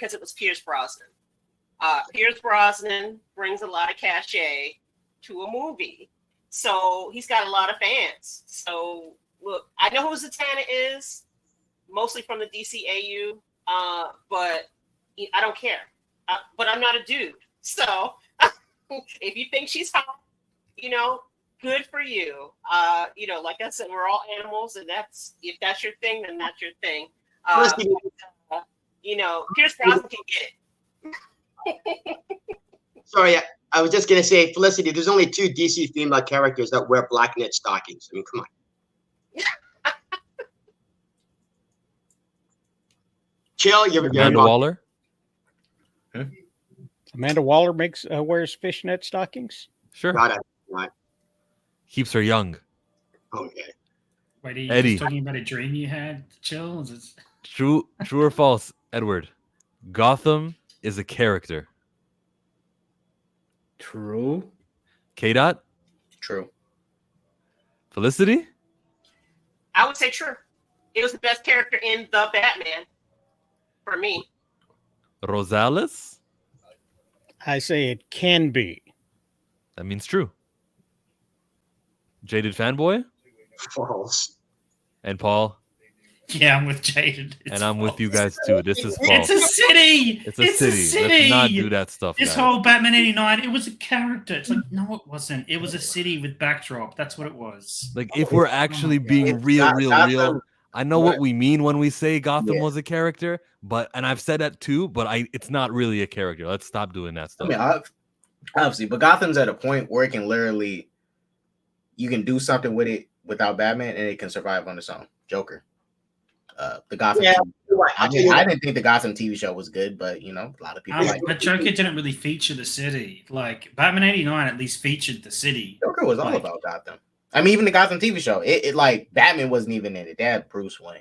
because it was Pierce Brosnan. Pierce Brosnan brings a lot of cachet to a movie. So he's got a lot of fans. So look, I know who Zatanna is, mostly from the DCAU, but I don't care. But I'm not a dude. So if you think she's hot, good for you. Like I said, we're all animals, and if that's your thing, then that's your thing. Pierce Brosnan can get it. Sorry, I was just gonna say, Felicity, there's only 2 DC female characters that wear black knit stockings. I mean, come on. Chill. Amanda Waller. Huh? Amanda Waller wears fishnet stockings. Sure. Not. Keeps her young. Okay. Wait, are you Eddie. just talking about a dream you had, Chill? Is it... True or false, Edward? Gotham is a character. True. K-Dot? True. Felicity? I would say true. It was the best character in the Batman for me. Rosales? I say it can be. That means true. Jaded Fanboy? False. And Paul? Yeah, I'm with Jaded. And I'm with you guys too. This is false. It's a city. It's a city. Let's not do that stuff. This whole Batman 89, it was a character. It's like, no, it wasn't. It was a city with backdrop. That's what it was. Like, if we're actually being real, I know what we mean when we say Gotham was a character, and I've said that too, but it's not really a character. Let's stop doing that stuff. I mean, obviously, but Gotham's at a point where it can literally, you can do something with it without Batman, and it can survive on its own. Joker. The Gotham. Yeah, I didn't think the Gotham TV show was good, but a lot of people. But Joker didn't really feature the city. Like Batman 89 at least featured the city. Joker was all about Gotham. I mean, even the Gotham TV show, it like Batman wasn't even in it. They had Bruce Wayne.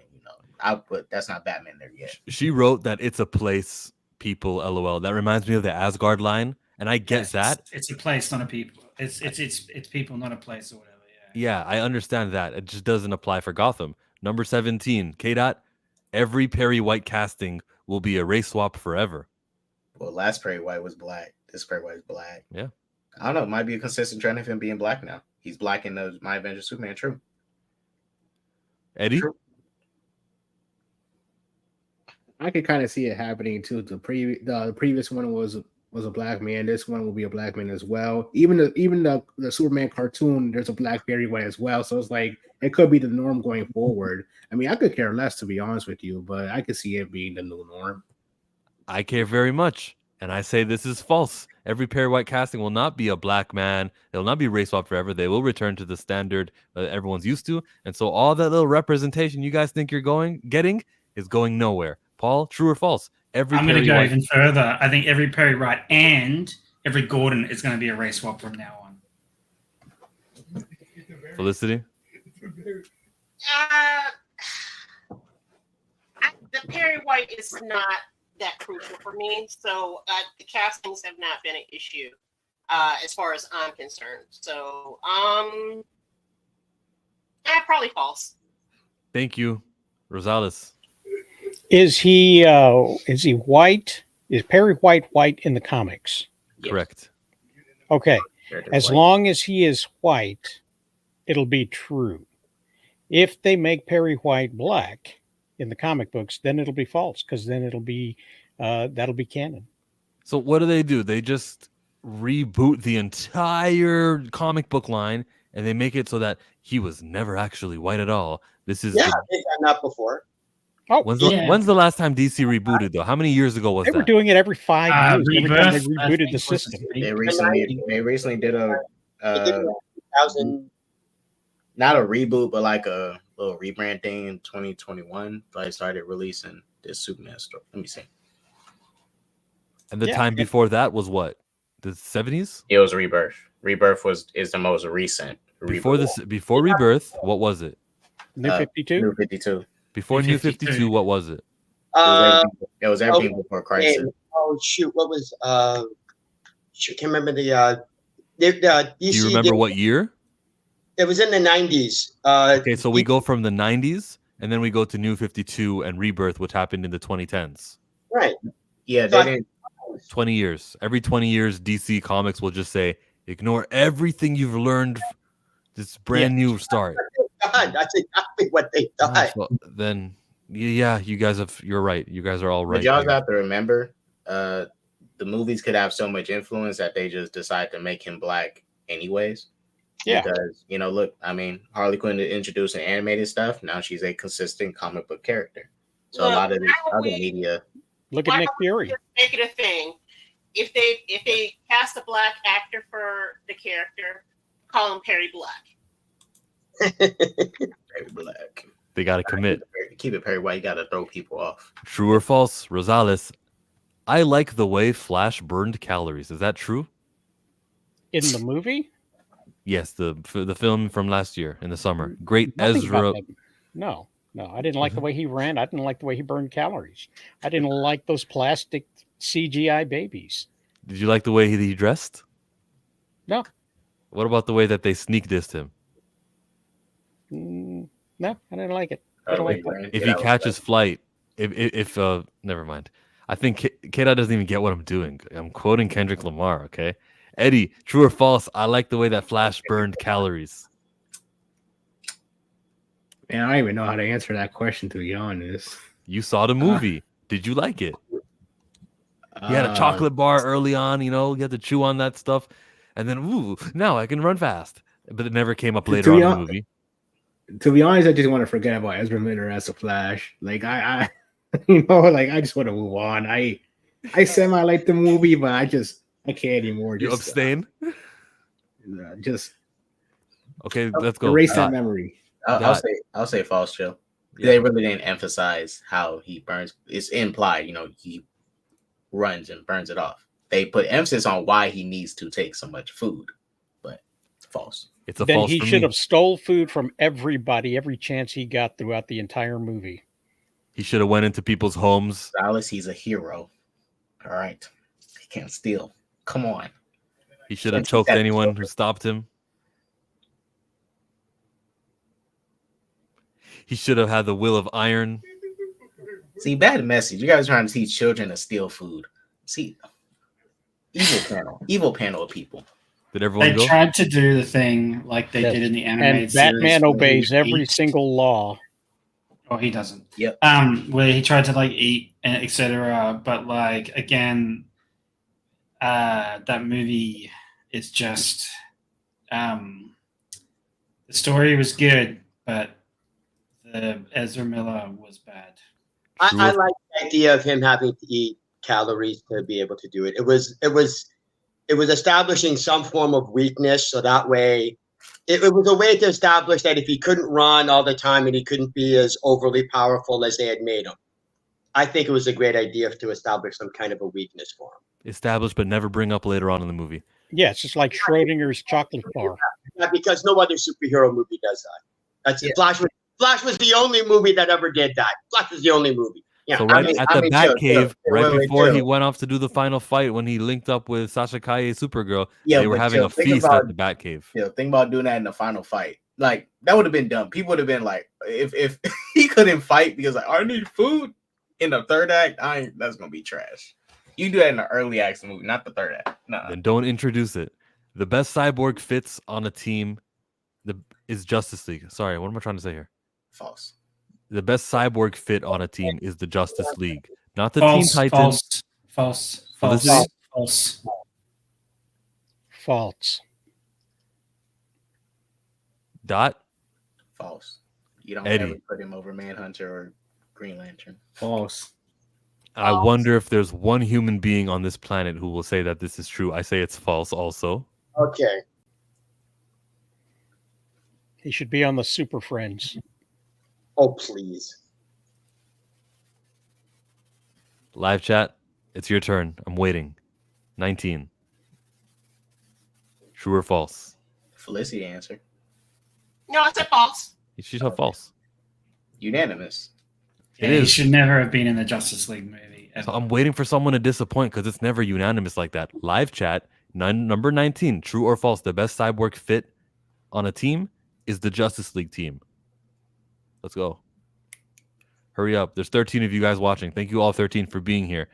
But that's not Batman there yet. She wrote that it's a place, people. LOL. That reminds me of the Asgard line, and I get that. It's a place, not a people. It's people, not a place, or whatever. Yeah, I understand that. It just doesn't apply for Gotham. Number 17, K-Dot. Every Perry White casting will be a race swap forever. Well, last Perry White was black. This Perry White is black. Yeah. I don't know. It might be a consistent trend of him being black now. He's black in the My Avengers Superman. True. Eddie? True. I could kind of see it happening too. The previous one was a black man. This one will be a black man as well. Even the Superman cartoon, there's a black Barry White as well. So it's like it could be the norm going forward. I mean, I could care less, to be honest with you, but I could see it being the new norm. I care very much, and I say this is false. Every Perry White casting will not be a black man. They'll not be race swap forever. They will return to the standard that everyone's used to. And so all that little representation you guys think you're getting is going nowhere. Paul, true or false? I'm going to go even further. I think every Perry White and every Gordon is going to be a race swap from now on. Felicity? The Perry White is not that crucial for me, so the castings have not been an issue as far as I'm concerned. So, probably false. Thank you, Rosales. Is he white? Is Perry White in the comics? Correct. Okay. As long as he is white, it'll be true. If they make Perry White black in the comic books, then it'll be false, because then it'll be that'll be canon. So what do? They just reboot the entire comic book line, and they make it so that he was never actually white at all. This is they've done that before. Oh, when's the last time DC rebooted though? How many years ago was that? They were doing it every 5 years. Every time they rebooted the system. They recently did a 2000. Not a reboot, but like a little rebrand thing in 2021. I started releasing this Superman story. Let me see. And the time before that was what? The 70s? It was Rebirth. Rebirth is the most recent. Before Rebirth, what was it? New 52. New 52. Before New 52, what was it? It was everything before Crisis. Oh shoot! What was can't remember the DC. Do you remember what year? It was in the 90s. Okay, so we go from the 90s, and then we go to New 52 and Rebirth, which happened in the 2010s. Right. Yeah, So they didn't. 20 years. Every 20 years, DC Comics will just say, ignore everything you've learned. This brand new start. God, that's exactly what they Oh, thought. so then, yeah, you guys you're right. You guys are all right. But y'all here. have to remember, the movies could have so much influence that they just decide to make him black anyways. Yeah. Because, look, I mean, Harley Quinn introduced an animated stuff. Now she's a consistent comic book character. So Look, a lot of this why other don't we- media, Look at Why Nick don't we Fury. just make it a thing? If they cast a black actor for the character, call him Perry Black. Perry Black. They got to commit. Keep it Perry White. You got to throw people off. True or false? Rosales, I like the way Flash burned calories. Is that true? In the movie? Yes, the film from last year in the summer. Great Nothing Ezra. about that. No, I didn't like the way he ran. I didn't like the way he burned calories. I didn't like those plastic CGI babies. Did you like the way he dressed? No. What about the way that they sneak dissed him? No, I didn't like it. I don't like that. If he catches flight, if never mind. I think Keda doesn't even get what I'm doing. I'm quoting Kendrick Lamar, okay? Eddie, true or false? I like the way that Flash burned calories. Man, I don't even know how to answer that question, to be honest. You saw the movie. Did you like it? He had a chocolate bar early on, you had to chew on that stuff. And then, ooh, now I can run fast. But it never came up later on in the movie. To be honest, I just want to forget about Ezra Miller as a Flash. Like, I I just want to move on. I semi like the movie, but I can't anymore. You abstain? Just okay, let's go. erase that memory. I'll say false, Joe. Yeah. They really didn't emphasize how he burns. It's implied, he runs and burns it off. They put emphasis on why he needs to take so much food, but it's false. It's a Then false he for should me. have stole food from everybody every chance he got throughout the entire movie. He should have went into people's homes. Dallas, he's a hero. All right. He can't steal. Come on. He should have choked anyone who stopped him. He should have had the will of iron. See, bad message. You guys are trying to teach children to steal food. See, evil panel of people. Did everyone They go? tried to do the thing like they Yes. did in the animated And series. Batman where obeys he every eats. single law. Oh, he doesn't. Yep. Where he tried to eat and etc. But again, that movie is just the story was good, but the Ezra Miller was bad. I like the idea of him having to eat calories to be able to do it. It was establishing some form of weakness, so that way it was a way to establish that if he couldn't run all the time and he couldn't be as overly powerful as they had made him. I think it was a great idea to establish some kind of a weakness for him. Established, but never bring up later on in the movie. Yeah, it's just like Schrodinger's chocolate bar. Yeah, because no other superhero movie does that. That's Flash was the only movie that ever did that. Flash was the only movie. Yeah, So right at the Batcave, chill. right Wait, before chill. he went off to do the final fight, when he linked up with Sasha Kaye, Supergirl, Yeah, they were but having chill. a Think feast about- at the Batcave. Yeah, think about doing that in the final fight. That would have been dumb. People would have been like, if he couldn't fight because I need food in the third act, that's gonna be trash. You do that in the early acts of the movie, not the third act. No. Then don't introduce it. The best cyborg fits on a team is Justice League. Sorry, what am I trying to say here? False. The best cyborg fit on a team is the Justice League, not the Teen False. Titans. False. Felicity? False. False. Dot. False. You don't Eddie. ever put him over Manhunter or Green Lantern. False. I wonder if there's one human being on this planet who will say that this is true. I say it's false also. Okay. He should be on the Super Friends. Oh, please. Live chat, it's your turn. I'm waiting. 19. True or false? Felicity answer. No, I said false. She said false. Unanimous. It Yeah, he is. should never have been in the Justice League movie. So I'm waiting for someone to disappoint because it's never unanimous like that. Live chat, number 19. True or false? The best cyborg fit on a team is the Justice League team. Let's go. Hurry up. There's 13 of you guys watching. Thank you all 13 for being here.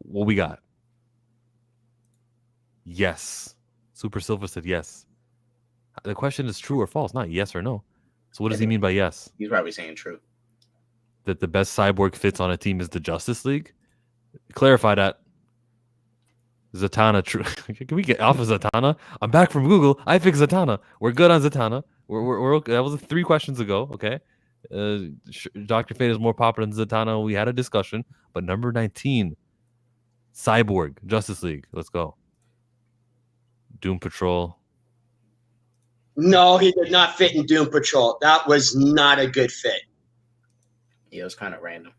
What we got? Yes. Super Silver said yes. The question is true or false, not yes or no. So what does he mean by yes? He's probably saying true. That the best cyborg fits on a team is the Justice League? Clarify that. Zatanna true. Can we get off of Zatanna? I'm back from Google. I fixed Zatanna. We're good on Zatanna. We're okay. That was 3 questions ago. Okay. Dr. Fate is more popular than Zatanna. We had a discussion. But number 19, Cyborg, Justice League. Let's go. Doom Patrol. No, he did not fit in Doom Patrol. That was not a good fit. Yeah, it was kind of random.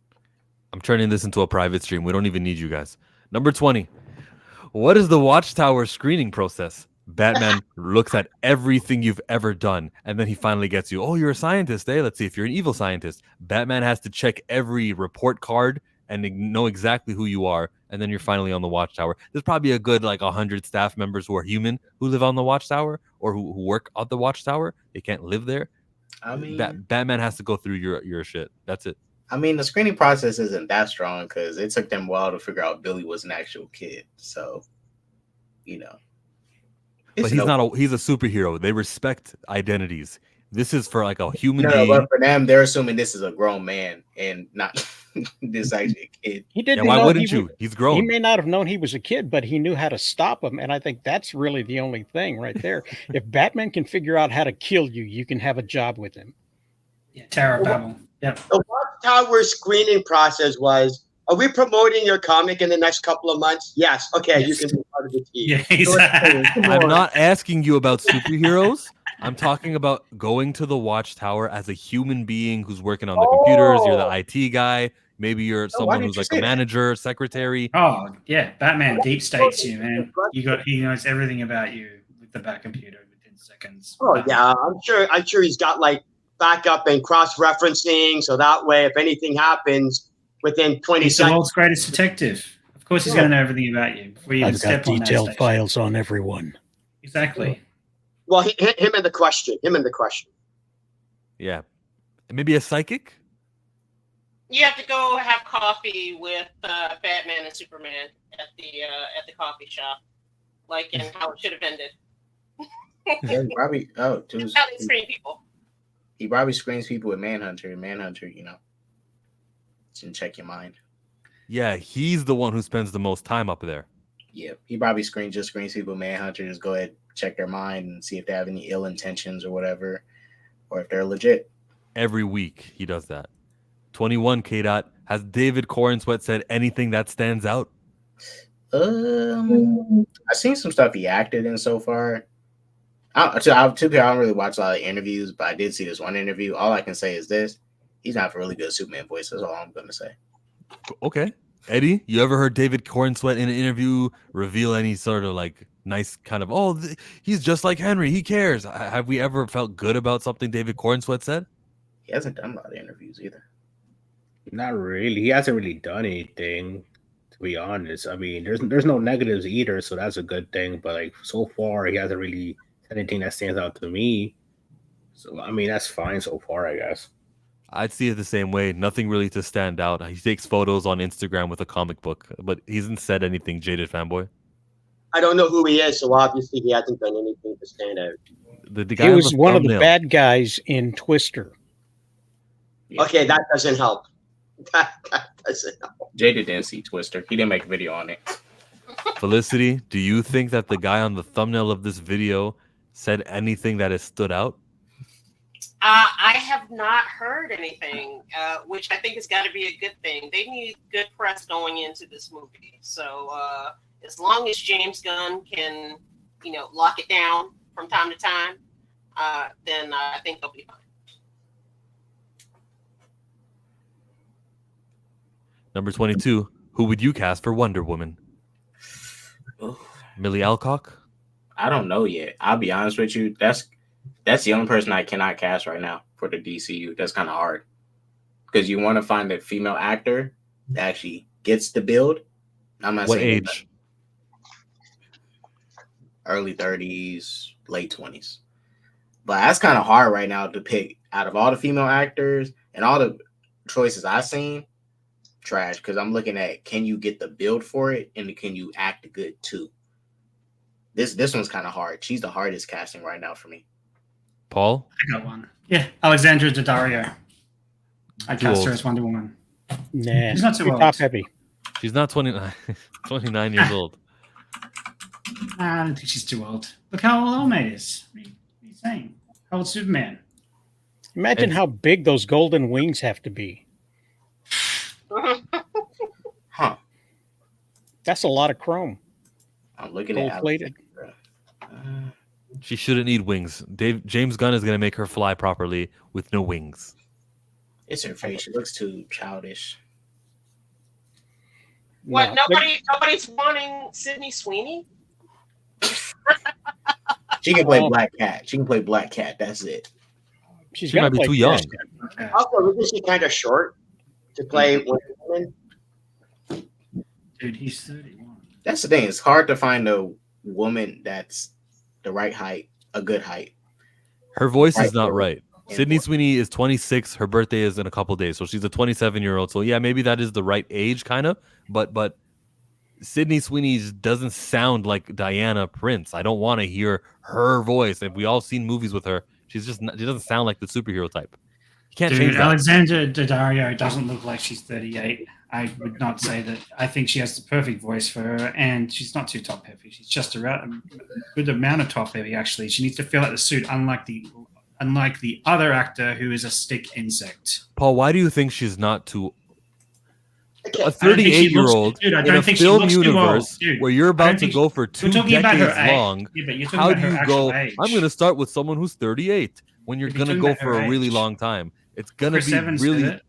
I'm turning this into a private stream. We don't even need you guys. Number 20. What is the Watchtower screening process? Batman looks at everything you've ever done, and then he finally gets you. Oh, you're a scientist, eh? Let's see if you're an evil scientist. Batman has to check every report card and know exactly who you are, and then you're finally on the Watchtower. There's probably a good 100 staff members who are human who live on the Watchtower or who work at the Watchtower. They can't live there. I mean, Batman has to go through your shit. That's it. I mean, the screening process isn't that strong because it took them a while to figure out Billy was an actual kid. So, But he's not. He's a superhero. They respect identities. This is for a human being. But for them, they're assuming this is a grown man and not this actually a kid. He didn't. Why know wouldn't you? He's grown. He may not have known he was a kid, but he knew how to stop him, and I think that's really the only thing right there. If Batman can figure out how to kill you, you can have a job with him. Yeah, Tower of Babel. Yep. The Watchtower screening process was, are we promoting your comic in the next couple of months? Yes. Okay, Yes. you can be part of the team. Yeah, exactly. I'm not asking you about superheroes. I'm talking about going to the Watchtower as a human being who's working on the computers. You're the IT guy. Maybe you're someone who's a manager, secretary. Oh yeah, Batman deep states you, man. He knows everything about you with the back computer within seconds. Oh yeah, I'm sure he's got backup and cross-referencing, so that way if anything happens within 20 He's the seconds. world's greatest detective. Of course, he's going to know everything about you before you even I've got step on that detailed station. files on everyone. Exactly. Well, him and the question. Yeah. Maybe a psychic? You have to go have coffee with Batman and Superman at the coffee shop, like in How It Should Have Ended. Yeah, probably. Oh, That's how they screen people. he probably screens people with Manhunter. And Manhunter, can check your mind. Yeah, he's the one who spends the most time up there. Yeah, he probably screens people with Manhunter. Just go ahead, check their mind, and see if they have any ill intentions or whatever, or if they're legit. Every week he does that. 21 K. Has David Corenswet said anything that stands out? I've seen some stuff he acted in so far. I don't really watch a lot of interviews, but I did see this one interview. All I can say is this: he's not a really good Superman voice. That's all I'm gonna say. Okay. Eddie, you ever heard David Corenswet in an interview reveal any sort of nice kind of, he's just like Henry, he cares? Have we ever felt good about something David Corenswet said? He hasn't done a lot of interviews either. Not really. He hasn't really done anything, to be honest. I mean, there's no negatives either, so that's a good thing. But so far, he hasn't really said anything that stands out to me. So I mean, that's fine so far, I guess. I'd see it the same way. Nothing really to stand out. He takes photos on Instagram with a comic book, but he hasn't said anything, Jaded Fanboy. I don't know who he is, so obviously he hasn't done anything to stand out. The guy He on was the one of the thumbnail. bad guys in Twister. Yeah. Okay, that doesn't help. That doesn't help. Jada didn't see Twister. He didn't make a video on it. Felicity, do you think that the guy on the thumbnail of this video said anything that has stood out? I have not heard anything, which I think has got to be a good thing. They need good press going into this movie. So as long as James Gunn can, lock it down from time to time, then I think they'll be fine. Number 22, who would you cast for Wonder Woman? Millie Alcock? I don't know yet. I'll be honest with you. That's the only person I cannot cast right now for the DCU. That's kind of hard because you want to find a female actor that actually gets the build. I'm not What saying age? early 30s, late 20s. But that's kind of hard right now to pick out of all the female actors and all the choices I've seen. trash because I'm looking at can you get the build for it and can you act good too. This one's kind of hard. She's the hardest casting right now for me. Paul? I got one. Yeah, Alexandra Daddario. I Too cast old. her as Wonder Woman. Nah, She's not too old. top heavy. She's not 29, 29 years old. I don't think she's too old. Look how old Old is. What are you saying? How old Superman? Imagine And- how big those golden wings have to be. Huh. That's a lot of chrome. I'm looking Gold at plated. Alexandra. She shouldn't need wings. James Gunn is going to make her fly properly with no wings. It's her face. She looks too childish. What? No, Nobody's wanting Sydney Sweeney. She can play Oh. Black Cat. She can play Black Cat. That's it. She's She gotta might be play too young. Kristen. Okay. Also, isn't she kind of short to play Wonder Woman? Dude, he's 31. That's the thing. It's hard to find a woman that's the right height, a good height. Her voice is Right. not right. Sydney Sweeney is 26. Her birthday is in a couple days, so she's a 27-year-old. So yeah, maybe that is the right age, kind of. But Sydney Sweeney doesn't sound like Diana Prince. I don't want to hear her voice. If we all seen movies with her, she doesn't sound like the superhero type. You can't change Dude, that. Alexandra Daddario doesn't look like she's 38. I would not say that. I think she has the perfect voice for her, and she's not too top heavy. She's just a good amount of top heavy, actually. She needs to fill out the suit, unlike the other actor who is a stick insect. Paul, why do you think she's not too? Okay. A I don't think she 38-year-old looks- dude, I in don't a think she film looks too old, universe dude. where you're I about don't to think go for 2 We're talking about her decades age. long. Yeah, but you're talking How about do her you actual go? age. I'm going to start with someone who's 38 when you're You're going to talking go about for her a really age. long time. It's going to Chris be Evans really. did it.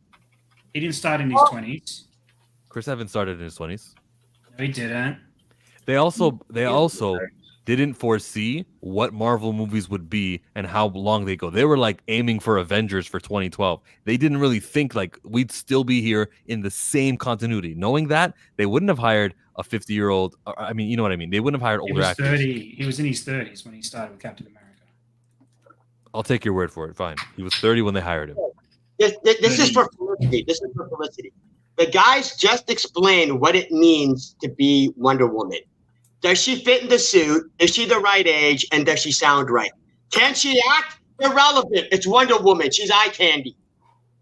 He didn't start in his 20s. Chris Evans started in his 20s. No, he didn't. They also didn't foresee what Marvel movies would be and how long they go. They were like aiming for Avengers for 2012. They didn't really think like we'd still be here in the same continuity. Knowing that, they wouldn't have hired a 50-year-old. I mean, you know what I mean. They wouldn't have hired He older was actors. 30. He was in his 30s when he started with Captain America. I'll take your word for it. Fine. He was 30 when they hired him. This is for publicity. This is for publicity. The guys just explained what it means to be Wonder Woman. Does she fit in the suit? Is she the right age? And does she sound right? Can she act? Irrelevant. It's Wonder Woman. She's eye candy.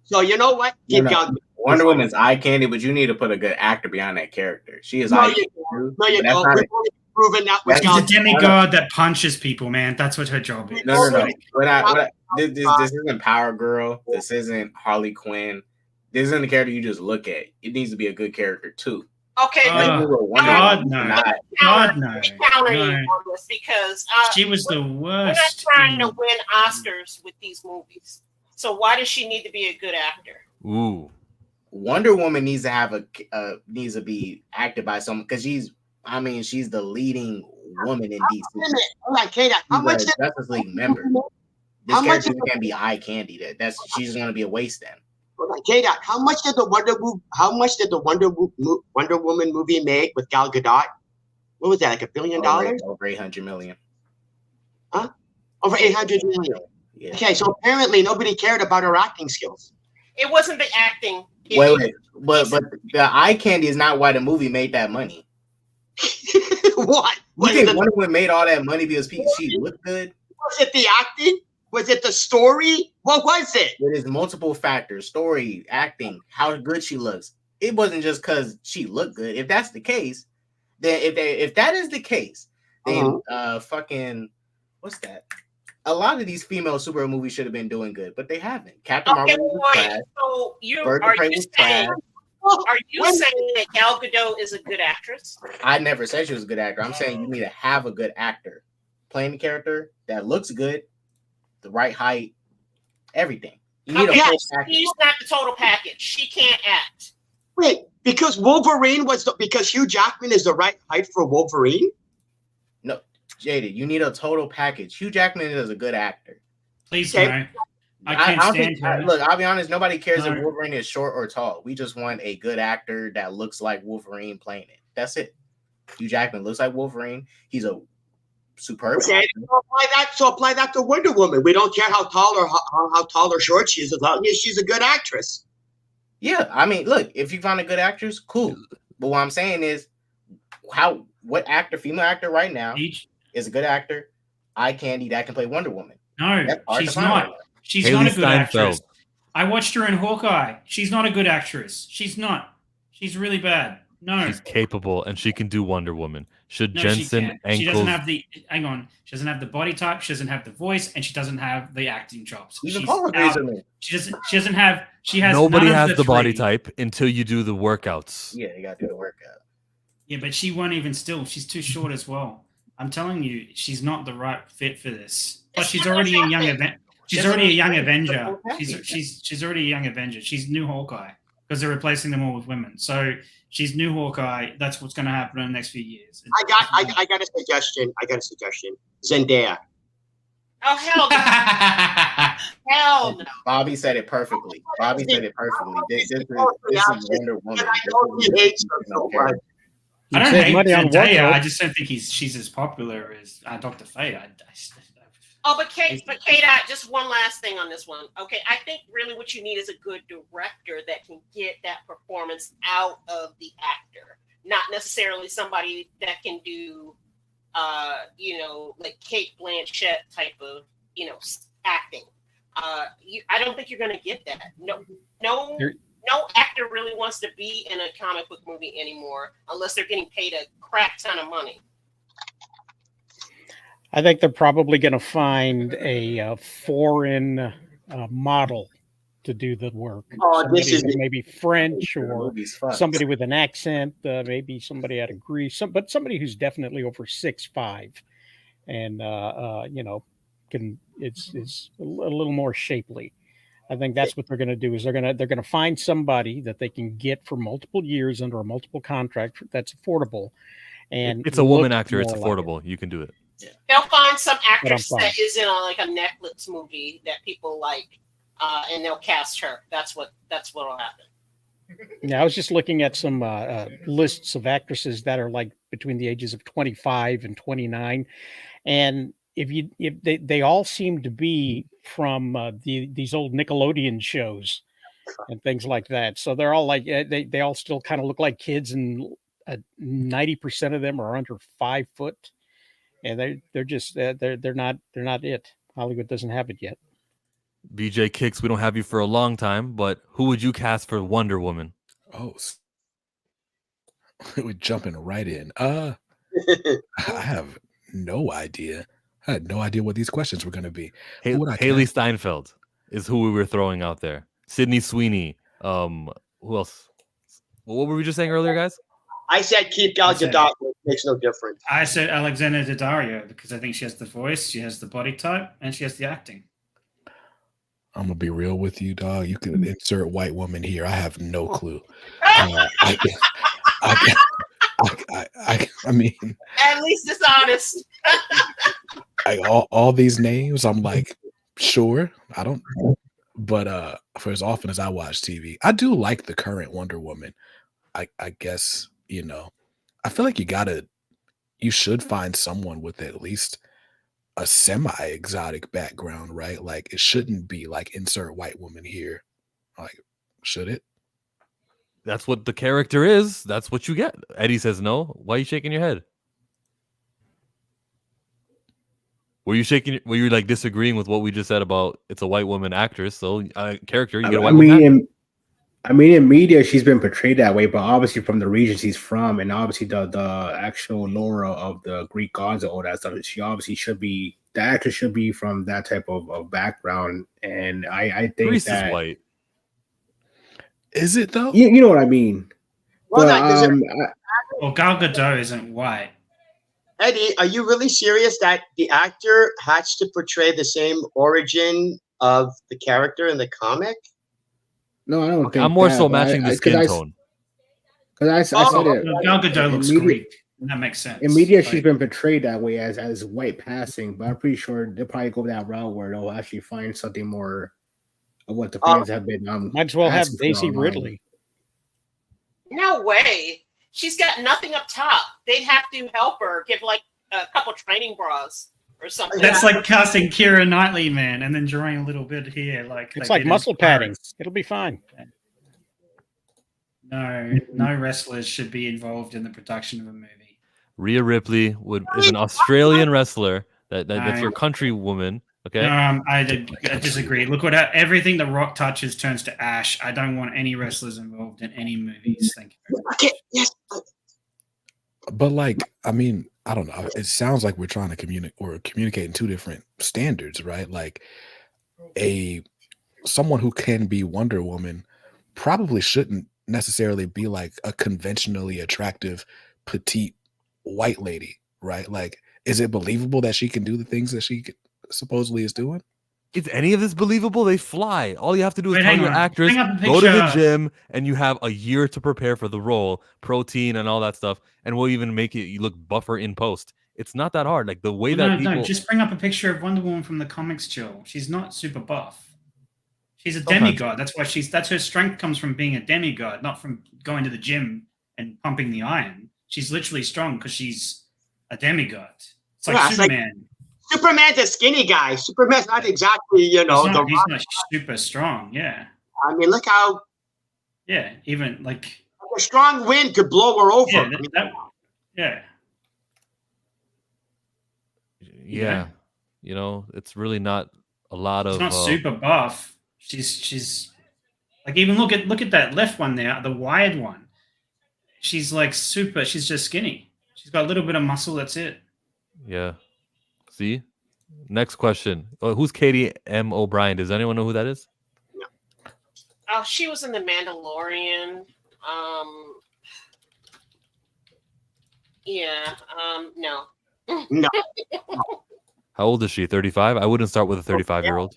So you know what? Keep No, no. going. Wonder Woman's eye candy, but you need to put a good actor behind that character. She is No, eye you candy. don't. No, you That's don't. not We've it. already proven that with That's She's a Gal. demigod that punches people, man. That's what her job is. No. This isn't Power Girl. This isn't Harley Quinn. This isn't the character you just look at. It needs to be a good character too. Okay, Uh, Like, you were Wonder God, Woman, no. not- God, no. counter you No. on this because She was the we're not worst. trying to win Oscars with these movies. So why does she need to be a good actor? Ooh. Wonder Woman needs to have needs to be acted by someone because she's the leading woman in DC. Wait a minute. Hold on, Kata. How She's much a did Justice League member. This How much character did- can't be eye candy. She's going to be a waste then. hold on, Kata, how much did the Wonder Woman movie make with Gal Gadot? What was that? Like $1 billion? Over 800 million. Over 800 million. Yeah. Okay, so apparently nobody cared about her acting skills. It wasn't the acting. Wait. But the eye candy is not why the movie made that money. What? You Was think it, Wonder Woman made all that money because she looked good? was it the acting? Was it the story? What was it? It is multiple factors: story, acting, how good she looks. It wasn't just because she looked good. If that's the case, then if that is the case, then fucking what's that? A lot of these female superhero movies should have been doing good, but they haven't. Captain Okay, Marvel was wait. trash. So Birds of Prey was trash. are you saying that Gal Gadot is a good actress? I never said she was a good actor. I'm saying you need to have a good actor playing the character that looks good, the right height, everything. You need a Okay, full package. she's not the total package. She can't act. Wait, because Wolverine because Hugh Jackman is the right height for Wolverine? No, Jaded, you need a total package. Hugh Jackman is a good actor. Please, Okay. no. I can't don't stand think, her. look, I'll be honest, nobody cares if No. Wolverine is short or tall. We just want a good actor that looks like Wolverine playing it. That's it. Hugh Jackman looks like Wolverine. He's a superb Okay, actor. so apply that to Wonder Woman. We don't care how tall or how tall or short she is, as long as she's a good actress. Yeah, I mean, look, if you find a good actress, cool. But what I'm saying is, what actor, female actor right now is a good actor, eye candy that can play Wonder Woman? No, That's hard to she's find not. right now. She's Haley not a good Steinfeld. actress. I watched her in Hawkeye. She's not a good actress. She's not. She's really bad. No. She's capable and she can do Wonder Woman. Should No, Jensen she doesn't ankles have the hang on. She doesn't have the body type. She doesn't have the voice, and she doesn't have the acting chops. Even She's Paul agrees out. with me. She doesn't have. She has. nobody none of has the body three. type until you do the workouts. Yeah, you got to do the workout. Yeah, but she won't even still. She's too short as well. I'm telling you, she's not the right fit for this. Plus, she's already a young event. She's already a young Avenger. She's already a young Avenger. She's new Hawkeye because they're replacing them all with women. So she's new Hawkeye. That's what's going to happen in the next few years. I got a suggestion. Zendaya. Oh hell no! Hell no! Bobby said it perfectly. This is Wonder Woman. I know he hates her so much. I don't save hate money on Zendaya. wardrobe. I just don't think she's as popular as Dr. Fate. Oh, but Kate, just one last thing on this one. Okay, I think really what you need is a good director that can get that performance out of the actor, not necessarily somebody that can do, like Kate Blanchett type of, acting. I don't think you're going to get that. No actor really wants to be in a comic book movie anymore unless they're getting paid a crap ton of money. I think they're probably going to find a foreign model to do the work. Oh, this Somebody is that maybe French The or movie's fun. somebody with an accent, maybe somebody out of Greece, but somebody who's definitely over 6'5", and is a little more shapely. I think that's what they're going to do. Is they're going to find somebody that they can get for multiple years under a multiple contract that's affordable. And It's a woman look actor. It's more like affordable. You can do it. They'll find some actress fine. that is in a Netflix movie that people like, and they'll cast her. That's what'll happen. Yeah, I was just looking at some lists of actresses that are like between the ages of 25 and 29, and if they all seem to be from these old Nickelodeon shows and things like that. So they're all like they all still kind of look like kids, and 90% of them are under 5 foot, and they're just they're not it. Hollywood doesn't have it yet. BJ Kicks, we don't have you for a long time, but who would you cast for Wonder Woman? Oh, we're jumping right in. I have no idea. I had no idea what these questions were going to be. Who would I Haley cast? Steinfeld is who we were throwing out there. Sydney Sweeney. Who else? What were we just saying earlier, guys? I said keep Gal Gadot. It makes no difference. I said Alexander Daddario because I think she has the voice, she has the body type, and she has the acting. I'm gonna be real with you, dog. You can insert white woman here. I have no clue. I mean, At least it's honest. all these names, I'm like, sure, I don't. But for as often as I watch TV, I do like the current Wonder Woman. I guess I feel like you should find someone with at least a semi-exotic background, right? Like it shouldn't be like insert white woman here. Like, should it? That's what the character is. That's what you get. Eddie says no. Why are you shaking your head? Were you like disagreeing with what we just said about it's a white woman actress? So character, you get a white woman. I mean, in media, she's been portrayed that way, but obviously from the region she's from, and obviously the actual lore of the Greek gods and all that stuff, she obviously the actress should be from that type of background. And I think Greece that is white. Is it though? you know what I mean. Well, But, Well, Gal Gadot isn't white. Eddie, are you really serious that the actor has to portray the same origin of the character in the comic? no, I don't think I'm more that, so but matching the skin tone. Because I said it. Gal Gadot looks in media- Greek. And that makes sense. In media, Like, she's been portrayed that way as white passing, but I'm pretty sure they'll probably go that route where they'll actually find something more of what the fans have been. Might as well have asking for Daisy online. Ridley. No way. She's got nothing up top. They'd have to help her, give like a couple training bras or something. That's like casting Keira Knightley, man, and then drawing a little bit here. It's like muscle padding. It'll be fine. No wrestlers should be involved in the production of a movie. Rhea Ripley is an Australian wrestler. That's your No. countrywoman. Okay. I disagree. Look what everything The Rock touches turns to ash. I don't want any wrestlers involved in any movies. Thank you very much. Okay, yes. But like, I mean, I don't know. It sounds like we're trying to communicate in two different standards, right? Like, someone who can be Wonder Woman probably shouldn't necessarily be like a conventionally attractive, petite white lady, right? Like, is it believable that she can do the things that she supposedly is doing? Is any of this believable? They fly. All you have to do is Wait, tell hang your on. actress, Bring up a go to the picture. gym, and you have a year to prepare for the role, protein and all that stuff, and we'll even make it you look buffer in post. It's not that hard. Like the way that people No, just bring up a picture of Wonder Woman from the comics, Jill. She's not super buff. She's a Sometimes. demigod. That's her strength comes from being a demigod, not from going to the gym and pumping the iron. She's literally strong because she's a demigod. It's like Superman. Superman's a skinny guy. Superman's not exactly, He's not super strong. Yeah. I mean, look how Even like a strong wind could blow her over. Yeah. You know, it's really not a lot of She's not super buff. She's like, even look at that left one there, the wired one. She's like super. She's just skinny. She's got a little bit of muscle. That's it. Yeah. See? Next question. Who's Katie M. O'Brien? Does anyone know who that is? No. Oh, she was in The Mandalorian. No. No. How old is she? 35? I wouldn't start with a 35-year-old.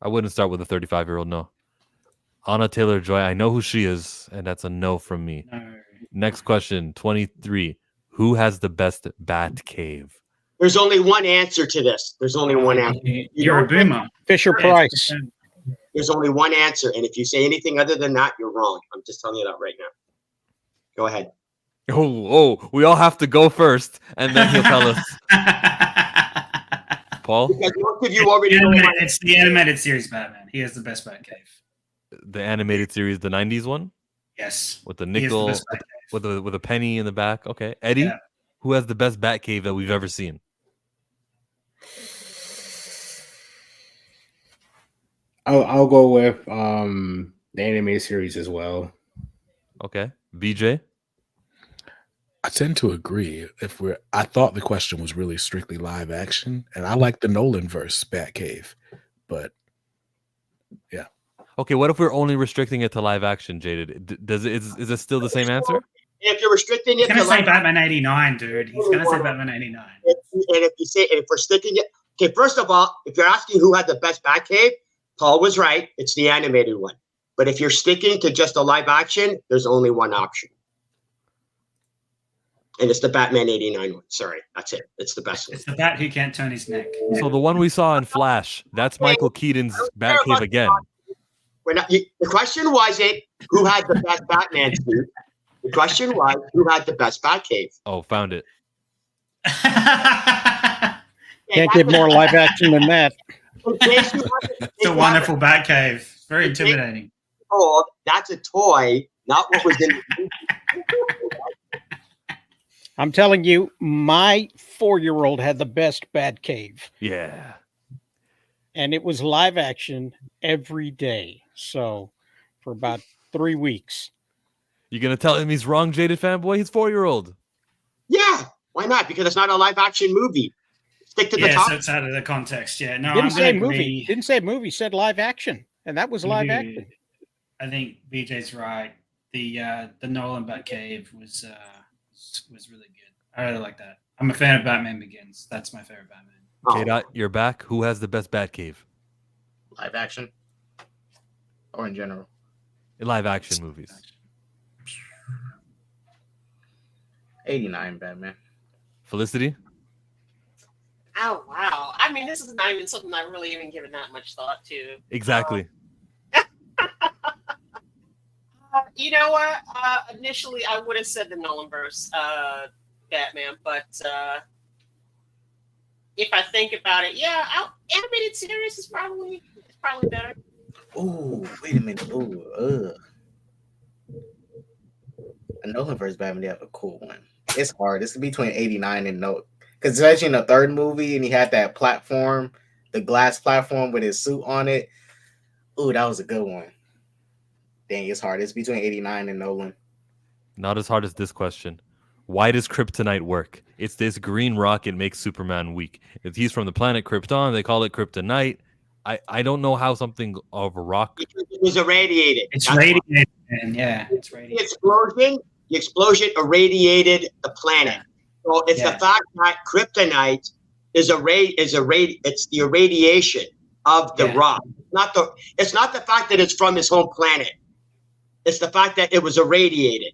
I wouldn't start with a 35-year-old, no. Anna Taylor-Joy, I know who she is, and that's a no from me. No. Next question, 23. Who has the best bat cave? There's only one answer to this. There's only one answer. You're a boomer. Fisher Price. There's only one answer, and if you say anything other than that, you're wrong. I'm just telling you that right now. Go ahead. Oh, we all have to go first, and then he'll tell us. Paul? Because most of you already know. It's the animated series Batman. He has the best Batcave. The animated series, the 90s one? Yes. With the nickel, with a penny in the back. Okay. Eddie, who has the best Batcave that we've ever seen? I'll go with the animated series as well. Okay. BJ? I tend to agree. I thought the question was really strictly live action, and I like the Nolanverse Batcave, but yeah. Okay, what if we're only restricting it to live action, Jaded? Is it still the same answer? If you're restricting it, he's gonna say Batman 89, dude. He's gonna say Batman 89. If we're sticking it, okay. First of all, if you're asking who had the best Batcave, Paul was right. It's the animated one. But if you're sticking to just a live action, there's only one option. And it's the Batman 89 one. Sorry, that's it. It's the best one. It's the Bat who can't turn his neck. So the one we saw in Flash, that's Michael Keaton's Batcave again. The question wasn't who had the best Batman suit. The question was who had the best Batcave. Oh, found it. Can't get more live action than that. It's a wonderful Batcave. Very intimidating. Oh, that's a toy, not what was in the I'm telling you, my 4-year-old had the best Batcave. Yeah. And it was live action every day. So for about 3 weeks. You gonna tell him he's wrong, Jaded fanboy? He's 4-year-old. Yeah, why not? Because it's not a live action movie. Stick to the top. So it's out of the context. Yeah, no, Didn't I'm say gonna movie. agree. Didn't say movie. Said live action, and that was live action. I think BJ's right. The Nolan Batcave was really good. I really like that. I'm a fan of Batman Begins. That's my favorite Batman. K-Dot, you're back. Who has the best Batcave? Live action or in general? In live action movies. 89 Batman. Felicity? Oh, wow. I mean, this is not even something I've really even given that much thought to. Exactly. You know what? Initially, I would have said the Nolanverse Batman, but if I think about it, animated series is probably better. Ooh, wait a minute. Ooh, a Nolan versus Batman, they have a cool one. It's hard. It's between 89 and no, because especially in the third movie, and he had that platform, the glass platform with his suit on it. Ooh, that was a good one. Dang, it's hard. It's between 89 and Nolan. Not as hard as this question. Why does kryptonite work? It's this green rock. It makes Superman weak. If he's from the planet Krypton, they call it kryptonite. I don't know how something of a rock. It was irradiated. It's That's why. radiated, man. Yeah, it's The radiated. explosion irradiated the planet. Yeah. So it's the Yeah. fact that kryptonite it's the irradiation of the Yeah. rock. It's not the fact that it's from his home planet. It's the fact that it was irradiated.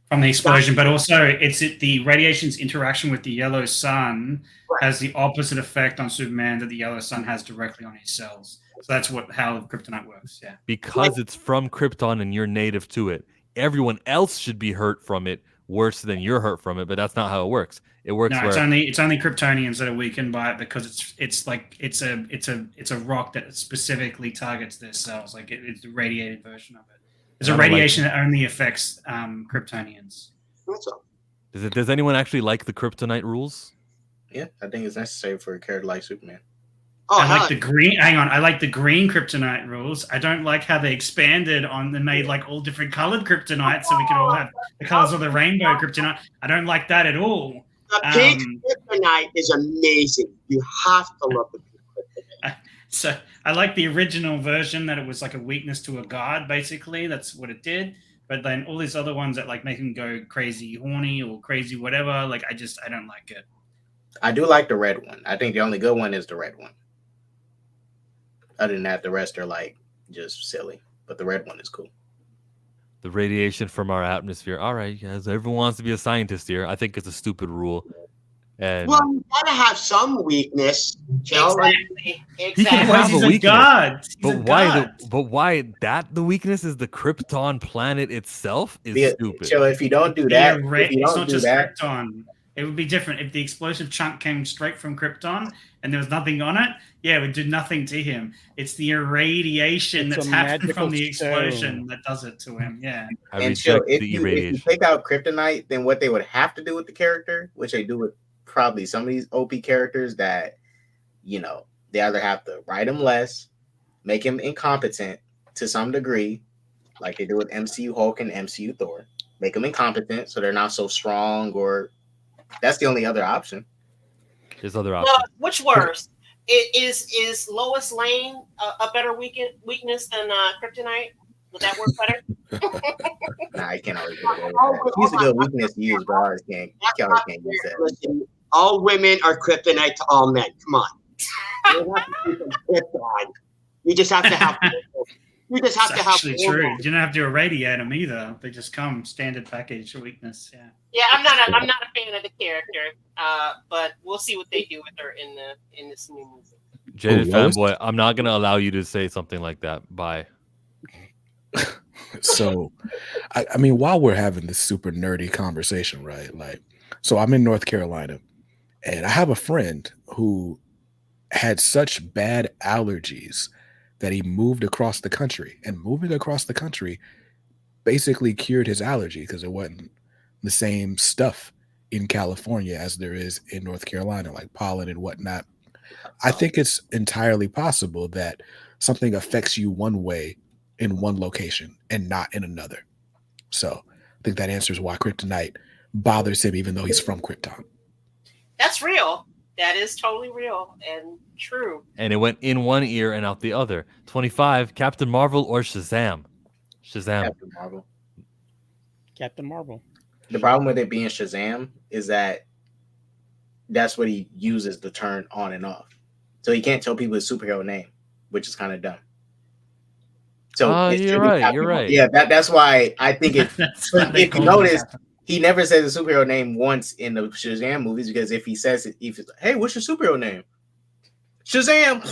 From the explosion, but also the radiation's interaction with the yellow sun has the opposite effect on Superman that the yellow sun has directly on his cells. So that's how kryptonite works. Yeah. Because it's from Krypton and you're native to it. Everyone else should be hurt from it worse than you're hurt from it, but that's not how it works. It works No, where it's only Kryptonians that are weakened by it because it's a rock that specifically targets their cells. Like it's the radiated version of it. There's a radiation that only affects Kryptonians. That's all. Does anyone actually like the kryptonite rules? Yeah, I think it's necessary for a character like Superman. Oh, I like hell, the green. Hang on, I like the green kryptonite rules. I don't like how they expanded on and made like all different colored kryptonite, so we could all have the colors of the rainbow kryptonite. I don't like that at all. the pink kryptonite is amazing. You have to love the pink kryptonite. So I like the original version that it was like a weakness to a god, basically. That's what it did. But then all these other ones that like make him go crazy horny or crazy whatever, like I don't like it. I do like the red one. I think the only good one is the red one. Other than that, the rest are like just silly. But the red one is cool. The radiation from our atmosphere. All right, guys. Everyone wants to be a scientist here. I think it's a stupid rule. And Well, you gotta have some weakness. Joe. Exactly. He can Exactly. have He's a a weakness. god. He's but a why? god. But why that the weakness is the Krypton planet itself is stupid. So if you don't do that, if you It's don't not do just that, Krypton. It would be different if the explosive chunk came straight from Krypton and there was nothing on it. Yeah, it would do nothing to him. It's the irradiation It's that's a happened magical from the explosion stone. that does it to him. Yeah. I and so reject if the you irradiation. take out kryptonite, then what they would have to do with the character, which they do with probably some of these OP characters, that they either have to write him less, make him incompetent to some degree, like they do with MCU Hulk and MCU Thor, make them incompetent so they're not so strong, or that's the only other option. There's other Well, options. which worse? Is Lois Lane a better weakness than kryptonite? Would that work better? Nah, I can't always get away with that. She's a good weakness to use, but I can't use that. Listen, all women are kryptonite to all men. Come on. You don't have to keep them kryptonite. You just have to have. You just have It's to have. actually true. You don't have to irradiate them either. They just come standard package weakness. Yeah. Yeah, I'm not a fan of the character, but we'll see what they do with her in this new movie. Jaded Lois? fanboy, I'm not gonna allow you to say something like that. Bye. So, I mean, while we're having this super nerdy conversation, right? Like, so I'm in North Carolina, and I have a friend who had such bad allergies that he moved across the country, and moving across the country basically cured his allergy because it wasn't the same stuff in California as there is in North Carolina, like pollen and whatnot. I think it's entirely possible that something affects you one way in one location and not in another. So I think that answers why kryptonite bothers him, even though he's from Krypton. That's real. That is totally real and true. And it went in one ear and out the other. 25, Captain Marvel or Shazam? Shazam. Captain Marvel. Captain Marvel. The problem with it being Shazam is that that's what he uses to turn on and off. So he can't tell people his superhero name, which is kind of dumb. So it should You're be right. Captain You're Marvel. right. Yeah, that's why I think it. That's what they If you call notice, it. he never says the superhero name once in the Shazam movies, because if he says it, if it's, hey, what's your superhero name? Shazam.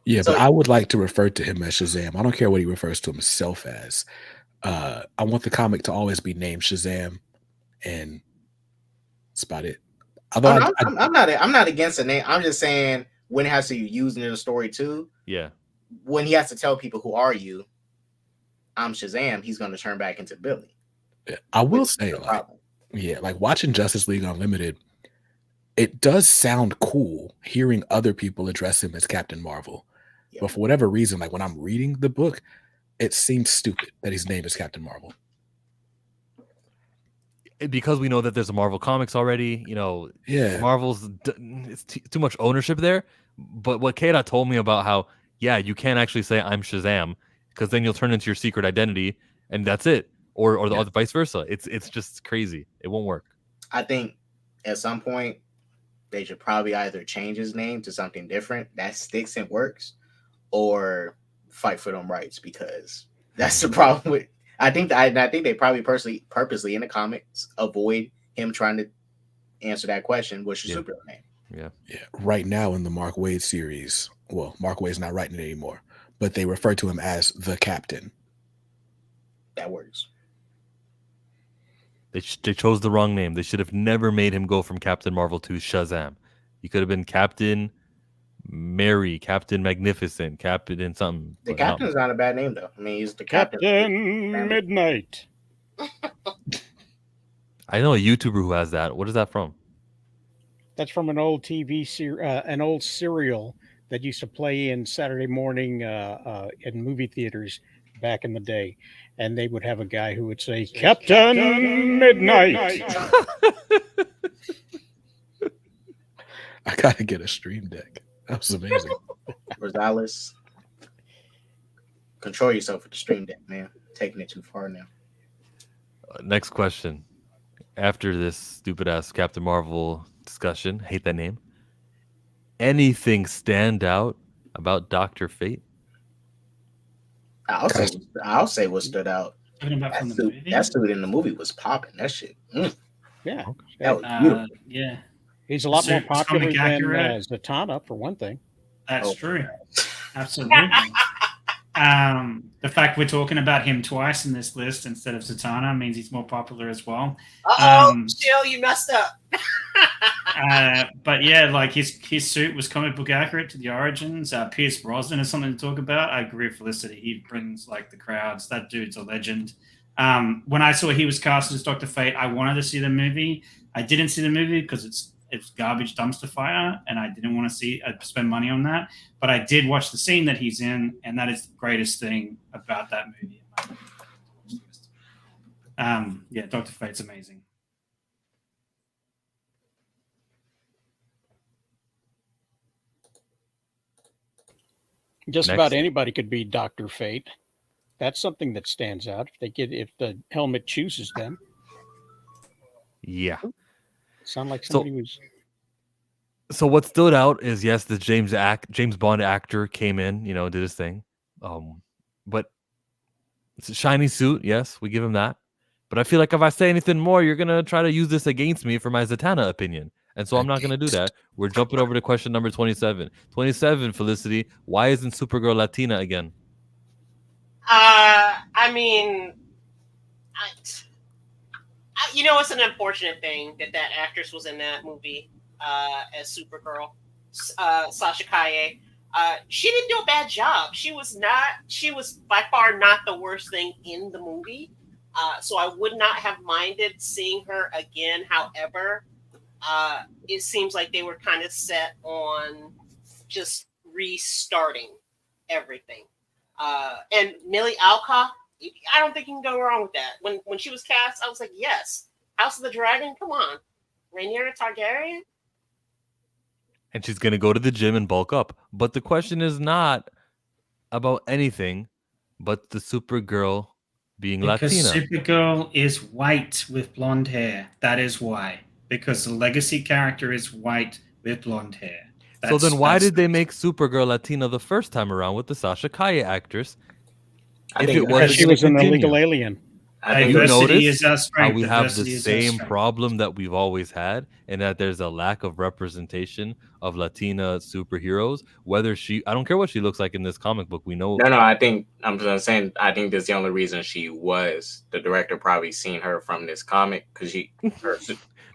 Yeah, So- but I would like to refer to him as Shazam. I don't care what he refers to himself as. I want the comic to always be named Shazam, and that's about it. Although I'm not against the name. I'm just saying when it has to be used in the story too. Yeah. when he has to tell people who are you, I'm Shazam, he's going to turn back into Billy. Yeah, I will Which is say, the like, problem. yeah, like watching Justice League Unlimited, it does sound cool hearing other people address him as Captain Marvel. Yeah. But for whatever reason, like when I'm reading the book, it seems stupid that his name is Captain Marvel. Because we know that there's a Marvel Comics already, you know, Yeah. Marvel's it's too much ownership there. But what Keita told me about how, yeah, you can't actually say I'm Shazam because then you'll turn into your secret identity and that's it, or the Yeah. other vice versa. It's just crazy. It won't work. I think at some point they should probably either change his name to something different that sticks and works, or fight for them rights, because that's the problem with. I think they probably purposely in the comics avoid him trying to answer that question, which is Yeah. Superman. Yeah. Right now in the Mark Waid series, well, Mark Waid's not writing it anymore, but they refer to him as the Captain. That works. They chose the wrong name. They should have never made him go from Captain Marvel to Shazam. He could have been Captain Mary, Captain Magnificent, Captain something. The but no. Captain's not a bad name though. I mean, he's the captain. Captain Midnight. I know a YouTuber who has that. What is that from? That's from an old an old serial that used to play in Saturday morning in movie theaters back in the day. And they would have a guy who would say, Captain Midnight. I gotta get a Stream Deck. That was amazing. Rosales, control yourself with the Stream Deck, man. Taking it too far now. Next question. After this stupid ass Captain Marvel discussion, hate that name. Anything stand out about Dr. Fate? I'll say what stood out. Talking about from the movie? That dude in the movie was popping. That shit. Yeah. That was beautiful. Yeah, He's a lot more Suit- popular comic than accurate. Zatanna, for one thing. that's Oh. true. Absolutely. The fact we're talking about him twice in this list instead of Zatanna means he's more popular as well. Uh-oh, Jill, you messed up. But yeah, like his suit was comic book accurate to the origins. Pierce Brosnan is something to talk about. I agree with Felicity. He brings like the crowds. That dude's a legend. When I saw he was cast as Dr. Fate, I wanted to see the movie. I didn't see the movie because it's garbage dumpster fire, and I didn't want to spend money on that. But I did watch the scene that he's in, and that is the greatest thing about that movie. Yeah, Dr. Fate's amazing. Just Next. about anybody could be Dr. Fate. That's something that stands out. If the helmet chooses them. Yeah. Sound like So- somebody was. So what stood out is, yes, the James Bond actor came in, you know, did his thing. But it's a shiny suit, yes, we give him that. But I feel like if I say anything more, you're gonna try to use this against me for my Zatanna opinion. And so I'm not gonna do that. We're jumping over to question number 27. 27, Felicity, why isn't Supergirl Latina again? I mean, you know, it's an unfortunate thing that actress was in that movie as Supergirl, Sasha Kaye. She didn't do a bad job. She was by far not the worst thing in the movie. So I would not have minded seeing her again. However, it seems like they were kind of set on just restarting everything. And Millie Alcock, I don't think you can go wrong with that. When she was cast, I was like, yes, House of the Dragon, come on. Rhaenyra Targaryen. And she's gonna go to the gym and bulk up. But the question is not about anything but the Supergirl being Because Latina. Supergirl is white with blonde hair. That is why. Because the legacy character is white with blonde hair. So then why did they make Supergirl Latina the first time around with the Sasha Kaye actress? I If think it Because was she was an illegal alien. I think You Diversity notice is our how strength. we have the Diversity is our same strength. problem that we've always had, and that there's a lack of representation of Latina superheroes. Whether I don't care what she looks like in this comic book. We know. No, I think I'm just saying. I think that's the only reason she was. The director probably seen her from this comic because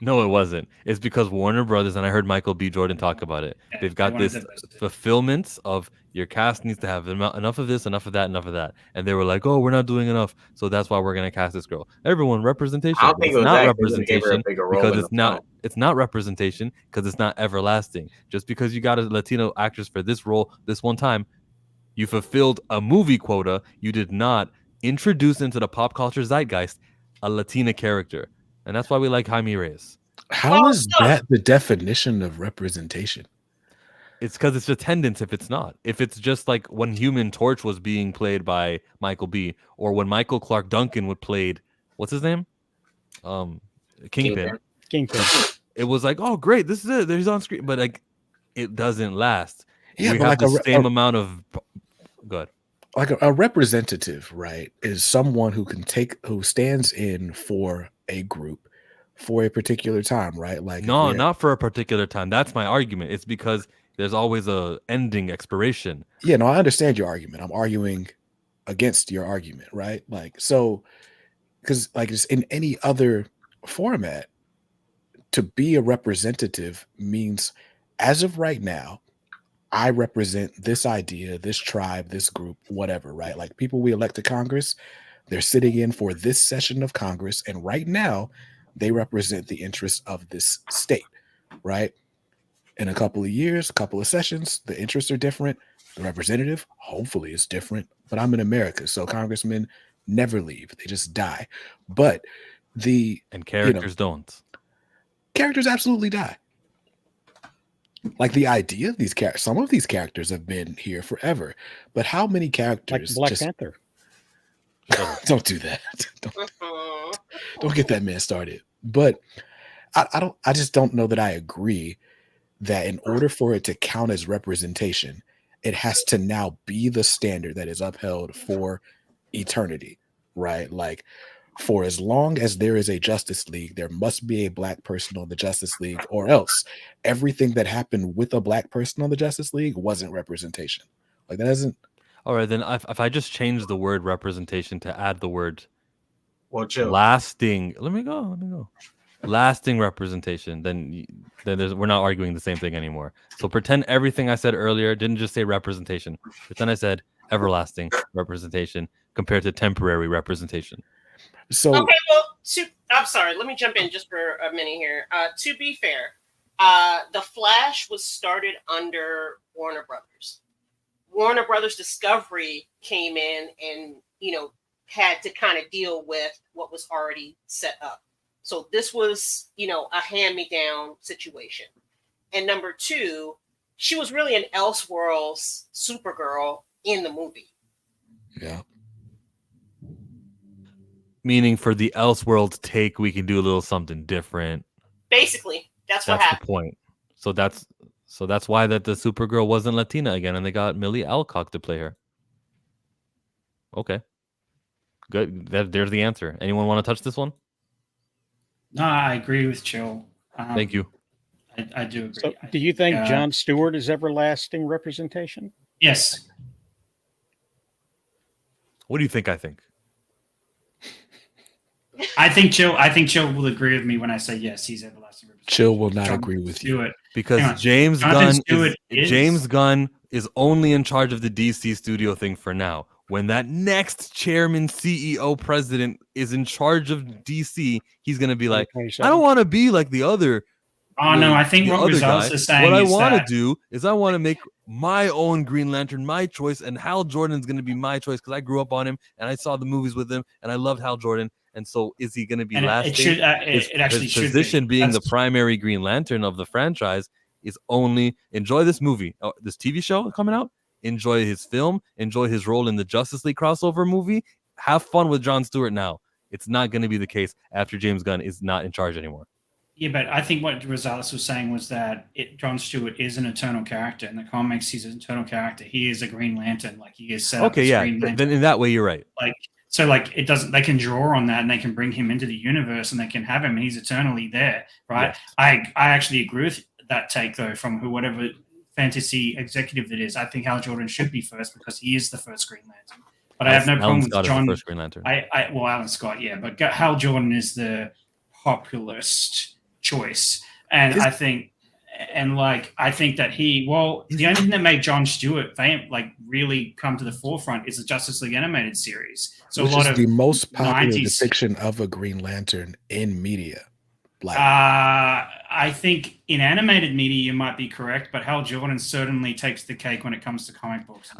No, it wasn't. It's because Warner Brothers, and I heard Michael B. Jordan talk about it. Yeah, They've got they wanted this to boost it. fulfillment of your cast needs to have enough of this, enough of that, enough of that. And they were like, "Oh, we're not doing enough, so that's why we're gonna cast this girl." Everyone, representation. I don't think It's it was not that. They're gonna give her a representation bigger role because in it's the not. film. It's not representation because it's not everlasting. Just because you got a Latino actress for this role this one time, you fulfilled a movie quota. You did not introduce into the pop culture zeitgeist a Latina character, and that's why we like Jaime Reyes. How is that the definition of representation? It's because it's attendance if it's not. If it's just like when Human Torch was being played by Michael B, or when Michael Clark Duncan would played, what's his name? Kingpin. It was like, oh great, this is it. He's on screen, but like it doesn't last. Yeah, we but have like the same amount of good. Like a representative, right, is someone who stands in for a group for a particular time, right? Like No, not for a particular time. That's my argument. It's because there's always a ending expiration. Yeah, no, I understand your argument. I'm arguing against your argument, right? Like, so, because like just in any other format, to be a representative means, as of right now, I represent this idea, this tribe, this group, whatever, right? Like people we elect to Congress, they're sitting in for this session of Congress, and right now, they represent the interests of this state, right? In a couple of years, a couple of sessions, the interests are different. The representative, hopefully, is different. But I'm in America, so congressmen never leave; they just die. But characters don't. Characters absolutely die. Like the idea of these characters, some of these characters have been here forever. But how many characters? Like Black Panther. Don't do that. Don't get that man started. But I just don't know that I agree that in order for it to count as representation, it has to now be the standard that is upheld for eternity, right? Like for as long as there is a Justice League, there must be a black person on the Justice League, or else everything that happened with a black person on the Justice League wasn't representation. Like that doesn't. All right, then if I just change the word representation to add the word lasting. Let me go. Lasting representation, then we're not arguing the same thing anymore. So pretend everything I said earlier didn't just say representation. Pretend I said everlasting representation compared to temporary representation. So okay, well, I'm sorry. Let me jump in just for a minute here. To be fair, The Flash was started under Warner Brothers. Warner Brothers Discovery came in and, had to kind of deal with what was already set up. So this was, a hand-me-down situation. And number two, she was really an Elseworlds Supergirl in the movie. Yeah. Meaning for the Elseworlds take, we can do a little something different. Basically, that's what That's happened. the point. So that's why that the Supergirl wasn't Latina again, and they got Millie Alcock to play her. Okay. Good. There's the answer. Anyone want to touch this one? No, I agree with Chill. Thank you. I do agree. So, do you think Jon Stewart is everlasting representation? Yes. What do you think? I think. I think Chill will agree with me when I say yes. He's everlasting representation. Chill will not agree with you. Because James Gunn is only in charge of the DC studio thing for now. When that next chairman, CEO, president is in charge of DC, he's going to be like, I don't want to be like the other. Oh, no, I think what Gonzalez is saying what I is want to that- do is I want to make my own Green Lantern my choice, and Hal Jordan's going to be my choice because I grew up on him and I saw the movies with him and I loved Hal Jordan. And so is he going to be lasting? It actually should be. His position being the primary Green Lantern of the franchise is only enjoy this movie, this TV show coming out, enjoy his film, enjoy his role in the Justice League crossover movie, have fun with Jon Stewart now. It's not going to be the case after James Gunn is not in charge anymore. Yeah, but I think what Rosales was saying was that Jon Stewart is an eternal character. In the comics, he's an eternal character. He is a Green Lantern. Like he is set up as Green Lantern. Then in that way, you're right. It doesn't. They can draw on that, and they can bring him into the universe, and they can have him. And he's eternally there, right? Yes. I actually agree with that take though from whatever fantasy executive it is. I think Hal Jordan should be first because he is the first Green Lantern. But I have no problem with Scott John. is the first Green Lantern. Well, Alan Scott, yeah, but Hal Jordan is the populist choice, and I think that the only thing that made Jon Stewart really come to the forefront is the Justice League animated series. So Which a lot is of the most popular 90s depiction of a Green Lantern in media. Like, I think in animated media you might be correct, but Hal Jordan certainly takes the cake when it comes to comic books.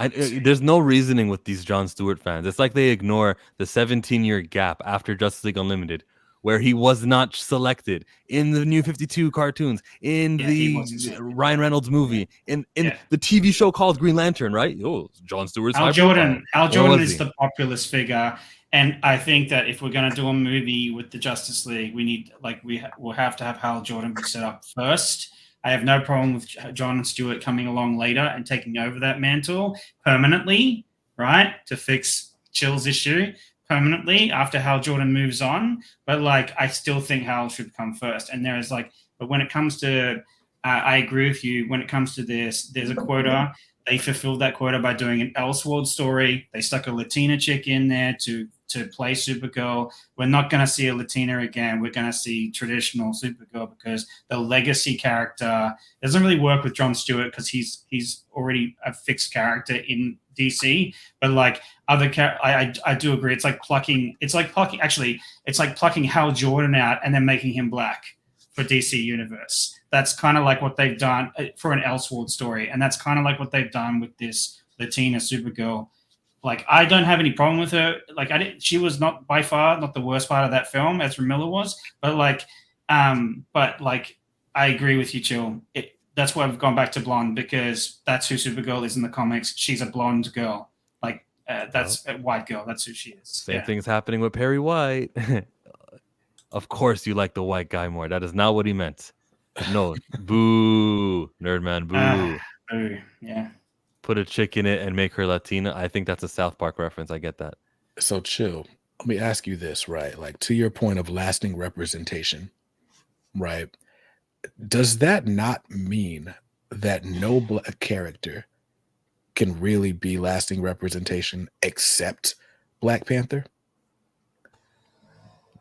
There's no reasoning with these Jon Stewart fans. It's like they ignore the 17-year gap after Justice League Unlimited, where he was not selected in the New 52 cartoons, in the Ryan Reynolds movie, in the TV show called Green Lantern, right? Oh, Jon Stewart's Hal Jordan is the populist figure. And I think that if we're going to do a movie with the Justice League, we'll have to have Hal Jordan be set up first. I have no problem with Jon Stewart coming along later and taking over that mantle permanently, right, to fix Chill's issue permanently after Hal Jordan moves on. But I still think Hal should come first. And but when it comes to, I agree with you. When it comes to this, there's a quota. They fulfilled that quota by doing an Elseworld story. They stuck a Latina chick in there to play Supergirl. We're not going to see a Latina again. We're going to see traditional Supergirl because the legacy character doesn't really work with Jon Stewart because he's already a fixed character in DC. But I do agree. It's like plucking Hal Jordan out and then making him black for DC Universe. That's kind of like what they've done for an Elseworld story, and that's kind of like what they've done with this Latina Supergirl. I don't have any problem with her. She was not by far not the worst part of that film, Ezra Miller was. But I agree with you, Chill. That's why I've gone back to blonde because that's who Supergirl is in the comics. She's a blonde girl. That's a white girl. That's who she is. Same thing's happening with Perry White. Of course, you like the white guy more. That is not what he meant. No, boo, Nerdman, boo. Boo, yeah. Put a chick in it and make her Latina. I think that's a South Park reference. I get that. So Chill, let me ask you this, right? To your point of lasting representation, right? Does that not mean that no black character can really be lasting representation except Black Panther?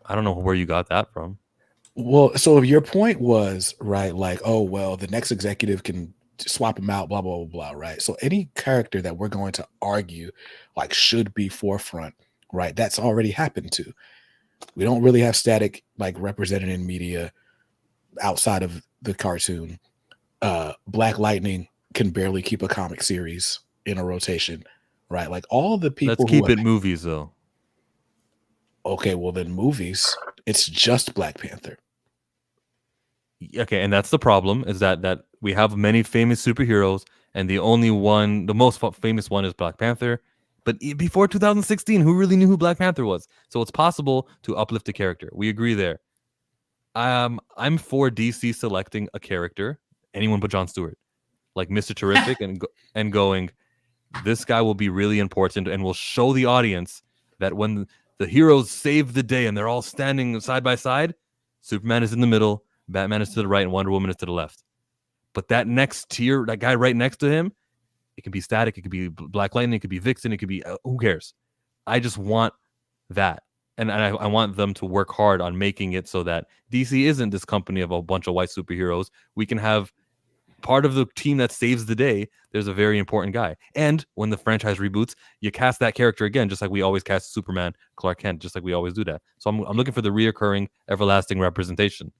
I don't know where you got that from. Well, so if your point was, right, the next executive can swap him out, blah, blah, blah, blah, right? So any character that we're going to argue should be forefront, right? That's already happened to. We don't really have Static represented in media outside of the cartoon. Black Lightning can barely keep a comic series in a rotation, right? All the people. Let's keep it movies though. Okay, well then movies, it's just Black Panther. Okay, and that's the problem is that we have many famous superheroes, and the most famous one is Black Panther. But before 2016, who really knew who Black Panther was? So it's possible to uplift a character. We agree there. I'm for DC selecting a character, anyone but Jon Stewart, like Mr. Terrific, and going, this guy will be really important and will show the audience that when the heroes save the day and they're all standing side by side, Superman is in the middle, Batman is to the right, and Wonder Woman is to the left. But that next tier, that guy right next to him, it can be Static, it could be Black Lightning, it could be Vixen, it could be who cares? I just want that. And I want them to work hard on making it so that DC isn't this company of a bunch of white superheroes. We can have part of the team that saves the day. There's a very important guy. And when the franchise reboots, you cast that character again, just like we always cast Superman, Clark Kent, just like we always do that. So I'm looking for the reoccurring, everlasting representation.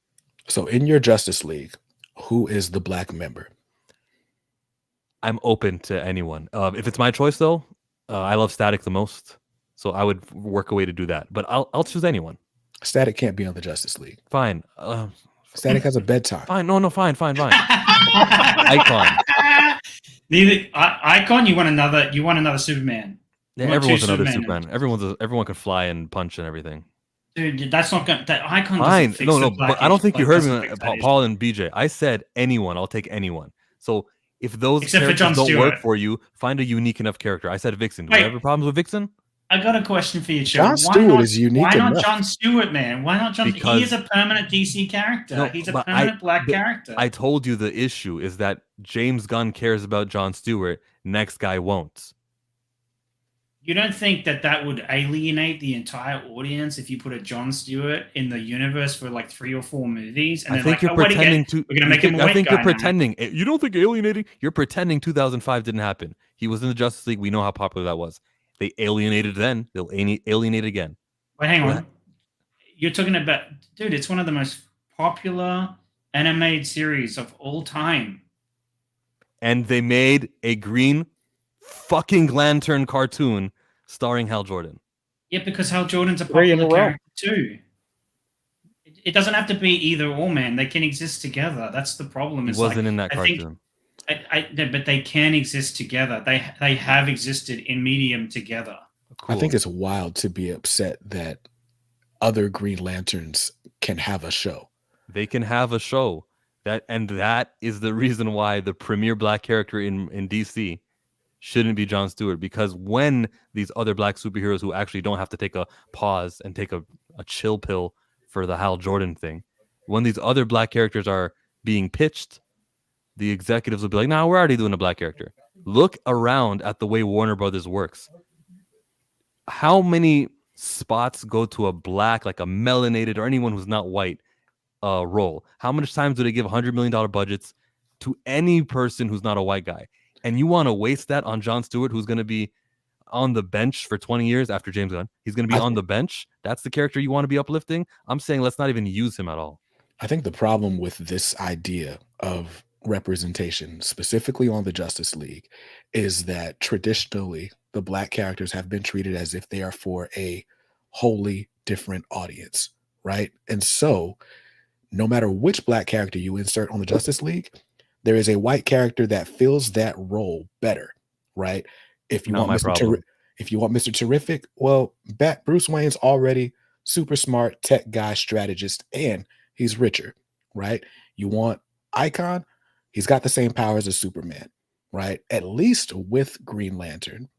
So in your Justice League, who is the black member? I'm open to anyone. If it's my choice, though, I love Static the most. So I would work a way to do that. But I'll choose anyone. Static can't be on the Justice League. Fine. Static has a bedtime. Fine. No, fine. Icon. Icon, you want another Superman. Yeah, everyone's another Superman. Everyone can fly and punch and everything. Dude, that's not going. That Icon. Fine. No, but I don't think you heard me, Paul and BJ. I said anyone. I'll take anyone. So if those characters don't work for you, find a unique enough character. I said Vixen. Do you have problems with Vixen? I got a question for you, Chill. Jon Stewart is unique Why not enough. Jon Stewart, man? Why not Jon? Because- He is a permanent DC character. No, He's a but permanent black character. I told you the issue is that James Gunn cares about Jon Stewart. Next guy won't. You don't think that would alienate the entire audience if you put a Jon Stewart in the universe for like 3 or 4 movies? And I then think like, you're oh, what'd he get? pretending to. We're gonna make him a I white think guy you're now. pretending. You don't think alienating? You're pretending 2005 didn't happen. He was in the Justice League. We know how popular that was. They alienated then. They'll alienate again. Wait, hang What? on. You're talking about, dude, it's one of the most popular animated series of all time. And they made a Green fucking Lantern cartoon starring Hal Jordan. Yeah, because Hal Jordan's a 3 in a popular row. character too. It doesn't have to be either or, man. They can exist together. That's the problem. He It's wasn't like, in that I think- cartoon. but they can exist together. They have existed in medium together. I think it's wild to be upset that other Green Lanterns can have a show. They can have a show that is the reason why the premier black character in DC shouldn't be Jon Stewart, because when these other black superheroes who actually don't have to take a pause and take a chill pill for the Hal Jordan thing, when these other black characters are being pitched, the executives will be like, "No, we're already doing a black character." Look around at the way Warner Brothers works. How many spots go to a black, like a melanated or anyone who's not white role? How much times do they give $100 million budgets to any person who's not a white guy? And you want to waste that on Jon Stewart, who's going to be on the bench for 20 years after James Gunn? He's going to be on the bench. That's the character you want to be uplifting? I'm saying let's not even use him at all. I think the problem with this idea of representation, specifically on the Justice League, is that traditionally the black characters have been treated as if they are for a wholly different audience, right? And so no matter which black character you insert on the Justice League, there is a white character that fills that role better, right? If you Not my want problem. if you want Mr. Terrific, well, Bruce Wayne's already super smart tech guy, strategist, and he's richer, right? You want Icon, he's got the same powers as Superman, right? At least with Green Lantern,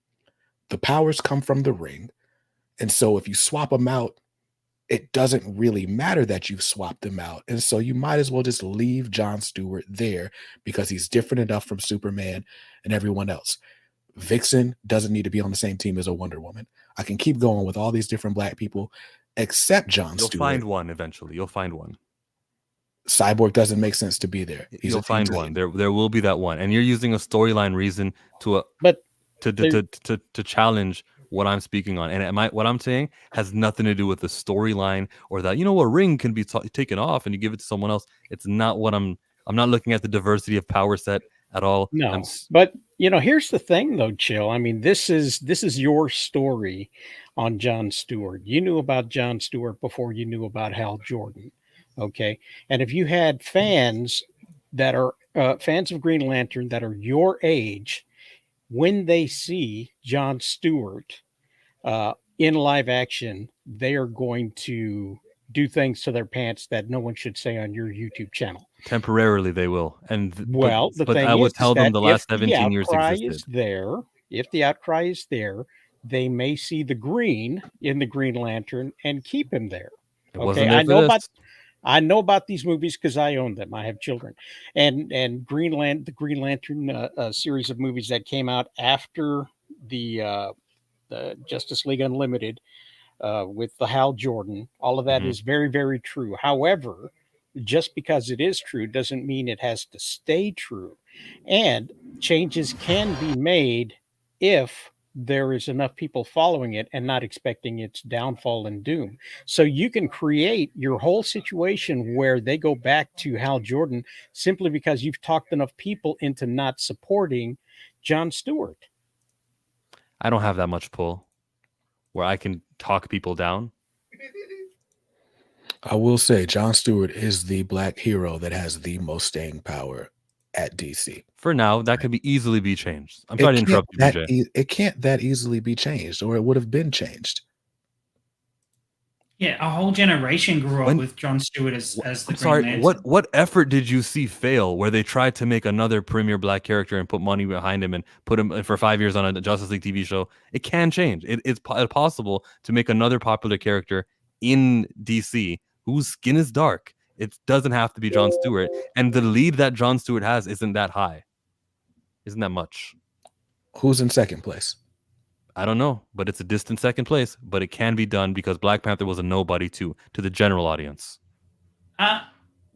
the powers come from the ring. And so if you swap them out, it doesn't really matter that you've swapped them out. And so you might as well just leave Jon Stewart there because he's different enough from Superman and everyone else. Vixen doesn't need to be on the same team as a Wonder Woman. I can keep going with all these different black people except Jon You'll Stewart. find one eventually. You'll find one. Cyborg doesn't make sense to be there. You'll find one. There will be that one. And you're using a storyline reason to challenge what I'm speaking on. And what I'm saying has nothing to do with the storyline or that, a ring can be taken off and you give it to someone else. It's not what I'm not looking at the diversity of power set at all. No, but here's the thing though, Chill. I mean, this is your story on Jon Stewart. You knew about Jon Stewart before you knew about Hal Jordan. Okay. And if you had fans that are fans of Green Lantern that are your age, when they see Jon Stewart in live action, they are going to do things to their pants that no one should say on your YouTube channel. Temporarily, they will. And but I would tell them the last 17 years existed. If the outcry is there, they may see the green in the Green Lantern and keep him there. It wasn't there for this. I know about these movies because I own them. I have children, and the Green Lantern series of movies that came out after the Justice League Unlimited with the Hal Jordan. All of that is very, very true. However, just because it is true doesn't mean it has to stay true, and changes can be made if there is enough people following it and not expecting its downfall and doom. So you can create your whole situation where they go back to Hal Jordan simply because you've talked enough people into not supporting Jon Stewart. I don't have that much pull where I can talk people down. I will say Jon Stewart is the black hero that has the most staying power at DC. For now, that could easily be changed. I'm sorry to interrupt you, BJ. It can't that easily be changed, or it would have been changed. Yeah, a whole generation grew up When- with Jon Stewart as the I'm Green sorry. Lantern. What effort did you see fail where they tried to make another premier black character and put money behind him and put him for 5 years on a Justice League TV show? It can change. It's possible to make another popular character in DC whose skin is dark. It doesn't have to be Jon Stewart, and the lead that Jon Stewart has isn't that high. Isn't that much? Who's in second place? I don't know, but it's a distant second place. But it can be done because Black Panther was a nobody to the general audience.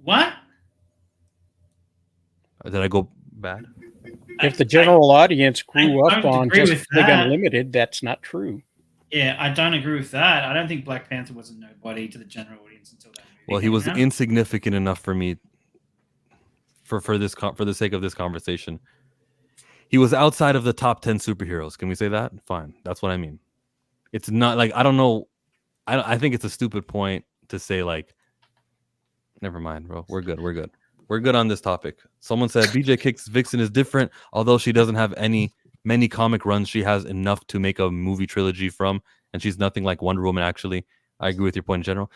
What? Did I go bad? If the general audience grew I up don't on agree Justice with League that. Unlimited, that's not true. Yeah, I don't agree with that. I don't think Black Panther was a nobody to the general audience until that movie. Well, he came was out. insignificant enough for me for the sake of this conversation. He was outside of the top 10 superheroes. Can we say that? Fine. That's what I mean. It's not like I don't know. I think it's a stupid point to say like. Never mind, bro. We're good. We're good on this topic. Someone said BJ Kicks Vixen is different, although she doesn't have many comic runs. She has enough to make a movie trilogy from, and she's nothing like Wonder Woman. Actually, I agree with your point in general.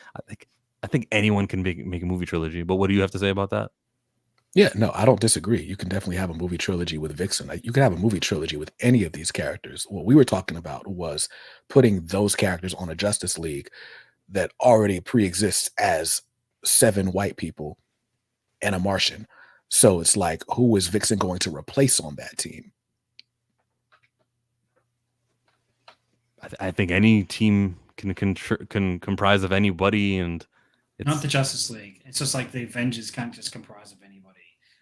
I think anyone can make a movie trilogy. But what do you have to say about that? Yeah, no, I don't disagree. You can definitely have a movie trilogy with Vixen. You can have a movie trilogy with any of these characters. What we were talking about was putting those characters on a Justice League that already pre-exists as 7 white people and a Martian. So it's like, who is Vixen going to replace on that team? I think any team can comprise of anybody, and it's Not the Justice League. It's just like the Avengers can't just comprise of anybody.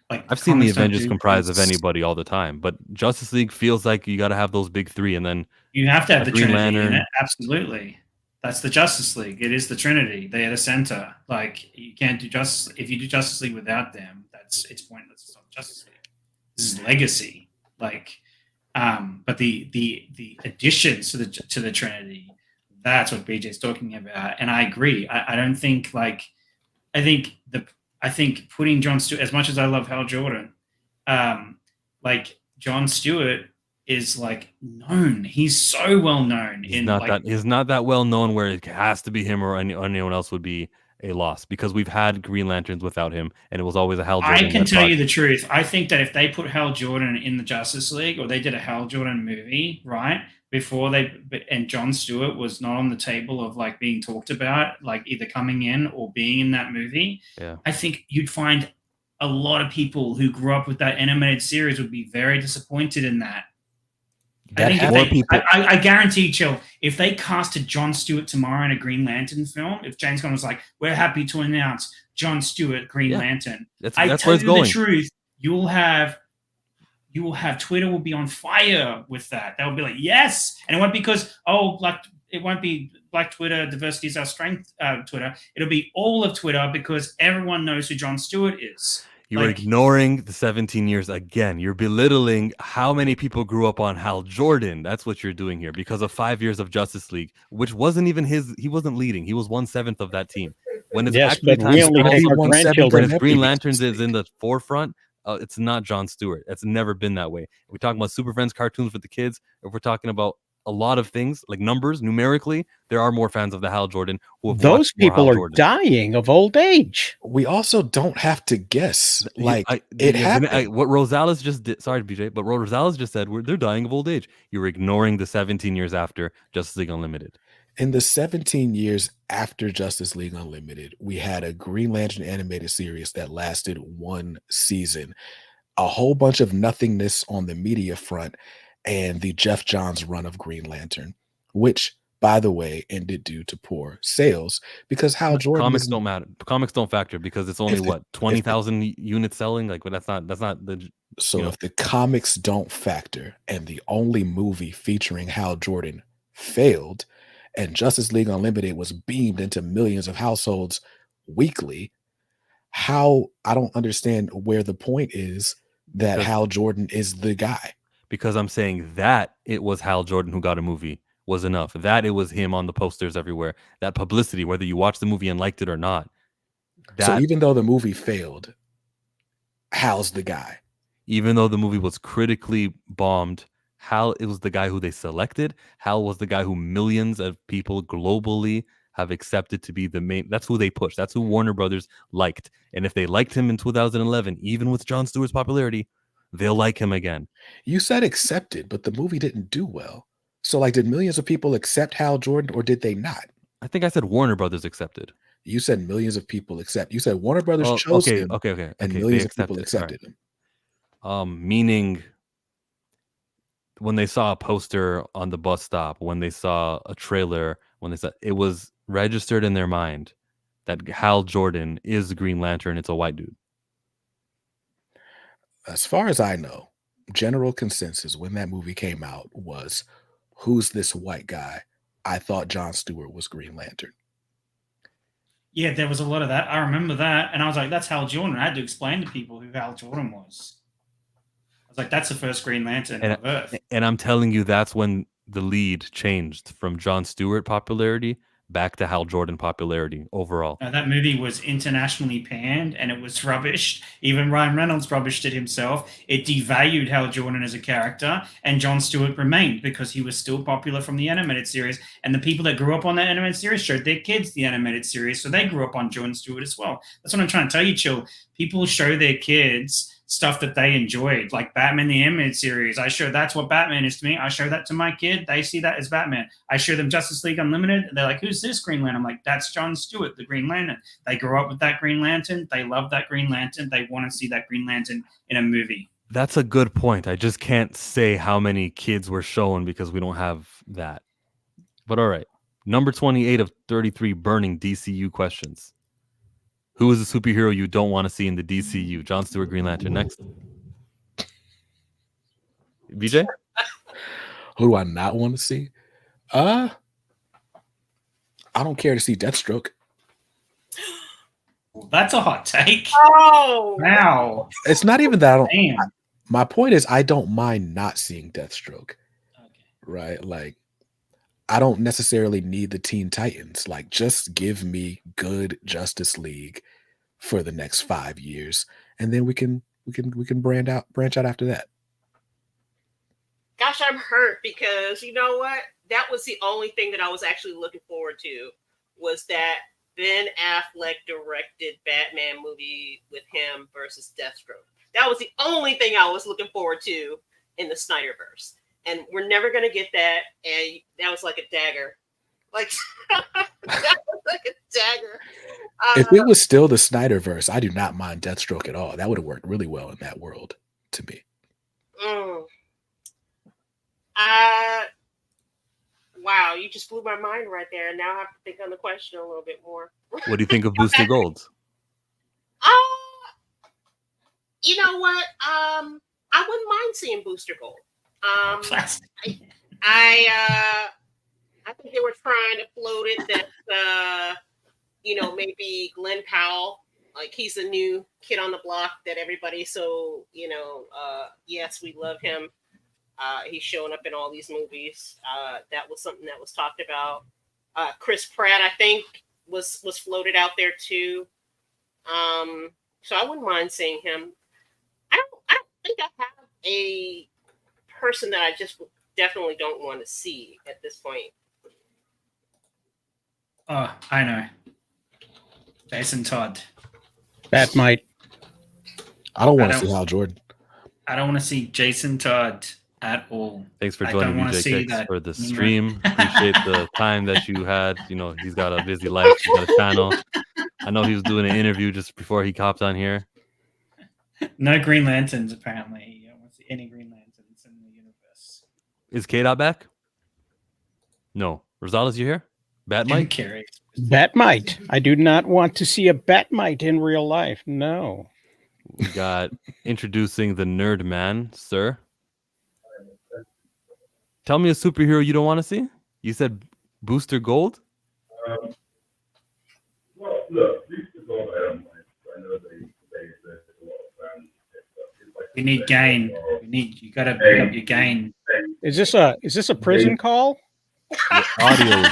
Like I've seen the comics don't Avengers do comprise of this. anybody all the time, but Justice League feels like you got to have those big three, and then You have to have the Green Trinity in Lantern. it. Absolutely. That's the Justice League. It is the Trinity. They are the center. Like you can't do Justice if you do Justice League without them, it's pointless. It's not Justice League. This is legacy. Like but the additions to the Trinity, that's what BJ's talking about. And I agree. I don't think like I think putting Jon Stewart, as much as I love Hal Jordan, like Jon Stewart is like known. He's so well known. he's not that well known where it has to be him or anyone else would be a loss, because we've had Green Lanterns without him, and it was always a Hal Jordan. I can tell you the truth. I think that if they put Hal Jordan in the Justice League, or they did a Hal Jordan movie, right, before and Jon Stewart was not on the table of like being talked about, like either coming in or being in that movie, Yeah. I think you'd find a lot of people who grew up with that animated series would be very disappointed in that. I think more people. I guarantee, Chill, if they casted Jon Stewart tomorrow in a Green Lantern film, if James Gunn was like, we're happy to announce Jon Stewart, Green Yeah. Lantern, That's I where tell it's you going. the truth, you will have Twitter will be on fire with that. They'll be like, yes. And it won't be because, it won't be Black Twitter, diversity is our strength Twitter. It'll be all of Twitter because everyone knows who Jon Stewart is. You're ignoring the 17 years again. You're belittling how many people grew up on Hal Jordan. That's what you're doing here because of 5 years of Justice League, which wasn't even his. He wasn't leading. He was 1/7 of that team. When it's Yes, actually but time we to only call- take our When grandchildren. when Every Green Justice Lanterns is League. in the forefront, it's not Jon Stewart. It's never been that way. We're talking about Super Friends cartoons with the kids. If we're talking about a lot of things like numbers numerically, there are more fans of the Hal Jordan who have Those watched more people Hal are Jordan. dying of old age. We also don't have to guess. Like it yeah, happened. what Rosales just did. Sorry, BJ, but what Rosales just said, they're dying of old age. You're ignoring the 17 years after Justice League Unlimited. In the 17 years after Justice League Unlimited, we had a Green Lantern animated series that lasted 1 season, a whole bunch of nothingness on the media front, and the Jeff Johns run of Green Lantern, which, by the way, ended due to poor sales because Hal Jordan. Comics don't matter. Comics don't factor because it's only If the- 20,000 units selling. Like, but that's not the. So you know. if the comics don't factor and the only movie featuring Hal Jordan failed, and Justice League Unlimited was beamed into millions of households weekly, how I don't understand where the point is that Because- Hal Jordan is the guy. Because I'm saying that it was Hal Jordan who got a movie was enough. That it was him on the posters everywhere. That publicity, whether you watched the movie and liked it or not. So even though the movie failed, Hal's the guy. Even though the movie was critically bombed, Hal, it was the guy who they selected. Hal was the guy who millions of people globally have accepted to be the main. That's who they push. That's who Warner Brothers liked. And if they liked him in 2011, even with Jon Stewart's popularity, they'll like him again. You said accepted, but the movie didn't do well. So, like, did millions of people accept Hal Jordan, or did they not? I think I said Warner Brothers accepted. You said millions of people accept. You said Warner Brothers Oh, chose okay, him, okay. and They millions of people accepted. accepted him. All right. Meaning when they saw a poster on the bus stop, when they saw a trailer, when they saw it was registered in their mind that Hal Jordan is the Green Lantern. It's a white dude. As far as I know, general consensus when that movie came out was, who's this white guy? I thought Jon Stewart was Green Lantern. Yeah, there was a lot of that. I remember that, and I was like, "That's Hal Jordan." I had to explain to people who Hal Jordan was. I was like, "That's the first Green Lantern of Earth." And I'm telling you, that's when the lead changed from Jon Stewart popularity back to Hal Jordan popularity overall. That movie was internationally panned, and it was rubbish. Even Ryan Reynolds rubbished it himself. It devalued Hal Jordan as a character, and Jon Stewart remained because he was still popular from the animated series. And the people that grew up on that animated series showed their kids the animated series, so they grew up on Jon Stewart as well. That's what I'm trying to tell you, Chill. People show their kids stuff that they enjoyed, like Batman the Animated Series. I show that's what Batman is to me. I show that to my kid. They see that as Batman. I show them Justice League Unlimited. They're like, who's this Green Lantern? I'm like, that's Jon Stewart, the Green Lantern. They grew up with that Green Lantern. They love that Green Lantern. They want to see that Green Lantern in a movie. That's a good point. I just can't say how many kids were shown because we don't have that. But all right. Number 28 of 33 burning DCU questions. Who is a superhero you don't want to see in the DCU? Jon Stewart, Green Lantern. Next. BJ? Who do I not want to see? I don't care to see Deathstroke. Well, that's a hot take. Oh, Wow. It's not even that I don't. Damn. My point is, I don't mind not seeing Deathstroke. Okay. Right? Like, I don't necessarily need the Teen Titans. Like, just give me good Justice League for the next 5 years, and then we can branch out after that. gosh, I'm hurt because you know what? That was the only thing that I was actually looking forward to, was that Ben Affleck directed Batman movie with him versus Deathstroke. That was the only thing I was looking forward to in the Snyderverse. And we're never going to get that. And that was like a dagger. Like, that was like a dagger. If it was still the Snyderverse, I do not mind Deathstroke at all. That would have worked really well in that world to me. Wow, you just blew my mind right there. Now I have to think on the question a little bit more. What do you think of Booster Gold? You know what? I wouldn't mind seeing Booster Gold. I think they were trying to float it that maybe Glenn Powell, like he's a new kid on the block that everybody yes, we love him. He's showing up in all these movies. That was something that was talked about. Chris Pratt, I think, was floated out there too. So I wouldn't mind seeing him. I don't think I have a person that I just definitely don't want to see at this point. Oh, I know. Jason Todd. That might. I don't want to see Hal Jordan. I don't want to see Jason Todd at all. Thanks for joining me, JKX, for the stream. Appreciate the time that you had. He's got a busy life. He's got a channel. I know he was doing an interview just before he hopped on here. No Green Lanterns, apparently. I don't want to see any Green Lanterns in the universe. Is K-Dot back? No. Rosales, you here? Batmite? Batmite. I do not want to see a Batmite in real life. No. We got introducing the Nerd Man, sir. Tell me a superhero you don't want to see. You said Booster Gold? Well, look, Booster Gold, I know they a lot of fans. We need gain. You got to pick up your gain. Is this a prison call? Your audio is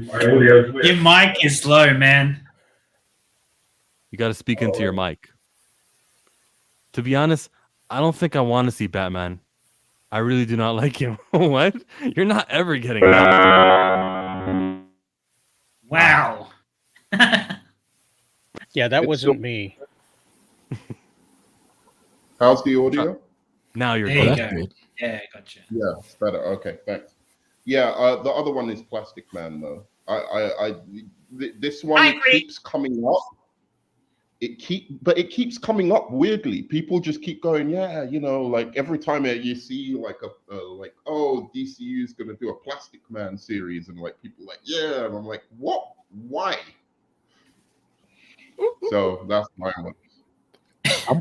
weird. Your mic is low, man. You got to speak into your mic. To be honest, I don't think I want to see Batman. I really do not like him. What? You're not ever getting that. Wow. Yeah, that It's wasn't me. How's the audio? Now you're There you good. go. good. Yeah, gotcha. Yeah, it's better. Okay, thanks. Yeah, the other one is Plastic Man though. This one I agree. keeps coming up. But it keeps coming up weirdly. People just keep going, yeah, you know, like every time you see like like, oh, DCU is gonna do a Plastic Man series, and like people like, yeah, and I'm like, what? Why? So that's my one.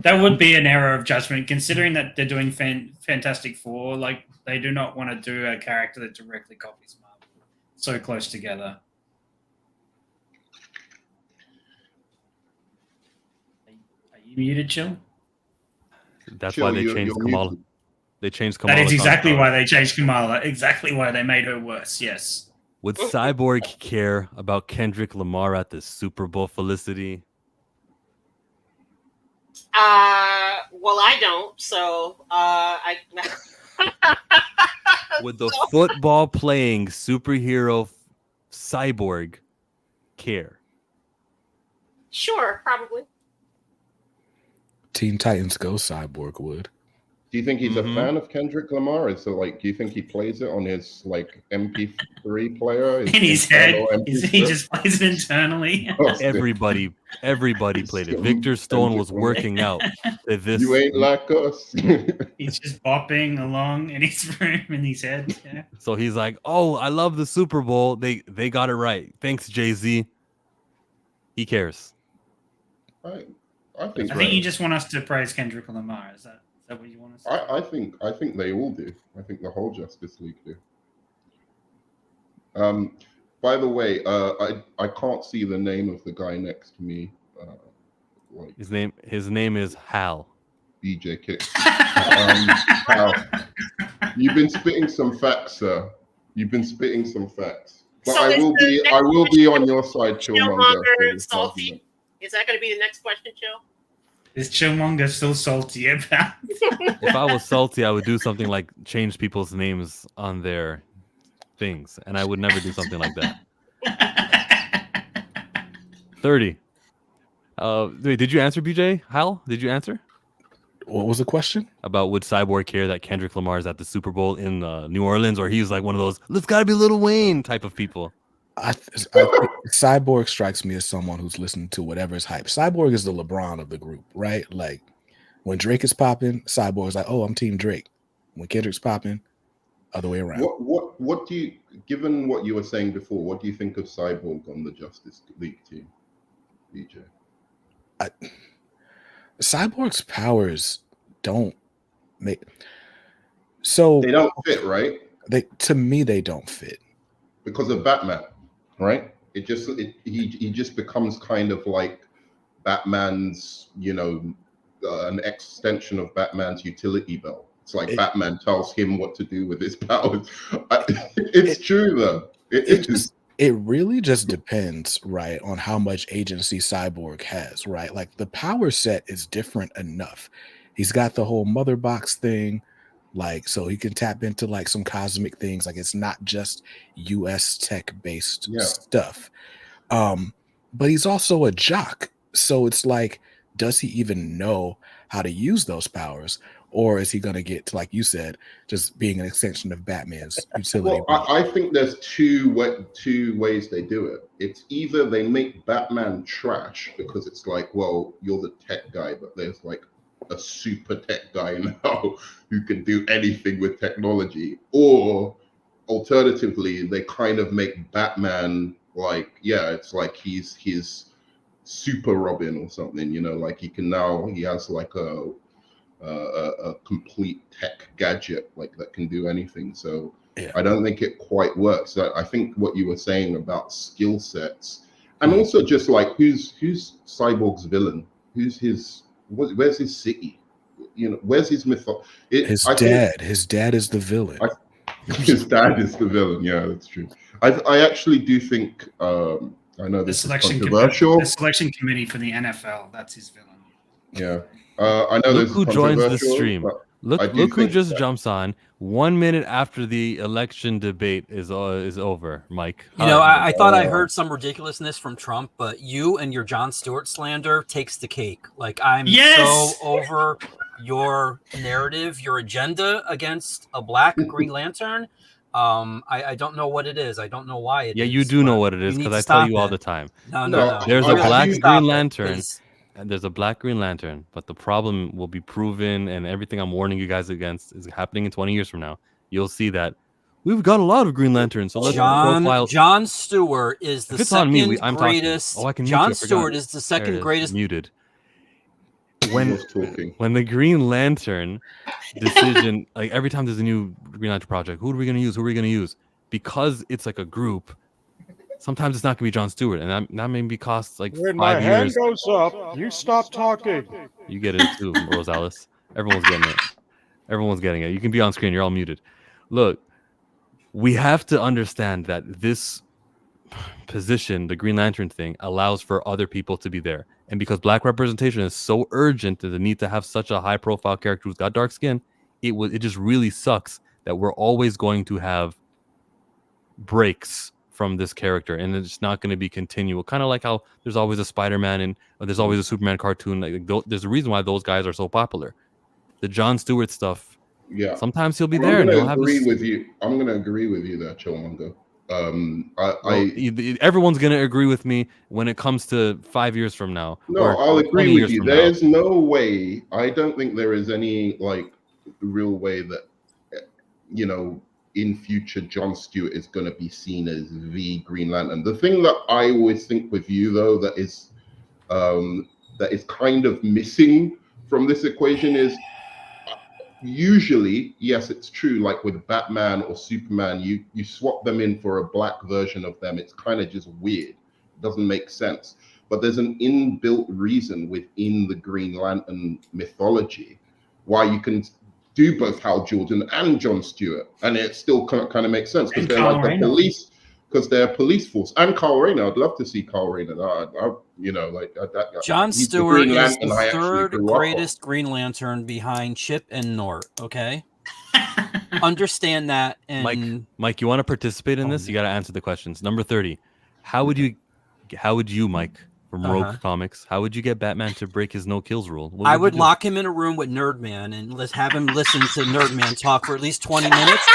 That would be an error of judgment, considering that they're doing Fantastic Four. Like, they do not want to do a character that directly copies Marvel. So close together. Are you muted, Chill? That's Chill, why they you're changed Kamala. muted. They changed Kamala. That is exactly Khan. why they changed Kamala. Exactly why they made her worse. Yes. Would Cyborg care about Kendrick Lamar at the Super Bowl, Felicity? Well, I don't. So, I. Would the football playing superhero Cyborg care? Sure, probably. Teen Titans Go Cyborg would. Do you think he's Mhm. a fan of Kendrick Lamar? Is it like, do you think he plays it on his like MP3 player? In his head, internal he MP3? just plays it internally. Everybody played it. Victor Stone was working out. This You ain't like us. He's just bopping along in his room in his head. Yeah. So he's like, "Oh, I love the Super Bowl. They got it right. Thanks, Jay-Z." He cares. I I think think you just want us to praise Kendrick Lamar. Is that what you want us to say? I think they all do. I think the whole Justice League do. By the way, I can't see the name of the guy next to me. Like His name is Hal. BJ Kick. Hal, you've been spitting some facts, sir. You've been spitting some facts. But So I is will the be next I will be question on your side, Killmonger. Killmonger for this salty? argument. Is that going to be the next question, Chill? Is Chillmonger still salty about? If I was salty, I would do something like change people's names on their things, and I would never do something like that. 30. Wait, did you answer, BJ? Hal? Did you answer? What was the question? About would Cyborg care that Kendrick Lamar is at the Super Bowl in New Orleans, or he's like one of those "let's gotta be Lil Wayne" type of people? I Cyborg strikes me as someone who's listening to whatever is hype. Cyborg is the LeBron of the group, right? Like when Drake is popping, Cyborg is like, "Oh, I'm Team Drake." When Kendrick's popping, other way around. What do you, given what you were saying before, what do you think of Cyborg on the Justice League team, BJ? Cyborg's powers don't make so They don't fit, right? To me they don't fit Because of Batman, right? He just becomes kind of like Batman's, an extension of Batman's utility belt. It's like Batman tells him what to do with his powers. It's true though. It really just depends, right, on how much agency Cyborg has, right? Like the power set is different enough. He's got the whole mother box thing, like so he can tap into like some cosmic things. Like it's not just US tech based stuff. But he's also a jock. So it's like, does he even know how to use those powers? Or is he going to get to, like you said, just being an extension of Batman's utility? Well, I think there's two ways they do it. It's either they make Batman trash because it's like, well, you're the tech guy, but there's like a super tech guy now who can do anything with technology. Or alternatively, they kind of make Batman like, it's like he's super Robin or something, like he has like a complete tech gadget like that can do anything. So I don't think it quite works. I think what you were saying about skill sets, and also just like who's Cyborg's villain, where's his city, where's his myth? His dad is the villain. His dad is the villain. Yeah, that's true. I actually do think I know this is controversial. The selection committee for the NFL, that's his villain. Yeah. I know Look who joins the stream. Look I do who think just that- jumps on 1 minute after the election debate is over, Mike. You know, I thought I heard some ridiculousness from Trump, but you and your Jon Stewart slander takes the cake. Like, I'm so over your narrative, your agenda against a black Green Lantern. I don't know what it is. I don't know why it is. Yeah, you do know what it is you need because to I tell stop you all it. the time. No. There's You a have black to stop Green it, Lantern. 'cause- And there's a black Green Lantern, but the problem will be proven, and everything I'm warning you guys against is happening in 20 years from now. You'll see that we've got a lot of Green Lanterns. So let's profile. Jon Stewart is the If it's on me, second I'm talking. greatest. Oh, I can mute Jon you, I forgot. Stewart is the There it second is, greatest. Muted. was talking. When the Green Lantern decision, like every time there's a new Green Lantern project, who are we going to use? Who are we going to use? Because it's like a group. Sometimes it's not going to be Jon Stewart, and that maybe costs like When 5 my hand years. goes up, you stop talking. You get it too, Rosales. Everyone's getting it. Everyone's getting it. You can be on screen. You're all muted. Look, we have to understand that this position, the Green Lantern thing, allows for other people to be there. And because black representation is so urgent to the need to have such a high-profile character who's got dark skin, it just really sucks that we're always going to have breaks from this character, and it's not going to be continual. Kind of like how there's always a Spider-Man and there's always a Superman cartoon. There's a reason why those guys are so popular. The Jon Stewart stuff. Yeah. Sometimes he'll be I'm there, and gonna he'll have agree this. with you. I'm going to agree with you there, Chillmonger. Everyone's going to agree with me when it comes to 5 years from now. No, or I'll 20 agree years with you. from now. There's no way. I don't think there is any real way that in future Jon Stewart is going to be seen as the Green Lantern. The thing that I always think with you though that is kind of missing from this equation is usually, yes, it's true, like with Batman or Superman, you swap them in for a black version of them. It's kind of just weird. It doesn't make sense. But there's an inbuilt reason within the Green Lantern mythology why you can do both Hal Jordan and Jon Stewart, and it still kind of makes sense because they're Kyle like the Rayner. police, because they're a police force. And Kyle Rayner, I'd love to see Kyle Rayner. Jon he's the Stewart Green is Lantern the I actually third grew up on. greatest Green Lantern behind Chip and Nort. Okay, understand that. And Mike, you want to participate in this? You got to answer the questions. Number 30. How would you, Mike, from Rogue Comics, how would you get Batman to break his no kills rule? What I you would do? lock him in a room with Nerdman and let's have him listen to Nerdman talk for at least 20 minutes,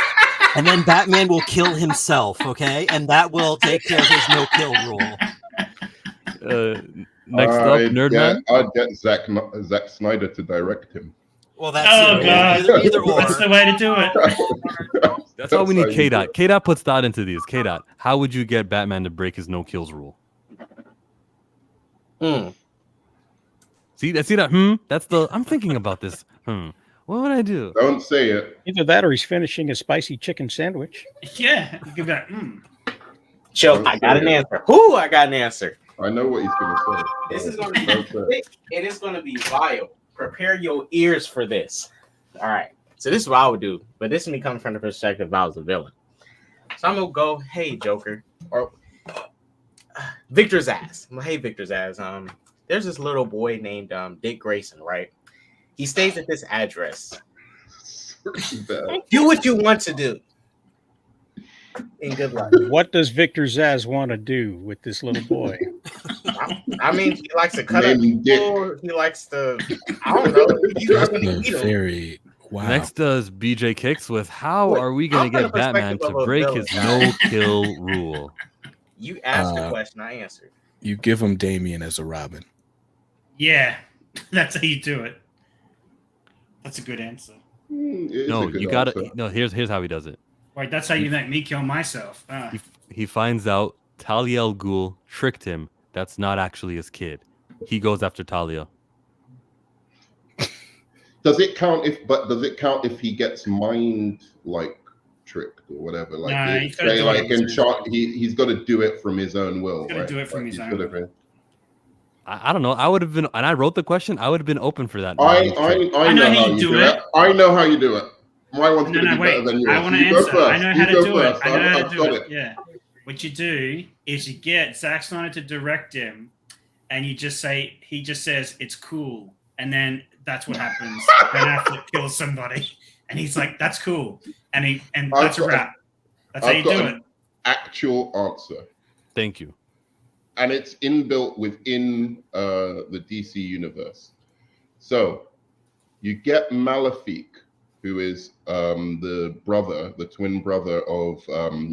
and then Batman will kill himself. Okay, and that will take care of his no kill rule. Next up, Nerdman. I'd get Zack Snyder to direct him. Well, that's God. either or. That's the way to do it. That's all we how need. you do K-Dot. K-Dot puts thought into these. K-Dot. How would you get Batman to break his no kills rule? See that? That's the. I'm thinking about this. What would I do? Don't say it. Either that or he's finishing a spicy chicken sandwich. Yeah, you give that. Chill. I got an answer. Who? I got an answer. I know what he's going to say. This is going to Don't say be it. thick and it's going to be vile. Prepare your ears for this. All right. So this is what I would do, but this is me coming from the perspective if I was a villain. So I'm gonna go, hey Joker, or Victor Zsasz. I'm like, hey Victor Zsasz. There's this little boy named Dick Grayson, right? He stays at this address. Do what you want to do. And good luck. What does Victor Zsasz want to do with this little boy? I mean, he likes to cut up Name Dick. people. He likes to, I don't know. He's not That's gonna a eat him. very wow. Next does BJ Kicks with how Wait, are we going I'm to from get the Batman perspective to of a break villain, his guys. no kill rule? You asked the question, I answered. You give him Damien as a Robin. Yeah, that's how you do it. That's a good answer. It is No, a good you got answer. to. No, here's how he does it. Right, that's how you make me kill myself. He finds out Talia al Ghul tricked him. That's not actually his kid. He goes after Talia. Does it count if he gets mind tricked or whatever? Like, Nah, it- he's gotta say, do like it. in chart, he's got to do it from his own will. He's gotta right? do it from his He's own gotta will. be- I don't know. I would have been, and I wrote the question. I would have been open for that. I mind trick. know how you do it. I know how you do it. My one's No, going to no, be better wait. than yours. I want to You go answer. first. I know You how to go do it. first. I know how I've to got do it. Yeah. What you do is you get Zack Snyder to direct him, and you just say, he just says, it's cool. And then that's what happens. Ben Affleck kills somebody, and he's like, "That's cool," and that's a wrap. That's how you do it. Actual answer. Thank you. And it's inbuilt within the DC universe. So you get Malefic, who is the twin brother of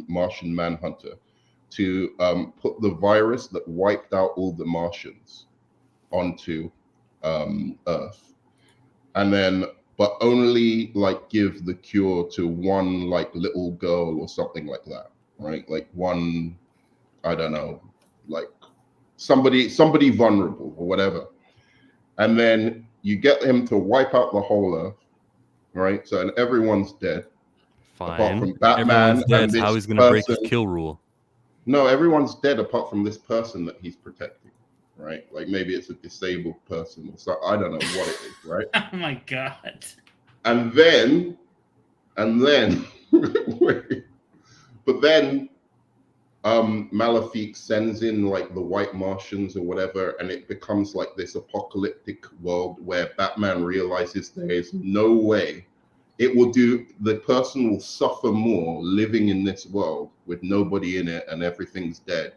Martian Manhunter, to put the virus that wiped out all the Martians onto Earth, and then but only like give the cure to one like little girl or something like that, right? Like one, I don't know, like somebody vulnerable or whatever, and then you get him to wipe out the whole Earth, right? So and everyone's dead. Fine. Apart from Batman. Everyone's dead. And How this he's going to break his person. kill rule? No, everyone's dead apart from this person that he's protecting, right? Like maybe it's a disabled person or something. I don't know what it is, right? Oh my god. And then, wait, but then Malefic sends in like the white Martians or whatever, and it becomes like this apocalyptic world where Batman realizes there is no way it will do. The person will suffer more living in this world with nobody in it and everything's dead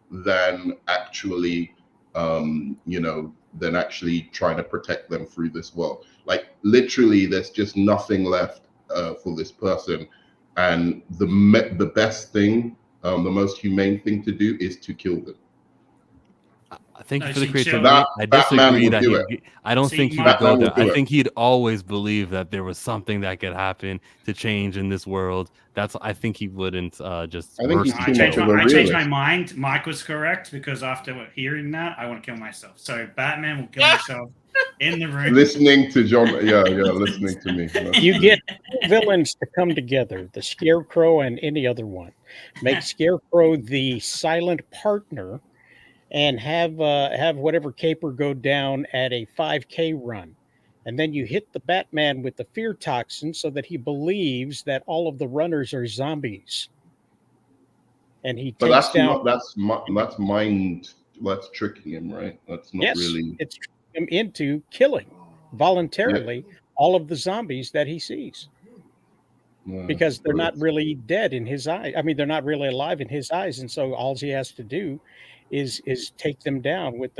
than actually, than actually trying to protect them through this world. Like literally, there's just nothing left for this person, and the best thing, the most humane thing to do is to kill them. Thank you No, for the she creativity. chilled. I Batman disagree will that do it. I don't See, think he would Batman go will there. do I it. think he'd always believe that there was something that could happen to change in this world. I think he wouldn't just. I think he's I too changed much of a my realist. mind. Mike was correct because after hearing that, I want to kill myself. So Batman will kill himself in the room. Listening to John, listening to me. You get two villains to come together, the Scarecrow and any other one. Make Scarecrow the silent partner and have whatever caper go down at a 5K run. And then you hit the Batman with the fear toxin so that he believes that all of the runners are zombies. And he But takes that's down. that's mind. That's tricking him, right? That's not Yes, really. it's tricking him into killing voluntarily all of the zombies that he sees. Because they're not really dead in his eyes. I mean, they're not really alive in his eyes, and so all he has to do is take them down with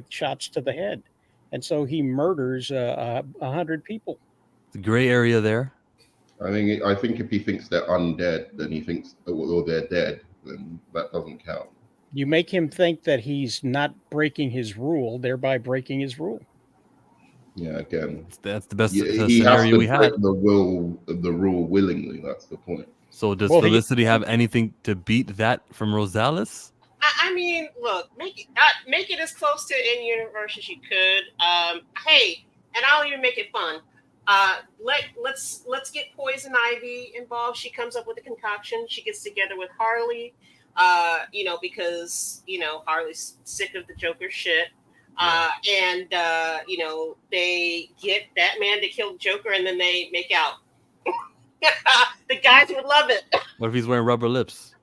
shots to the head, and so he murders 100 people. The gray area there. I think if he thinks they're undead, then he thinks, or they're dead, then that doesn't count. You make him think that he's not breaking his rule, thereby breaking his rule. Yeah, again, That's the best he has scenario to we have. break the rule willingly. That's the point. So does Well, Felicity have anything to beat that from Rosales? I mean, look, make it as close to in universe as you could. Hey, and I'll even make it fun. Let's get Poison Ivy involved. She comes up with a concoction. She gets together with Harley, because Harley's sick of the Joker shit. And they get Batman to kill the Joker, and then they make out. The guys would love it. What if he's wearing rubber lips?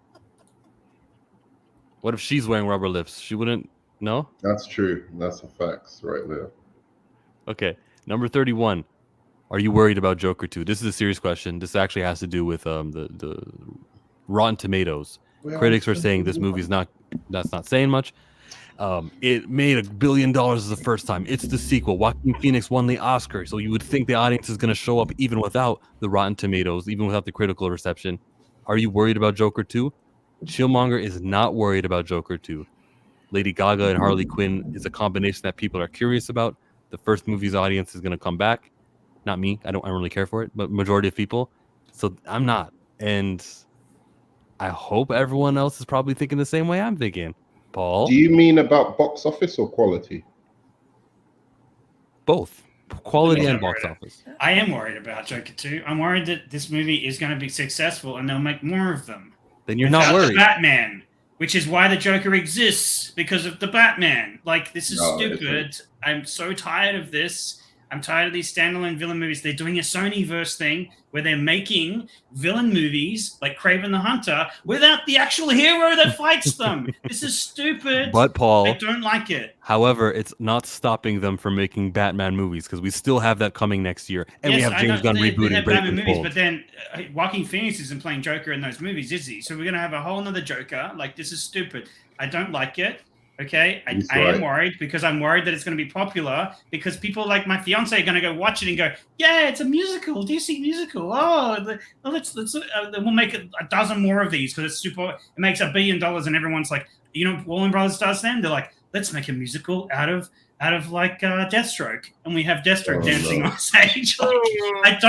What if she's wearing rubber lips? She wouldn't. No. That's true. That's a fact right there. Okay, number 31. Are you worried about Joker 2? This is a serious question. This actually has to do with the Rotten Tomatoes. Critics are saying this movie's not. That's not saying much. It made $1 billion the first time. It's the sequel. Joaquin Phoenix won the Oscar, so you would think the audience is going to show up even without the Rotten Tomatoes, even without the critical reception. Are you worried about Joker 2? Chillmonger is not worried about Joker 2. Lady Gaga and Harley Quinn is a combination that people are curious about. The first movie's audience is going to come back. Not me. I don't really care for it, but majority of people. So I'm not. And I hope everyone else is probably thinking the same way I'm thinking. Paul? Do you mean about box office or quality? Both. Quality and box office. I am worried about Joker 2. I'm worried that this movie is going to be successful and they'll make more of them. Then you're not Without the worried. Batman, which is why the Joker exists, because of the Batman. Like, this is stupid. I'm so tired of this. I'm tired of these standalone villain movies. They're doing a Sonyverse thing where they're making villain movies like Kraven the Hunter without the actual hero that fights them. This is stupid. But Paul, I don't like it. However, it's not stopping them from making Batman movies because we still have that coming next year, and we Yes, have I James know Gunn they rebooting have Brave Batman and movies, Bold. but then Joaquin Phoenix isn't playing Joker in those movies, is he? So we're gonna have a whole nother Joker. Like, this is stupid. I don't like it. Okay, I am worried because I'm worried that it's going to be popular because people like my fiance are going to go watch it and go, yeah, it's a musical, DC musical. We'll make a dozen more of these because it's super. It makes $1 billion, and everyone's like, you know, Warner Brothers does then. They're like, let's make a musical out of like Deathstroke, and we have Deathstroke dancing on stage. Like,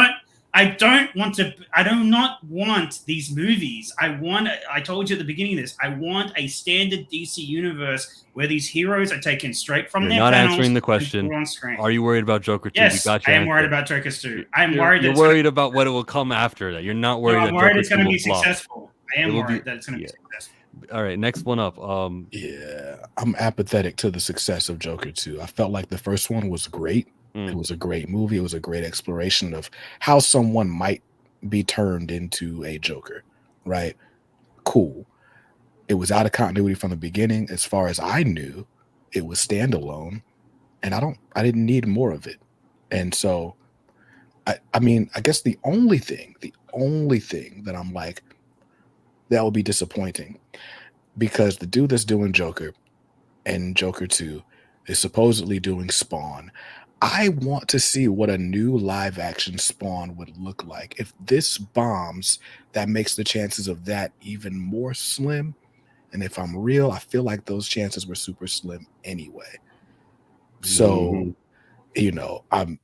I do not want these movies. I told you at the beginning of this, I want a standard DC universe where these heroes are taken straight from You're their not panels answering the and question. put on screen. Are you worried about Joker 2? Yes, You got your I am answer. worried about Joker 2. I'm You're- worried. You're worried about what it will come after that. You're not worried I'm that worried Joker it's going to 2 be will flop. successful. I am worried that it's going to be successful. All right, next one up. Yeah, I'm apathetic to the success of Joker 2. I felt like the first one was great. It was a great movie. It was a great exploration of how someone might be turned into a Joker, right? Cool. It was out of continuity from the beginning. As far as I knew, it was standalone, and I didn't need more of it. And so, I mean, I guess the only thing that I'm like, that would be disappointing, because the dude that's doing Joker and Joker 2 is supposedly doing Spawn. I want to see what a new live action Spawn would look like. If this bombs, that makes the chances of that even more slim. And if I'm real, I feel like those chances were super slim anyway. So, you know, I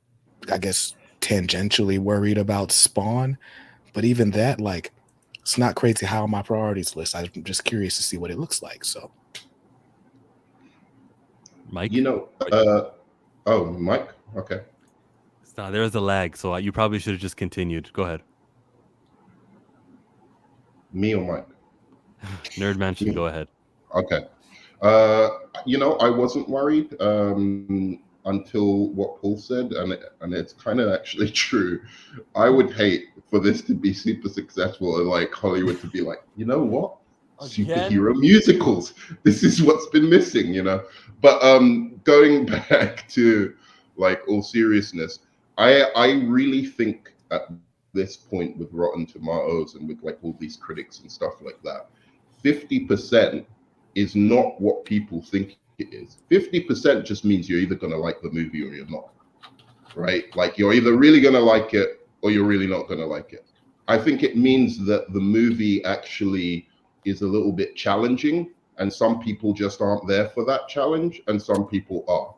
guess tangentially worried about Spawn, but even that, like, it's not crazy how on my priorities list. I'm just curious to see what it looks like. So, Mike, you know, Mike, okay. There's a lag, so you probably should have just continued. Go ahead. Me or Mike? Nerd Mansion, go ahead. Okay. You know, I wasn't worried until what Paul said, and it's kind of actually true. I would hate for this to be super successful and like Hollywood to be like, you know what? Superhero musicals. This is what's been missing, you know. But going back to like all seriousness, I really think at this point with Rotten Tomatoes and with like all these critics and stuff like that, 50% is not what people think it is. 50% just means you're either going to like the movie or you're not, right? Like you're either really going to like it or you're really not going to like it. I think it means that the movie actually is a little bit challenging, and some people just aren't there for that challenge, and some people are.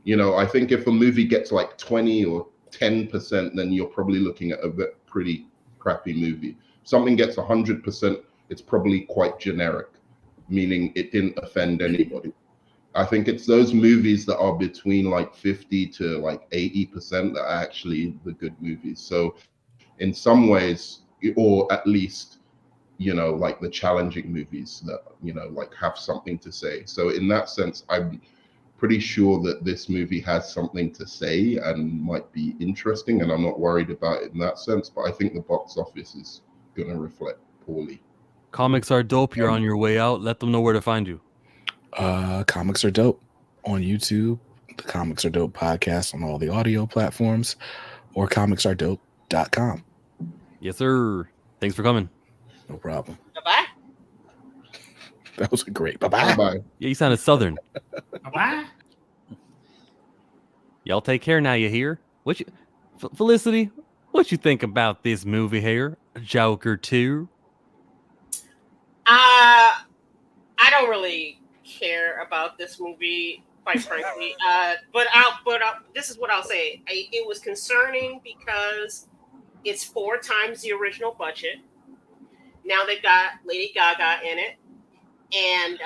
You know, I think if a movie gets like 20 or 10%, then you're probably looking at a pretty crappy movie. Something gets 100%, it's probably quite generic, meaning it didn't offend anybody. I think it's those movies that are between like 50 to like 80% that are actually the good movies. So in some ways, or at least, you know, like the challenging movies that, you know, like have something to say. So in that sense, I'm pretty sure that this movie has something to say and might be interesting, and I'm not worried about it in that sense, but I think the box office is going to reflect poorly. Comics are dope. You're on your way out. Let them know where to find you. Comics Are Dope on YouTube, the Comics Are Dope podcast on all the audio platforms, or comicsaredope.com. Yes, sir. Thanks for coming. No problem. Bye-bye. That was great. Bye-bye. Bye. Yeah, you sounded southern. Bye-bye. Y'all take care now, you hear? What you, Felicity, what you think about this movie here, Joker 2? I don't really care about this movie, quite frankly. But this is what I'll say. It was concerning because it's 4 times the original budget. Now they've got Lady Gaga in it, and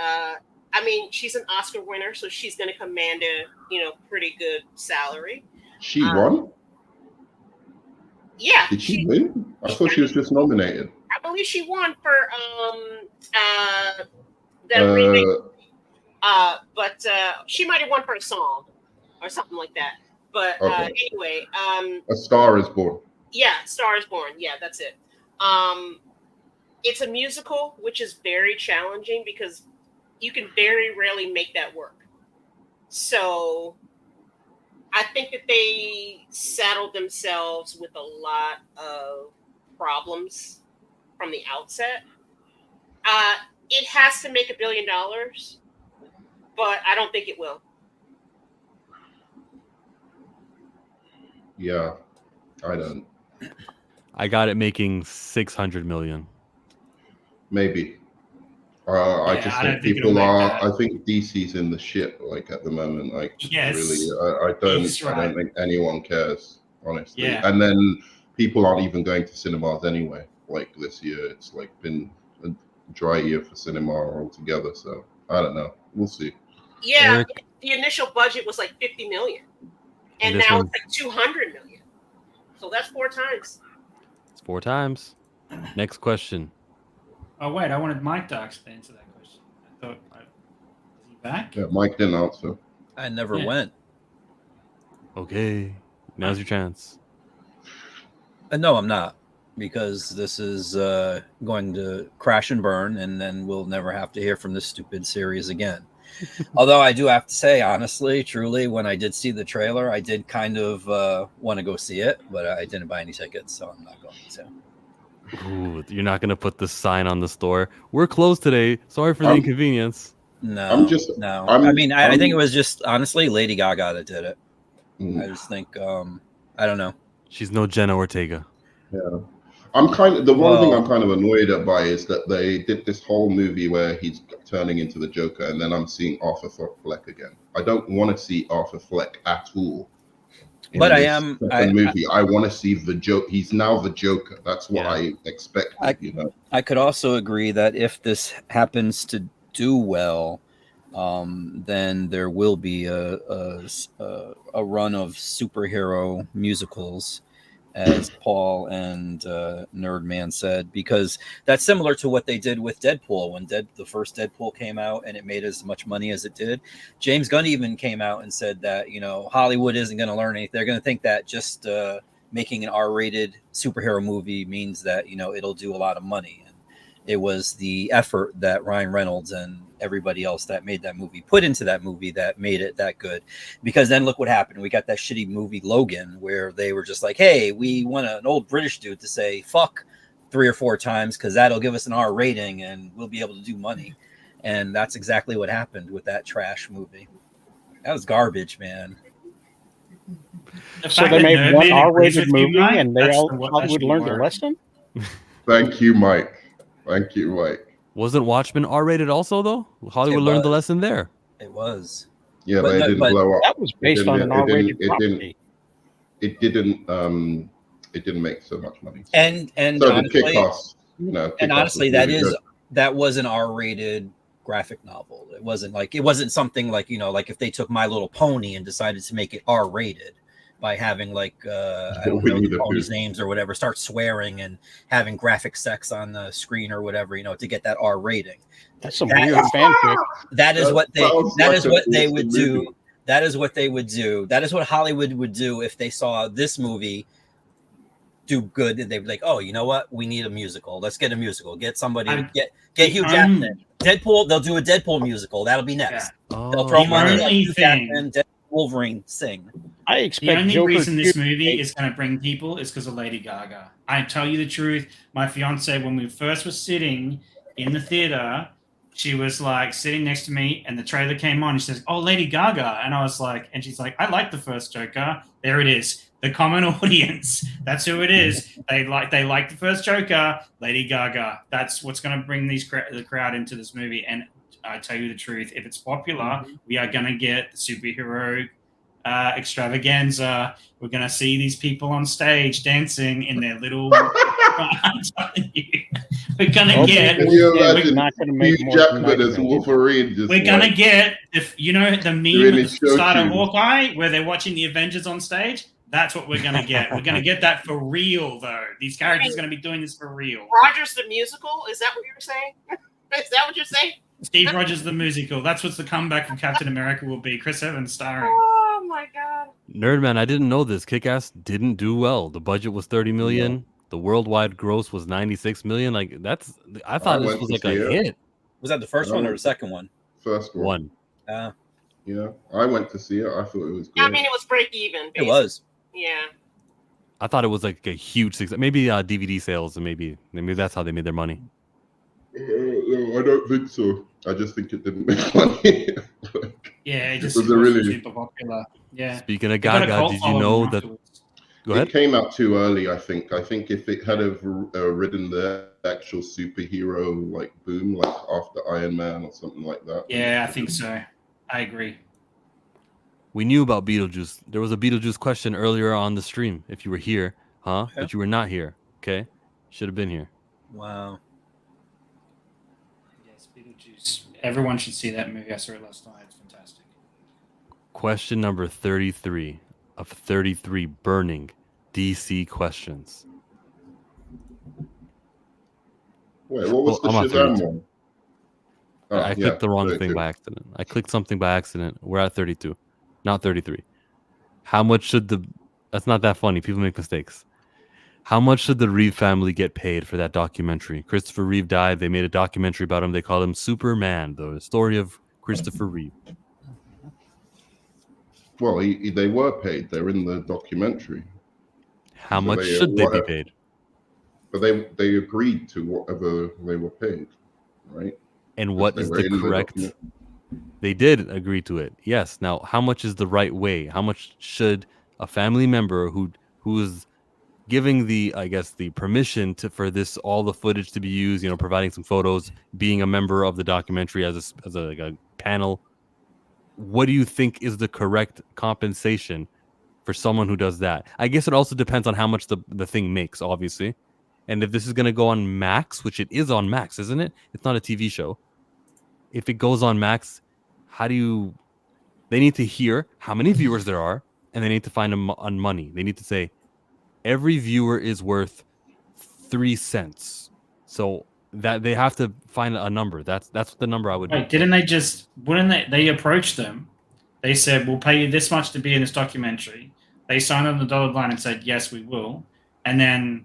I mean, she's an Oscar winner, so she's going to command a pretty good salary. She won? Yeah. Did she win? I thought she was just nominated. I believe she won for that remake. But she might have won for a song or something like that. But Okay. anyway, A Star Is Born. yeah, Star is Born. Yeah, that's it. It's a musical, which is very challenging because you can very rarely make that work. So I think that they saddled themselves with a lot of problems from the outset. It has to make $1 billion, but I don't think it will. Yeah, I don't. I got it making 600 million. Maybe. I Yeah, just I think don't think people it'll make are. that. I think DC's in the shit like at the moment. Like Yes, really, he's I right. don't think anyone cares honestly. Yeah. And then people aren't even going to cinemas anyway. Like this year, it's like been a dry year for cinema altogether. So I don't know. We'll see. Yeah, Eric? the initial budget was like 50 million, And and this now one- it's like 200 million. So that's 4 times. It's 4 times. Next question. Oh wait, I wanted Mike to actually answer that question. I thought, is he back? Yeah, Mike didn't answer. I never Yeah. went. Okay. Now's your chance. No, I'm not, because this is going to crash and burn, and then we'll never have to hear from this stupid series again. Although I do have to say, honestly, truly, when I did see the trailer, I did kind of want to go see it, but I didn't buy any tickets, so I'm not going to. Ooh, you're not going to put the sign on the store. We're closed today. Sorry for the I'm- inconvenience. No, no. I'm- I mean, I I'm- think it was just honestly Lady Gaga that did it. Mm. I just think, I don't know. She's no Jenna Ortega. Yeah. I'm kind of the one thing Well- I'm kind of annoyed at by is that they did this whole movie where he's turning into the Joker, and then I'm seeing Arthur Fleck again. I don't want to see Arthur Fleck at all. in But I this am- second movie. I want to see the Joker. He's now the Joker. That's what Yeah. I expected. You know. I could also agree that if this happens to do well, then there will be a run of superhero musicals, as Paul and Nerdman said, because that's similar to what they did with Deadpool when the first Deadpool came out and it made as much money as it did. James Gunn even came out and said that, you know, Hollywood isn't going to learn anything. They're going to think that just making an R-rated superhero movie means that, you know, it'll do a lot of money. And it was the effort that Ryan Reynolds and everybody else that made that movie put into that movie that made it that good. Because then look what happened. We got that shitty movie Logan, where they were just like, hey, we want an old British dude to say fuck 3 or 4 times because that'll give us an R rating and we'll be able to do money. And that's exactly what happened with that trash movie. That was garbage, man. The So fact they that made Nerdman one agrees R-rated with you, movie, Mike, and they that's all what Hollywood should learned a work. lesson. Thank you, Mike. Thank you, Mike. Wasn't Watchmen R-rated also, though? Hollywood learned the lesson there. It was. Yeah, But but it no, didn't but blow up. That was based on an R-rated property. It didn't make so much money. And so honestly, the Kick-Ass, you know, and Kick-Ass honestly, was really that was an R-rated graphic novel. It wasn't something like, you know, like if they took My Little Pony and decided to make it R-rated by having like I don't know the ponies' names or whatever, start swearing and having graphic sex on the screen or whatever, you know, to get that R rating. That's some weird fanfic. That is what they sounds that like is an what they awesome would movie. do. That is what they would do. That is what Hollywood would do if they saw this movie do good. They'd be like, oh, you know what? We need a musical. Let's get a musical. Get somebody. Get Hugh Jackman. Deadpool. They'll do a Deadpool musical. That'll be next. Oh, They'll throw The money at only Hugh thing- Jackman, Deadpool, Wolverine, sing. I The expect only Joker reason this 2 movie is going to bring people is because of Lady Gaga. I tell you the truth. My fiance, when we first were sitting in the theater, she was like sitting next to me, and the trailer came on. And she says, "Oh, Lady Gaga," and I was like, and she's like, "I like the first Joker." There it is. The common audience. That's who it is. They like the first Joker. Lady Gaga. That's what's going to bring the crowd into this movie. And I tell you the truth, if it's popular, we are going to get the superhero extravaganza. We're going to see these people on stage dancing in their little. I'm telling you, we're going to get. Can you imagine not gonna make Hugh more than Jackman that as movie. Wolverine? Just We're gonna like, get, if you know the meme Doing at the his show start of tunes. Hawkeye, where they're watching the Avengers on stage. That's what we're gonna get. We're gonna get that for real, though. These characters are gonna be doing this for real. Rogers the musical? Is that what you're saying? Is that what you're saying? Steve Rogers the musical. That's what the comeback from Captain America will be. Chris Evans starring. Oh my god. Nerdman, I didn't know this. Kick-Ass didn't do well. The budget was 30 million. The worldwide gross was 96 million. Like I thought this was like a hit. Was that the first one or the second one? First one. Yeah, I went to see it. I thought it was good. I mean, it was break even. It was. Yeah. I thought it was like a huge success. Maybe DVD sales, and maybe that's how they made their money. No, I don't think so. I just think it didn't make money. Yeah, it just was was really super popular. Yeah. Speaking of It got a Gaga, cult did you know following that? afterwards. Go ahead. It came out too early, I think. I think if it had have ridden the actual superhero like boom, like after Iron Man or something like that. Yeah, I think so. I agree. We knew about Beetlejuice. There was a Beetlejuice question earlier on the stream. If you were here, huh? Okay. But you were not here. Okay, should have been here. Wow. Yes, Beetlejuice. Everyone should see that movie. I saw it last night. It's fantastic. Question number 33 of 33 burning DC questions. Wait, what was I'm on the Shazam 32. one? I clicked the wrong thing by accident. I clicked something by accident. We're at 32, not 33. How much should the... That's not that funny. People make mistakes. How much should the Reeve family get paid for that documentary? Christopher Reeve died. They made a documentary about him. They call him Superman, the story of Christopher Reeve. Well, they were paid. They're in the documentary. How So much should they be whatever- paid? But they agreed to whatever they were paid, right? And what They is were the in the correct... document. They did agree to it. Yes. Now, how much is the right way? How much should a family member who is giving the, I guess, the permission for this, all the footage to be used, you know, providing some photos, being a member of the documentary as a panel, what do you think is the correct compensation for someone who does that? I guess it also depends on how much the thing makes, obviously. And if this is going to go on Max, which it is on Max, isn't it? It's not a TV show. If it goes on Max, how do you... They need to hear how many viewers there are, and they need to find them on money. They need to say, every viewer is worth 3 cents. So that they have to find a number. That's the number I would do. Wait, didn't they just... Wouldn't they approached them? They said, we'll pay you this much to be in this documentary. They signed on the dotted line and said, yes, we will. And then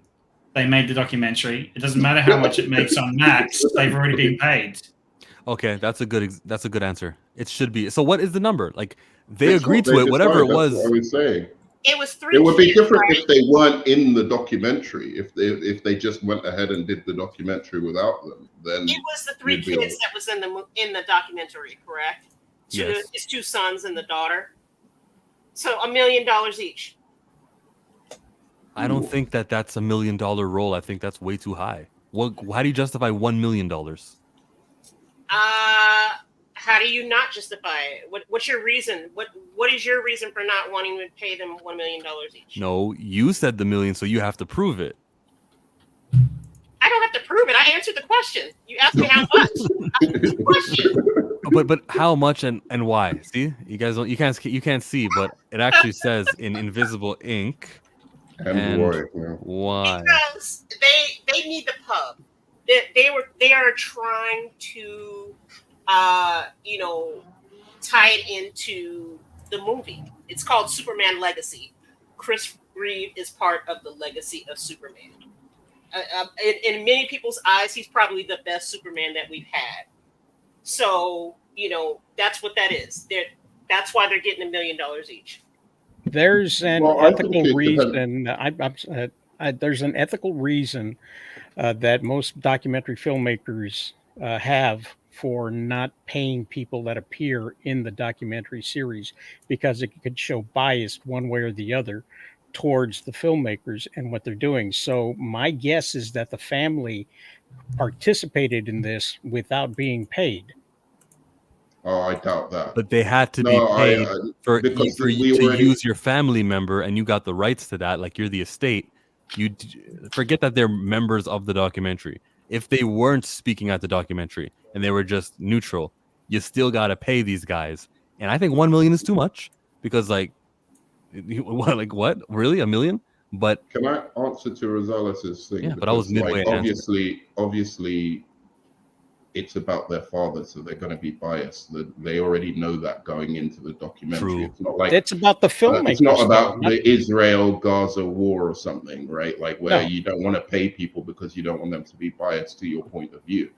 they made the documentary. It doesn't matter how much it makes on Max. They've already been paid. Okay, that's a good answer. It should be. So what is the number? Like they It's agreed what to they it, whatever it decided, was. that's what I was saying. It was 3 It would be kids, different right? if they weren't in the documentary. If they just went ahead and did the documentary without them, then It was the 3 you'd be kids that was in the documentary, correct? Yes. His 2 sons and the daughter. So $1 million each. I don't think that's $1 million role. I think that's way too high. How do you justify $1 million? How do you not justify it? What's your reason? What is your reason for not wanting to pay them $1 million each? No, you said the million, so you have to prove it. I don't have to prove it. I answered the question. You asked me how much. I answered the question. But how much and why? See, you guys don't, you can't see, but it actually says in invisible ink. And why? Because they need the pub. They are trying to tie it into the movie. It's called Superman Legacy. Chris Reeve is part of the legacy of Superman. In many people's eyes, he's probably the best Superman that we've had. So that's what that is. That's why they're getting $1 million each. There's an Well, I think ethical it reason. There's an ethical reason that most documentary filmmakers have for not paying people that appear in the documentary series, because it could show bias one way or the other towards the filmmakers and what they're doing. So my guess is that the family participated in this without being paid. Oh, I doubt that. But they had to be paid for you to use your family member, and you got the rights to that. Like you're the estate. You forget that they're members of the documentary. If they weren't speaking at the documentary and they were just neutral, you still got to pay these guys. And I think $1 million is too much, because what? Really, $1 million? But can I answer to Rosales' thing? Yeah, but I was Because, midway. obviously, it's about their father, so they're going to be biased. They already know that going into the documentary. True. It's not like It's about the filmmakers. it's not about though, the Israel-Gaza war or something, right? Like where No. you don't want to pay people because you don't want them to be biased to your point of view.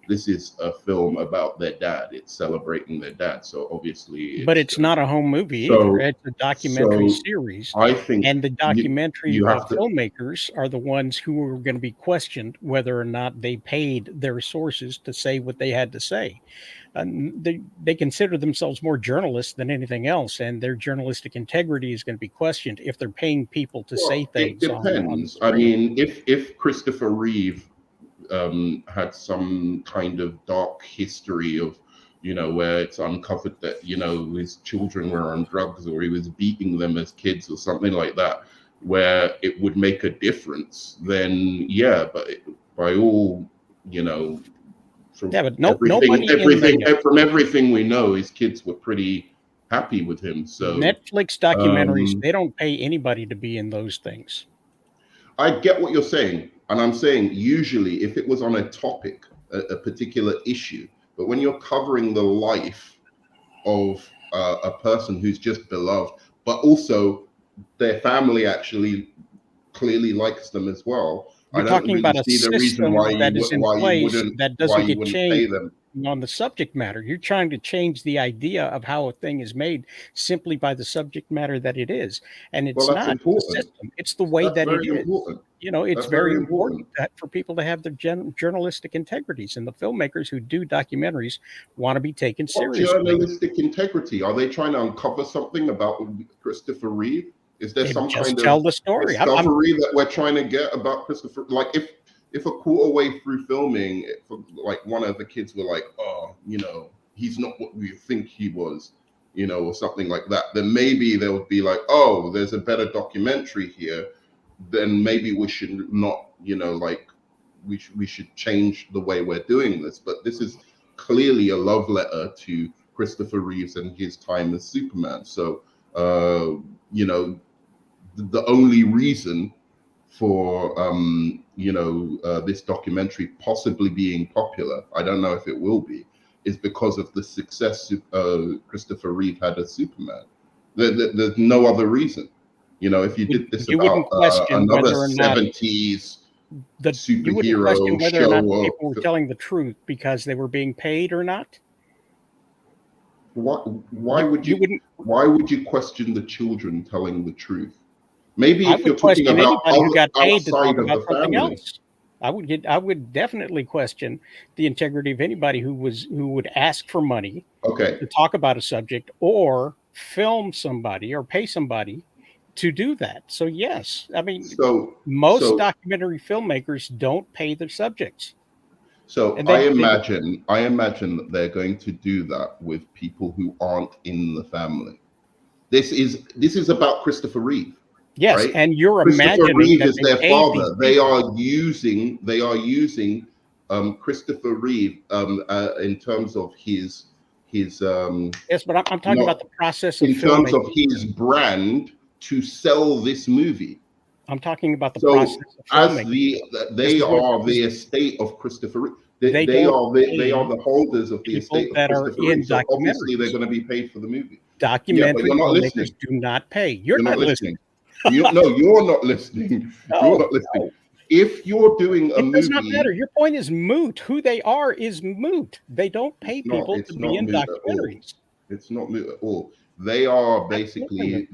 This is a film about their dad. It's celebrating their dad. So obviously, but it's not a home movie So- either. It's a documentary so series. I think And the documentary you have to- filmmakers are the ones who are going to be questioned whether or not they paid their sources to say what they had to say. They consider themselves more journalists than anything else, and their journalistic integrity is going to be questioned if they're paying people to say things. It depends. I mean, if Christopher Reeve had some kind of dark history of, where it's uncovered that, his children were on drugs or he was beating them as kids or something like that, where it would make a difference, then yeah, but by all, from but from everything we know, his kids were pretty happy with him. So Netflix documentaries, they don't pay anybody to be in those things. I get what you're saying. And I'm saying usually if it was on a topic, a particular issue, but when you're covering the life of a person who's just beloved, but also their family actually clearly likes them as well. You're talking about a system that is in place that doesn't get changed on the subject matter. You're trying to change the idea of how a thing is made simply by the subject matter that it is. And it's not the system. It's the way that it is. It's very important for people to have their journalistic integrities, and the filmmakers who do documentaries want to be taken seriously. Journalistic integrity? Are they trying to uncover something about Christopher Reeve? Is there some kind tell of the story discovery that we're trying to get about Christopher? Like if a quarter way through filming, like one of the kids were like, oh, he's not what we think he was, or something like that, then maybe there would be like, oh, there's a better documentary here. Then maybe we should not, we should change the way we're doing this. But this is clearly a love letter to Christopher Reeves and his time as Superman. So, the only reason for this documentary possibly being popular, I don't know if it will be, is because of the success Christopher Reeve had as Superman. There's no other reason. If you did this about another 70s superhero you wouldn't question whether or not show, people were telling the truth because they were being paid or not. Why would you question the children telling the truth? Maybe if you're talking about who got paid to outside talk of about the something family. else. I would definitely question the integrity of anybody who would ask for money to talk about a subject or film somebody or pay somebody to do that. So yes, I mean, most documentary filmmakers don't pay their subjects. So I imagine that they're going to do that with people who aren't in the family. This is about Christopher Reeve. Yes, right? and you're Christopher imagining Reeve that is their father. They are using Christopher Reeve in terms of his yes, but I'm talking about the process of in terms of his brand to sell this movie. I'm talking about the process of filmmaking. They are the estate of Christopher Reeve. They are the holders of the estate of Christopher Reeve. So obviously they're going to be paid for the movie. Documentary filmmakers do not pay. You're not listening. You're not listening. You're not listening. No. If you're doing a movie, it does not matter. Your point is moot. Who they are is moot. They don't pay people to be in documentaries. It's not moot at all. They are basically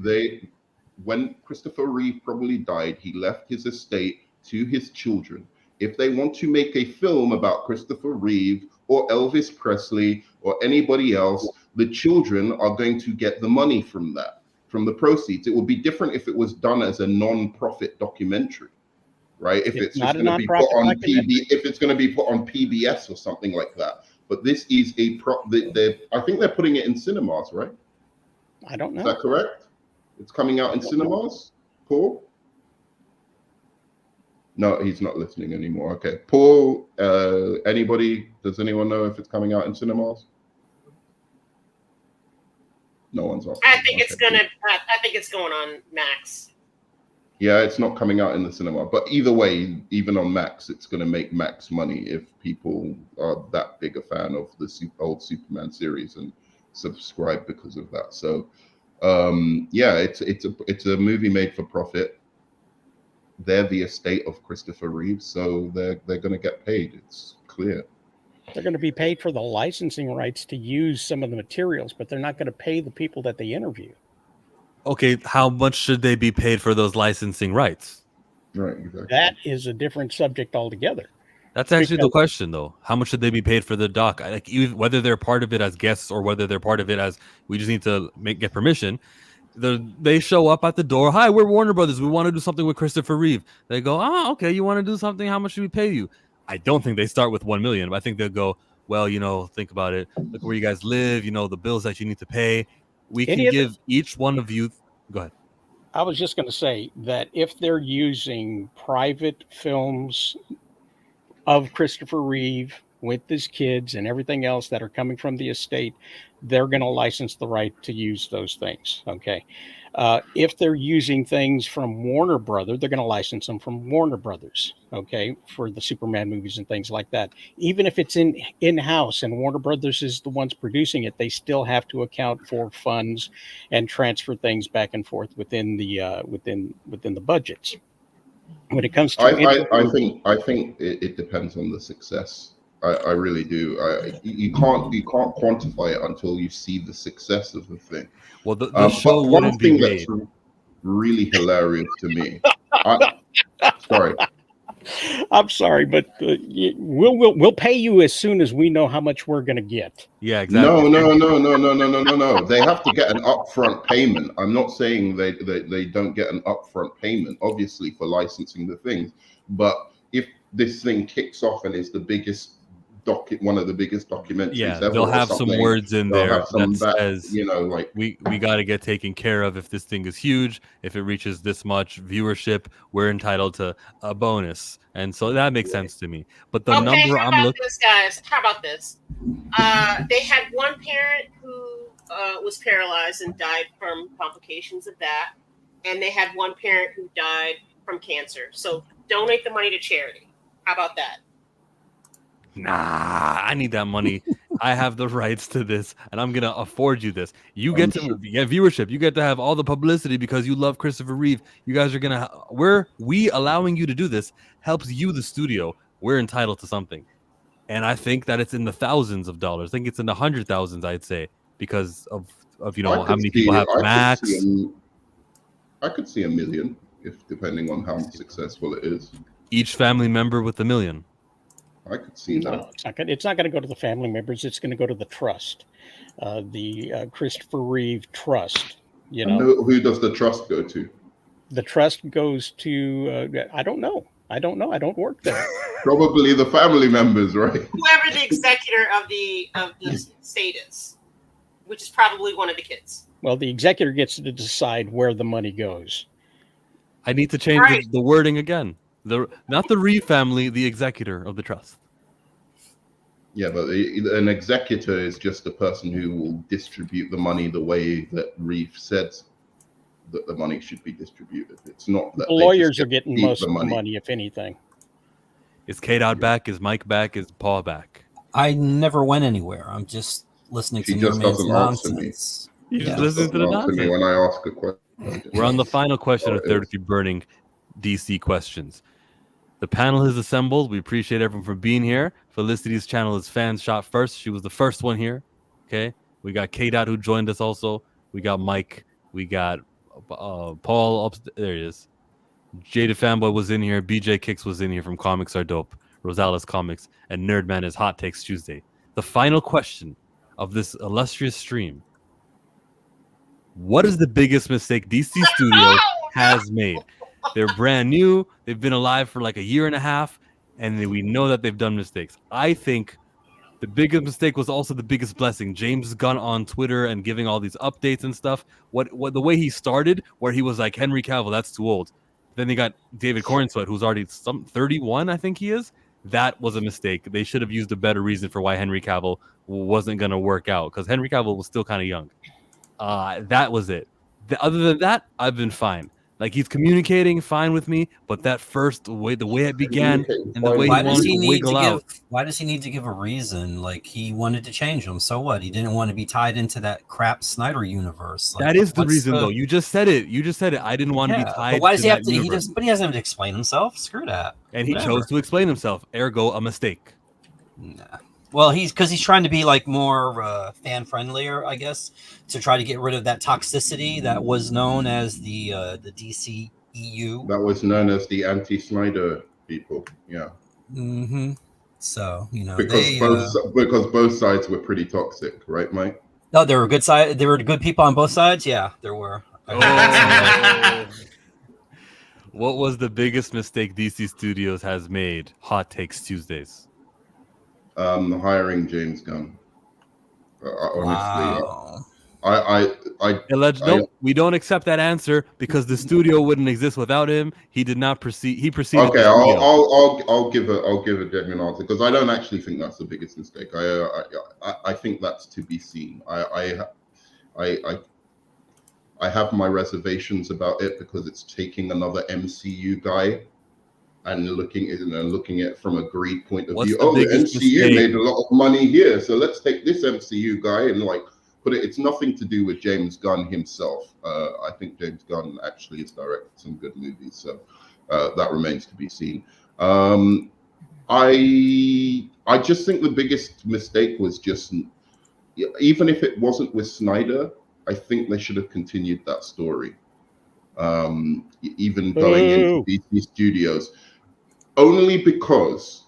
when Christopher Reeve probably died, he left his estate to his children. If they want to make a film about Christopher Reeve or Elvis Presley or anybody else, the children are going to get the money from that. From the proceeds. It would be different if it was done as a non-profit documentary, right? If it's just going to be put on if it's going to be put on PBS or something like that. But this is I think they're putting it in cinemas, right? I don't know. Is that correct? It's coming out in cinemas, Paul? No, he's not listening anymore. Okay, Paul. Anybody? Does anyone know if it's coming out in cinemas? No one's off. I think it's going on Max. Yeah, it's not coming out in the cinema. But either way, even on Max, it's going to make Max money if people are that big a fan of the old Superman series and subscribe because of that. So, yeah, it's a movie made for profit. They're the estate of Christopher Reeves, so they're going to get paid. It's clear. They're going to be paid for the licensing rights to use some of the materials, but they're not going to pay the people that they interview. Okay, how much should they be paid for those licensing rights? Right, exactly. That is a different subject altogether. That's actually the question, though. How much should they be paid for the doc? Like, whether they're part of it as guests or whether they're part of it as we just need to get permission. They show up at the door. Hi, we're Warner Brothers. We want to do something with Christopher Reeve. They go, oh, okay, you want to do something? How much should we pay you? I don't think they start with $1 million. But I think they'll go, well, think about it. Look where you guys live. The bills that you need to pay. We can give each one of you. Go ahead. I was just going to say that if they're using private films of Christopher Reeve with his kids and everything else that are coming from the estate, they're going to license the right to use those things. Okay. If they're using things from Warner Brothers, they're going to license them from Warner Brothers. Okay. For the Superman movies and things like that. Even if it's in-house and Warner Brothers is the ones producing it, they still have to account for funds and transfer things back and forth within the budgets. When it comes to I think it depends on the success. I really do. You can't quantify it until you see the success of the thing. Well, the show wouldn't be made. That's really hilarious to me. Sorry. I'm sorry, but we'll pay you as soon as we know how much we're going to get. Yeah, exactly. No. They have to get an upfront payment. I'm not saying they don't get an upfront payment, obviously, for licensing the things. But if this thing kicks off and is the biggest one of the biggest documentaries ever, they'll have some words in there that says, like we got to get taken care of if this thing is huge. If it reaches this much viewership, we're entitled to a bonus, and so that makes sense to me. But the number I'm looking, guys, how about this? They had one parent who was paralyzed and died from complications of that, and they had one parent who died from cancer. So donate the money to charity. How about that? Nah, I need that money. I have the rights to this, and I'm gonna afford you this. You get to get viewership. You get to have all the publicity because you love Christopher Reeve. You guys are gonna. We allowing you to do this helps you, the studio. We're entitled to something, and I think that it's in the thousands of dollars. I think it's in the 100,000s. I'd say because of how many people have Max. I could see $1 million if depending on how successful it is. Each family member with $1 million. I could see that. No, it's not going to go to the family members. It's going to go to the trust, the Christopher Reeve Trust. Who does the trust go to? The trust goes to I don't know. I don't work there. Probably the family members, right? Whoever the executor of the estate is, which is probably one of the kids. Well, the executor gets to decide where the money goes. I need to change the wording again. Not the Reeve family, the executor of the trust. Yeah, but an executor is just a person who will distribute the money the way that Reeve said that the money should be distributed. It's not that the lawyers are getting most of the money, if anything. Is Kate out back? Is Mike back? Is Paul back? I never went anywhere. I'm just listening to your man's nonsense. You just listen to the nonsense. Me when I ask a question. We're on the final question of 33 burning DC questions. The panel is assembled. We appreciate everyone for being here. Felicity's channel is Fans Shot First. She was the first one here. Okay. We got K-Dot who joined us also. We got Mike. We got Paul. There he is. Jada Fanboy was in here. BJ Kicks was in here from Comics Are Dope. Rosales Comics. And Nerdman is Hot Takes Tuesday. The final question of this illustrious stream. What is the biggest mistake DC Studio has made? They're brand new. They've been alive for like a year and a half, and we know that they've done mistakes. I think the biggest mistake was also the biggest blessing. James Gunn on Twitter and giving all these updates and stuff. What the way he started, where he was like, Henry Cavill, that's too old. Then they got David Cornsweet, who's already 31, I think he is. That was a mistake. They should have used a better reason for why Henry Cavill wasn't going to work out, because Henry Cavill was still kind of young. That was it. Other than that, I've been fine. Like he's communicating fine with me, but that first the way it began and the way Why he does wanted he to need wiggle to out. give? Why does he need to give a reason? Like he wanted to change him. So what? He didn't want to be tied into that crap Snyder universe. Like, That is the what's reason, though. You just said it. I didn't want to be Yeah, tied. but why does to he have that to? He universe. doesn't. But he doesn't have to explain himself. Screw that. And he Whatever. chose to explain himself. Ergo, a mistake. Nah. Well, he's trying to be like more fan friendlier, I guess, to try to get rid of that toxicity that was known as the DC EU. That was known as the anti-Snyder people. Yeah. Mm-hmm. So Because both sides were pretty toxic, right, Mike? No, there were good side. There were good people on both sides. Yeah, there were. What was the biggest mistake DC Studios has made? Hot Takes Tuesdays. Hiring James Gunn. Honestly, Wow. No, we don't accept that answer because the studio wouldn't exist without him. He did not proceed. He proceeded. Okay, the studio. I'll give a genuine answer because I don't actually think that's the biggest mistake. I think that's to be seen. I have my reservations about it because it's taking another MCU guy and looking at it from a greed point of What's view. the The biggest MCU mistake? made a lot of money here, so let's take this MCU guy and like put it. It's nothing to do with James Gunn himself. I think James Gunn actually has directed some good movies, so that remains to be seen. I just think the biggest mistake was just, even if it wasn't with Snyder, I think they should have continued that story. Even going into DC Studios, only because,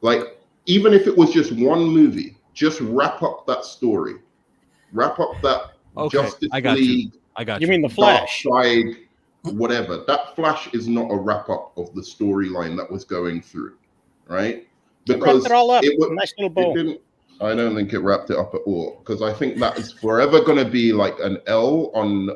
like, even if it was just one movie, just wrap up that story, wrap up that Justice League. I got you. Mean the Flash? Darkseid, whatever. That Flash is not a wrap up of the storyline that was going through, right? Because it all up. It Nice little bow. I don't think it wrapped it up at all because I think that is forever going to be like an L on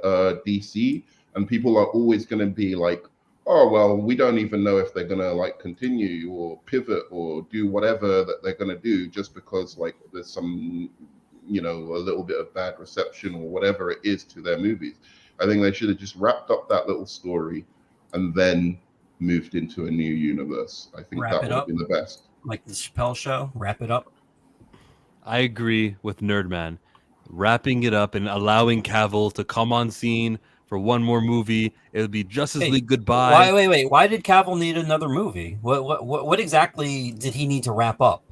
DC, and people are always going to be like, oh well, we don't even know if they're going to like continue or pivot or do whatever that they're going to do just because like there's some, a little bit of bad reception or whatever it is to their movies. I think they should have just wrapped up that little story and then moved into a new universe. I think that would have been the best. Like the Chappelle Show, wrap it up. I agree with Nerdman. Wrapping it up and allowing Cavill to come on scene for one more movie. It would be Justice League Goodbye. Wait. Why did Cavill need another movie? What exactly did he need to wrap up?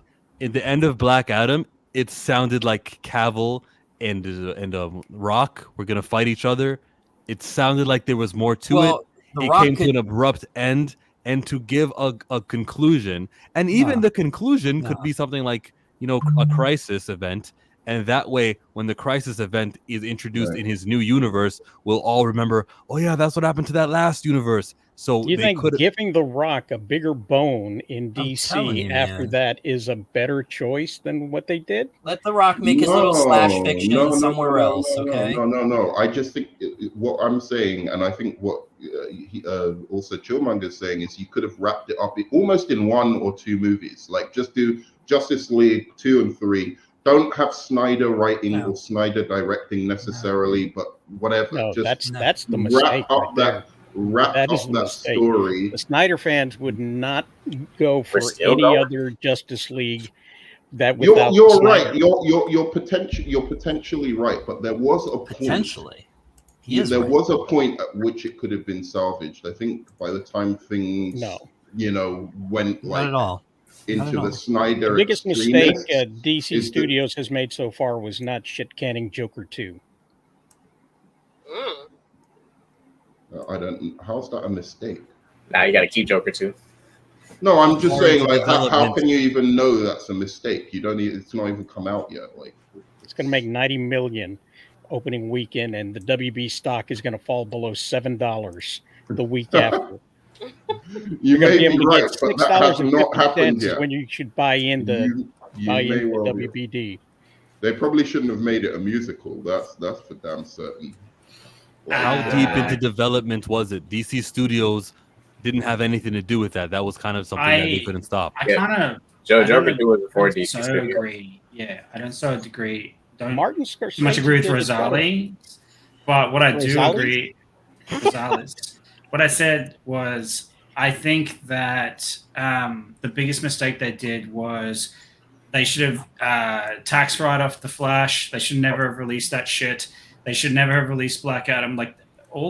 In the end of Black Adam, it sounded like Cavill and Rock were going to fight each other. It sounded like there was more to it. It came to an abrupt end, and to give a conclusion. And even the conclusion could be something like, a crisis event. And that way, when the crisis event is introduced in his new universe, we'll all remember, oh yeah, that's what happened to that last universe. So you think giving The Rock a bigger bone in DC after that is a better choice than what they did? Let The Rock make his little slash fiction somewhere else, okay? No. I just think what I'm saying, and I think what also Chillmonger is saying, is you could have wrapped it up almost in one or two movies. Like just do Justice League 2 and 3. Don't have Snyder writing or Snyder directing necessarily, but whatever. No, just that's the mistake. Wrap up that story. The Snyder fans would not go for any other Justice League that without you're right. You're potentially right, but there was a point. There was a point at which it could have been salvaged. I think by the time things went not at all into the Snyder. The biggest mistake DC Studios has made so far was not shit-canning Joker 2. I don't. How's that a mistake? Now you got to keep Joker 2. No, I'm just saying, like, how can you even know that's a mistake? You don't. It's not even come out yet. Like, it's going to make $90 million opening weekend, and the WB stock is going to fall below $7 the week after. You may be right, but that has not $6.50 happened yet. when you should buy in the WBD. They probably shouldn't have made it a musical. That's for damn certain. How deep into development was it? DC Studios didn't have anything to do with that. That was kind of something that they couldn't stop. I kind of Joker 2 was before DC Studios. Agree. Yeah, I don't so agree. Don't Martin Scorsese much agree with Rosali, but what I do agree, Rosales. what I said was I think that the biggest mistake they did was they should have tax write-off the Flash. They should never have released that shit. They should never have released Black Adam. Like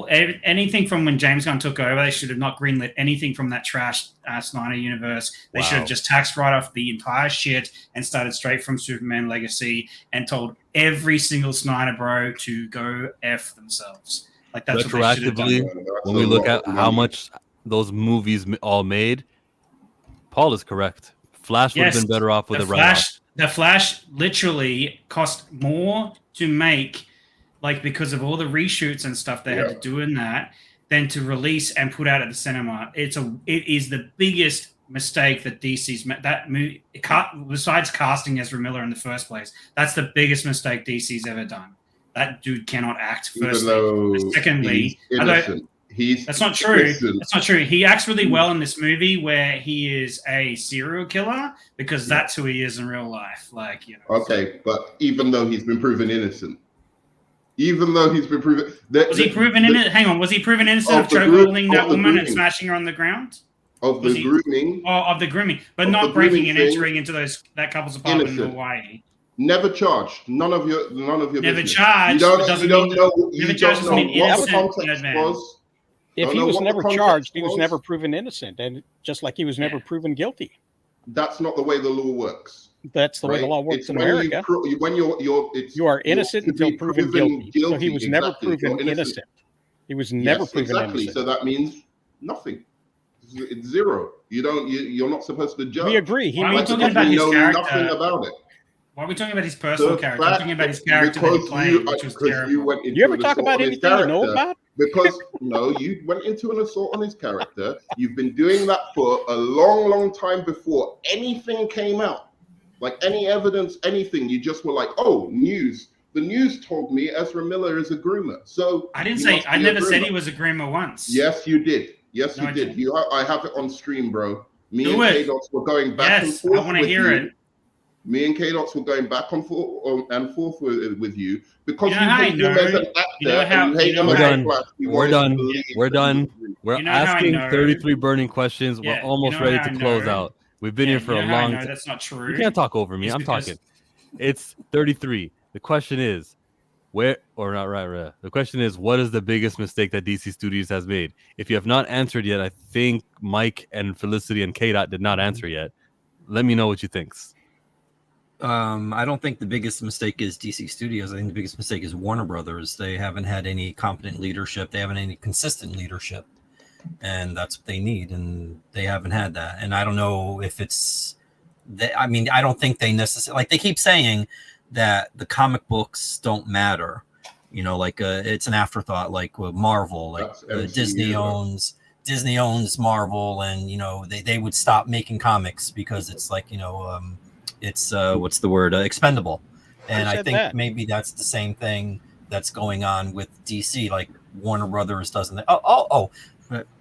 anything from when James Gunn took over, they should have not greenlit anything from that trash Snyder universe. They should have just tax write-off the entire shit and started straight from Superman Legacy and told every single Snyder bro to go F themselves. Like that's what they should have done. When we look at how much those movies all made, Paul is correct. Flash would have been better off with a write-off. The Flash literally cost more to make, like because of all the reshoots and stuff they had to do in that, than to release and put out at the cinema. It is the biggest mistake that DC's made. That movie, besides casting Ezra Miller in the first place, that's the biggest mistake DC's ever done. That dude cannot act. Firstly, secondly, that's not true. Innocent. That's not true. He acts really well in this movie where he is a serial killer because that's who he is in real life. Like, you know. Okay, but even though he's been proven innocent, was he proven innocent? Hang on, was he proven innocent of chokeholding that woman and smashing her on the ground? Of the grooming, but not breaking and entering into that couple's apartment in Hawaii. Never charged. None of your Never business. charged. You don't know what the context man. was. If he was never charged, he was never proven innocent, and just like he was never proven guilty. That's not the way the law works. That's the way the law works in America. You are innocent until proven guilty. So he was never proven innocent. He was never proven innocent. So that means nothing. It's zero. You're not supposed to judge. We agree. Why are we talking about his character? Nothing about it. Why are we talking about his personal character? We're talking about his character that he played, which was terrible. You ever talk about anything you know about? Because you went into an assault on his character. You've been doing that for a long, long time before anything came out. Like any evidence, anything. You just were like, oh, news. The news told me Ezra Miller is a groomer. So I didn't say. I never said he was a groomer once. Yes, you did. Yes, you did. I have it on stream, bro. Me and K-Dots were going back and forth. I want to hear it. Me and K-Dots were going back and forth with you because you hate him as an actor. We're done. We're asking 33 burning questions. We're almost ready to close out. We've been here for a long time. That's not true. You can't talk over me. I'm talking. It's 33. The question is, the question is, what is the biggest mistake that DC Studios has made? If you have not answered yet, I think Mike and Felicity and K-Dot did not answer yet. Let me know what you think. I don't think the biggest mistake is DC Studios. I think the biggest mistake is Warner Brothers. They haven't had any competent leadership. They haven't any consistent leadership, and that's what they need. And they haven't had that. And I don't know if it's. I don't think they necessarily they keep saying that the comic books don't matter. It's an afterthought. Like Marvel, Disney owns Marvel, and they would stop making comics because it's it's what's the word, expendable. And I think maybe that's the same thing that's going on with DC. Like Warner Brothers doesn't.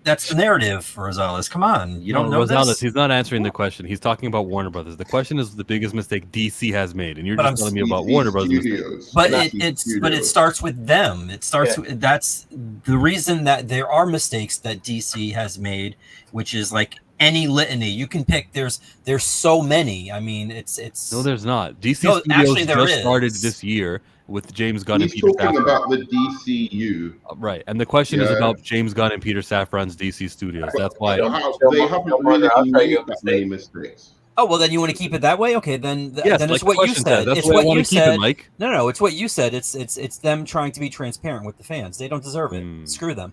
That's the narrative for Rosales. Come on, you don't know Rosales, this? He's not answering the question. He's talking about Warner Brothers. The question is the biggest mistake DC has made, and you're just telling me about Warner Brothers. But it starts with them. It starts. With, that's the reason that there are mistakes that DC has made, which is like any litany you can pick. There's so many. I mean, it's no, there's not. DC Studios just started this year with James Gunn and Peter Safran. He's talking about the DCU. Right. And the question is about James Gunn and Peter Safran's DC Studios. That's why they haven't really made that many mistakes. Oh, well, then you want to keep it that way? Okay, then yes, then like it's what you said. That's it's what what I want you to keep said. it, Mike. No, it's what you said. It's them trying to be transparent with the fans. They don't deserve it. Screw them.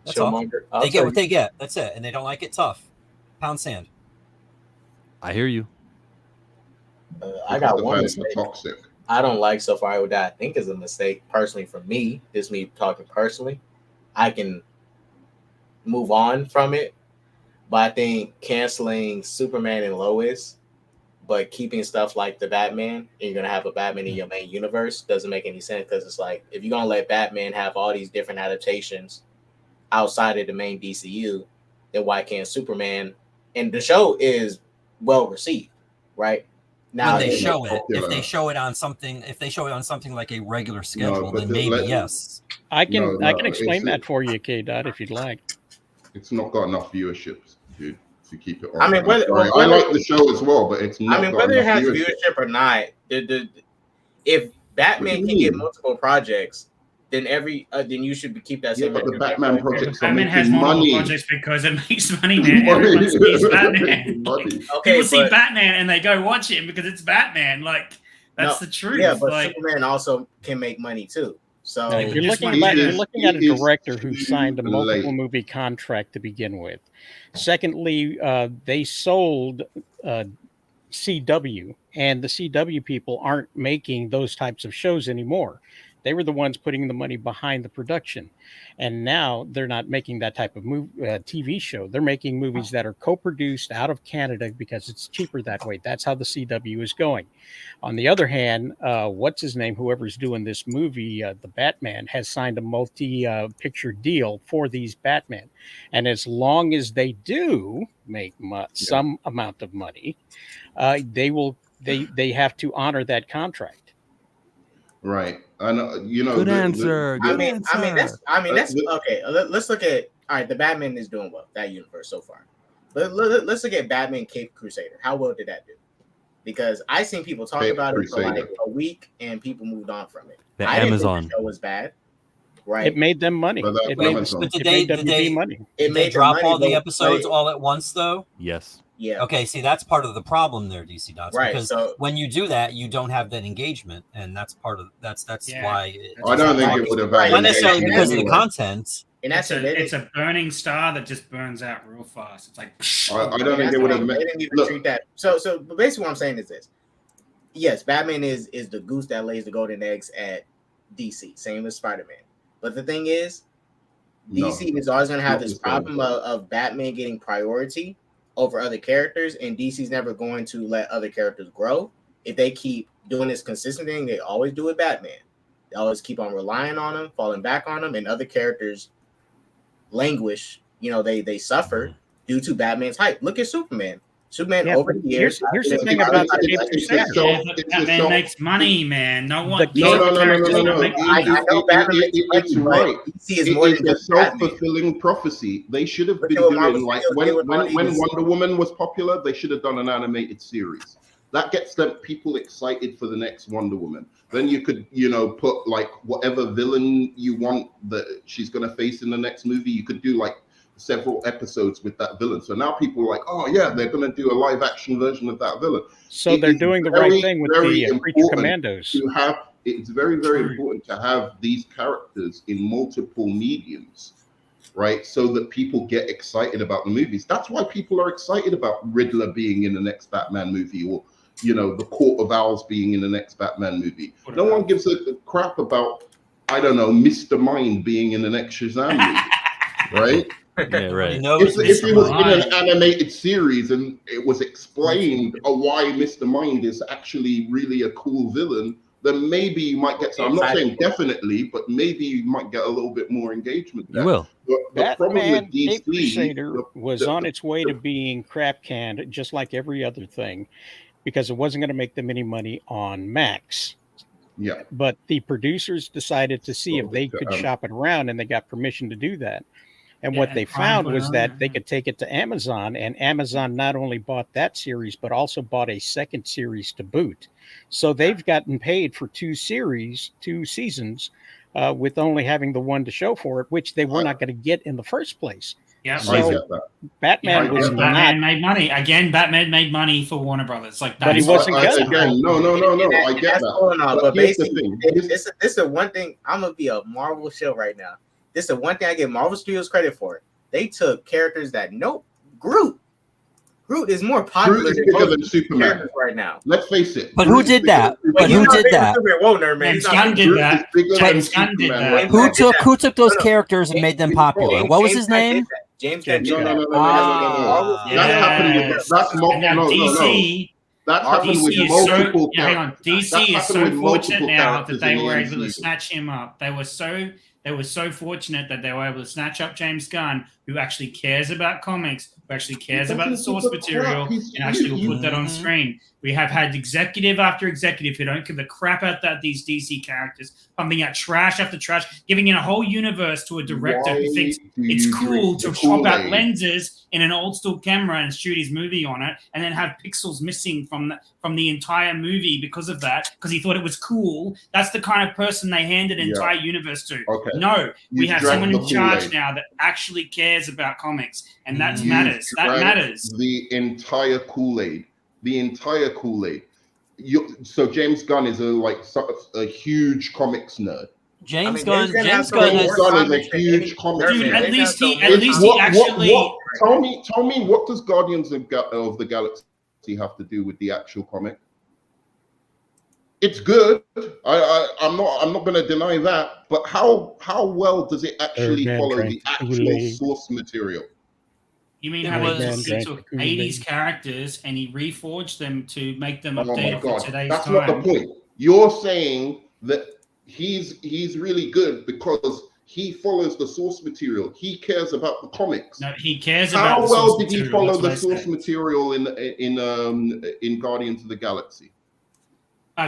That's all. They get what they get. That's it. And they don't like it, tough. Pound sand. I hear you. I got one mistake. Toxic. I don't like so far what I think is a mistake personally for me. This is me talking personally. I can move on from it, but I think canceling Superman and Lois, but keeping stuff like the Batman, and you're gonna have a Batman in your main universe, doesn't make any sense because it's like if you're gonna let Batman have all these different adaptations outside of the main DCU, then why can't Superman? And the show is well received, right? Now, when they show it, if they show it on something, like a regular schedule, then maybe yes. I can explain that for you, K-Dot, if you'd like. It's not got enough viewership, dude, to keep it on. I mean, I like the show as well, but it's not. I mean, got whether it enough has viewership or not, if Batman can get multiple projects, then then you should keep that same. Yeah, but the Batman projects are Batman has making multiple money. projects because it makes money, man. Everyone sees Batman. People see but- Batman and they go watch it because it's Batman. Like that's the truth. Yeah, but like, Superman also can make money too. So You're looking at a director who signed a multiple movie contract to begin with. Secondly, they sold CW, and the CW people aren't making those types of shows anymore. They were the ones putting the money behind the production, and now they're not making that type of TV show. They're making movies that are co-produced out of Canada because it's cheaper that way. That's how the CW is going. On the other hand, what's his name? Whoever's doing this movie, the Batman, has signed a multi-picture deal for these Batman, and as long as they do make some amount of money, they have to honor that contract. Right. And Good answer. I mean, that's okay. Let's look at the Batman is doing well, that universe so far. Let's look at Batman Cape Crusader. How well did that do? Because I seen people talk about it for like a week and people moved on from it. I didn't think the show was bad. Right. It made them money. It made WB money. Did they drop all the episodes all at once though? Yes. Yeah. Okay, see, that's part of the problem there, DC Dots. Right, Because so- when you do that, you don't have that engagement, and that's part of that's why. I don't think it would have. Not necessarily because of the content. And that's it's a burning star that just burns out real fast. It's like I don't think it would have. They didn't even treat that. So basically, what I'm saying is this: yes, Batman is the goose that lays the golden eggs at DC. Same as Spider-Man. But the thing is, DC is always going to have this problem of Batman getting priority over other characters, and DC's never going to let other characters grow. If they keep doing this consistent thing, they always do with Batman. They always keep on relying on him, falling back on him, and other characters languish. They suffer due to Batman's hype. Look at Superman. Superman over the years. Here's the thing about the Batman makes money, man. No one. No. I know Batman makes money, It's right. DC is more than a just Batman. self-fulfilling prophecy. They should have been doing like when Wonder Woman was popular, they should have done an animated series. That gets them people excited for the next Wonder Woman. Then you could, put like whatever villain you want that she's gonna face in the next movie. You could do like several episodes with that villain. So now people are like, oh yeah, they're going to do a live action version of that villain. So they're doing the right thing with the Creature Commandos. It's very, very important to have these characters in multiple mediums, right? So that people get excited about the movies. That's why people are excited about Riddler being in the next Batman movie, or the Court of Owls being in the next Batman movie. No one gives a crap about, I don't know, Mr. Mind being in the next Shazam movie, right? Yeah, right. If it was in an animated series and it was explained why Mr. Mind is actually really a cool villain, then maybe you might get some. I'm not saying definitely, but maybe you might get a little bit more engagement there. You will. The problem Batman with DC Cape Crusader was on its way to being crap canned, just like every other thing, because it wasn't going to make them any money on Max. Yeah. But the producers decided to see if they could shop it around, and they got permission to do that. And what they found was that they could take it to Amazon, and Amazon not only bought that series, but also bought a second series to boot. So they've gotten paid for two seasons, with only having the one to show for it, which they were not going to get in the first place. Yeah, so Batman was Batman made money again. Batman made money for Warner Brothers, but he wasn't good. Again, no. I get that. But basically, this is the one thing. I'm gonna be a Marvel show right now. This is the one thing I give Marvel Studios credit for. They took characters that Groot is more popular than Superman right now. Let's face it. But who did that? But who did that? James Gunn did that. James Gunn did that. Who took those characters and made them popular? What was his name? James Gunn did that. No. That's happened with multiple. Hang on. DC is so fortunate now that they were able to snatch him up. They were so fortunate that they were able to snatch up James Gunn, who actually cares about comics, who actually cares about the source material, and actually will put that on screen. We have had executive after executive who don't give a crap about these DC characters, pumping out trash after trash, giving in a whole universe to a director who thinks it's cool to swap out lenses in an old school camera and shoot his movie on it, and then have pixels missing from the entire movie because of that, because he thought it was cool. That's the kind of person they handed an entire universe to. Okay. No, we have someone in charge Kool-Aid. now that actually cares about comics, and that matters. That drank matters. The entire Kool-Aid. So James Gunn is a huge comics nerd. James Gunn is a huge comics Dude, nerd. at least he actually. Tell me, what does Guardians of the Galaxy have to do with the actual comic? It's good. I'm not going to deny that. But how well does it actually follow the actual source material? You mean how he took 80s characters and he reforged them to make them updated for today's That's time? not the point. You're saying that he's really good because he follows the source material. He cares about the comics. No, he cares about the source How well did he material, follow that's what the I source said. material in Guardians of the Galaxy?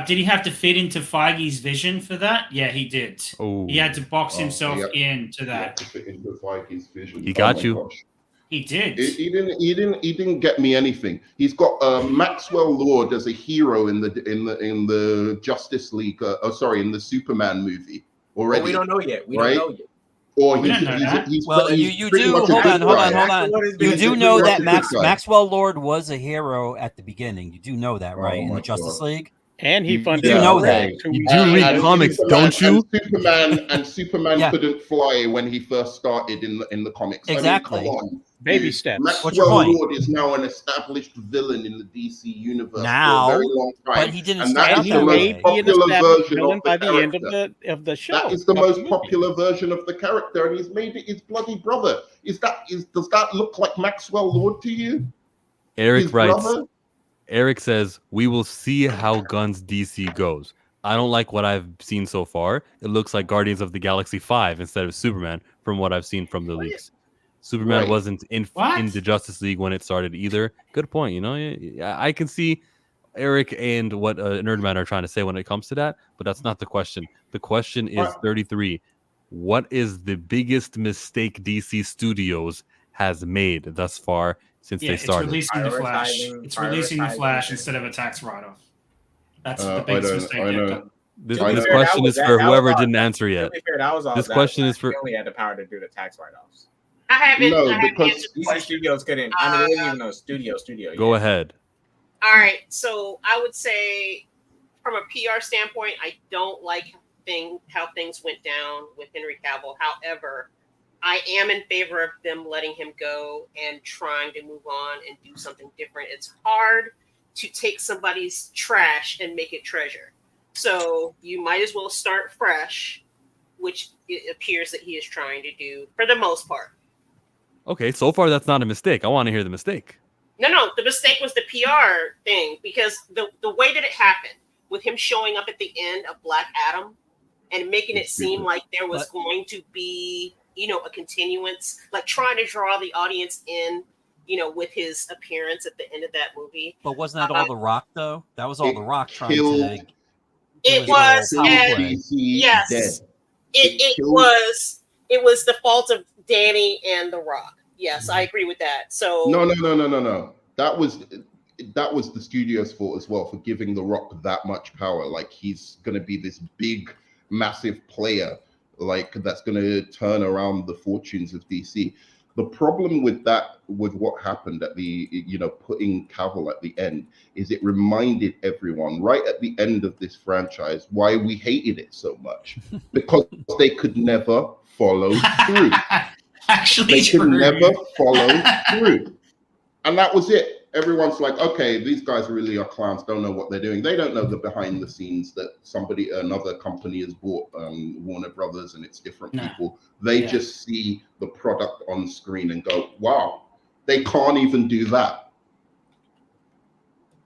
Did he have to fit into Feige's vision for that? Yeah, he did. Oh. He had to box himself He into had that. to fit into Feige's vision. He got my you. gosh. He did. He didn't get me anything. He's got Maxwell Lord as a hero in the Justice League. In the Superman movie already. Well, we don't know yet. We right? don't know yet. Or We don't know that. Well, you do. Hold on. You do know that Maxwell Lord was a hero at the beginning. You do know that, right? In the Justice League. And he funded. You know that. You do read comics, don't you? Superman couldn't fly when he first started in the comics. Exactly. I mean, come on. Baby steps. What's your point? Maxwell Lord is now an established villain in the DC universe Now, for a very long time. but he didn't and start that out is that the way. most popular version by of the the end character. of the show. That is the most popular version of the character, and he's made it his bloody brother. Does that look like Maxwell Lord to you? Eric His writes. brother? Eric says, "We will see how Gunn's DC goes. I don't like what I've seen so far. It looks like Guardians of the Galaxy 5 instead of Superman from what I've seen from the leaks. Superman Right. wasn't in the Justice League when it started either. Good point. You know, I can see Eric and what Nerdman are trying to say when it comes to that, but that's not the question. The question is 33. What is the biggest mistake DC Studios has made thus far since they started? It's releasing the Flash. It's releasing the Flash instead of a tax write-off. That's the biggest mistake they've done. This question is for whoever didn't answer yet. This question is for. They only had the power to do the tax write-offs. I haven't. No, I haven't because answered the DC question. Studios couldn't. I mean, they didn't even know studio. Go ahead. All right, so I would say, from a PR standpoint, I don't like how things went down with Henry Cavill. However, I am in favor of them letting him go and trying to move on and do something different. It's hard to take somebody's trash and make it treasure. So you might as well start fresh, which it appears that he is trying to do for the most part. Okay, so far that's not a mistake. I want to hear the mistake. No, the mistake was the PR thing, because the way that it happened with him showing up at the end of Black Adam and making it seem like there was going to be, a continuance, like trying to draw the audience in, with his appearance at the end of that movie. But wasn't that all The Rock, though? That was all The Rock trying to. It was, and yes, it was the fault of Danny and The Rock. Yes, I agree with that. So No. That was the studio's fault as well for giving The Rock that much power. Like, he's going to be this big, massive player, like that's going to turn around the fortunes of DC. The problem with that, with what happened at the, putting Cavill at the end, is it reminded everyone right at the end of this franchise why we hated it so much, because they could never follow through. Actually, they could never follow through. And that was it. Everyone's like, okay, these guys really are clowns, don't know what they're doing. They don't know the behind the scenes that another company has bought, Warner Brothers, and it's different people. They just see the product on screen and go, wow, they can't even do that.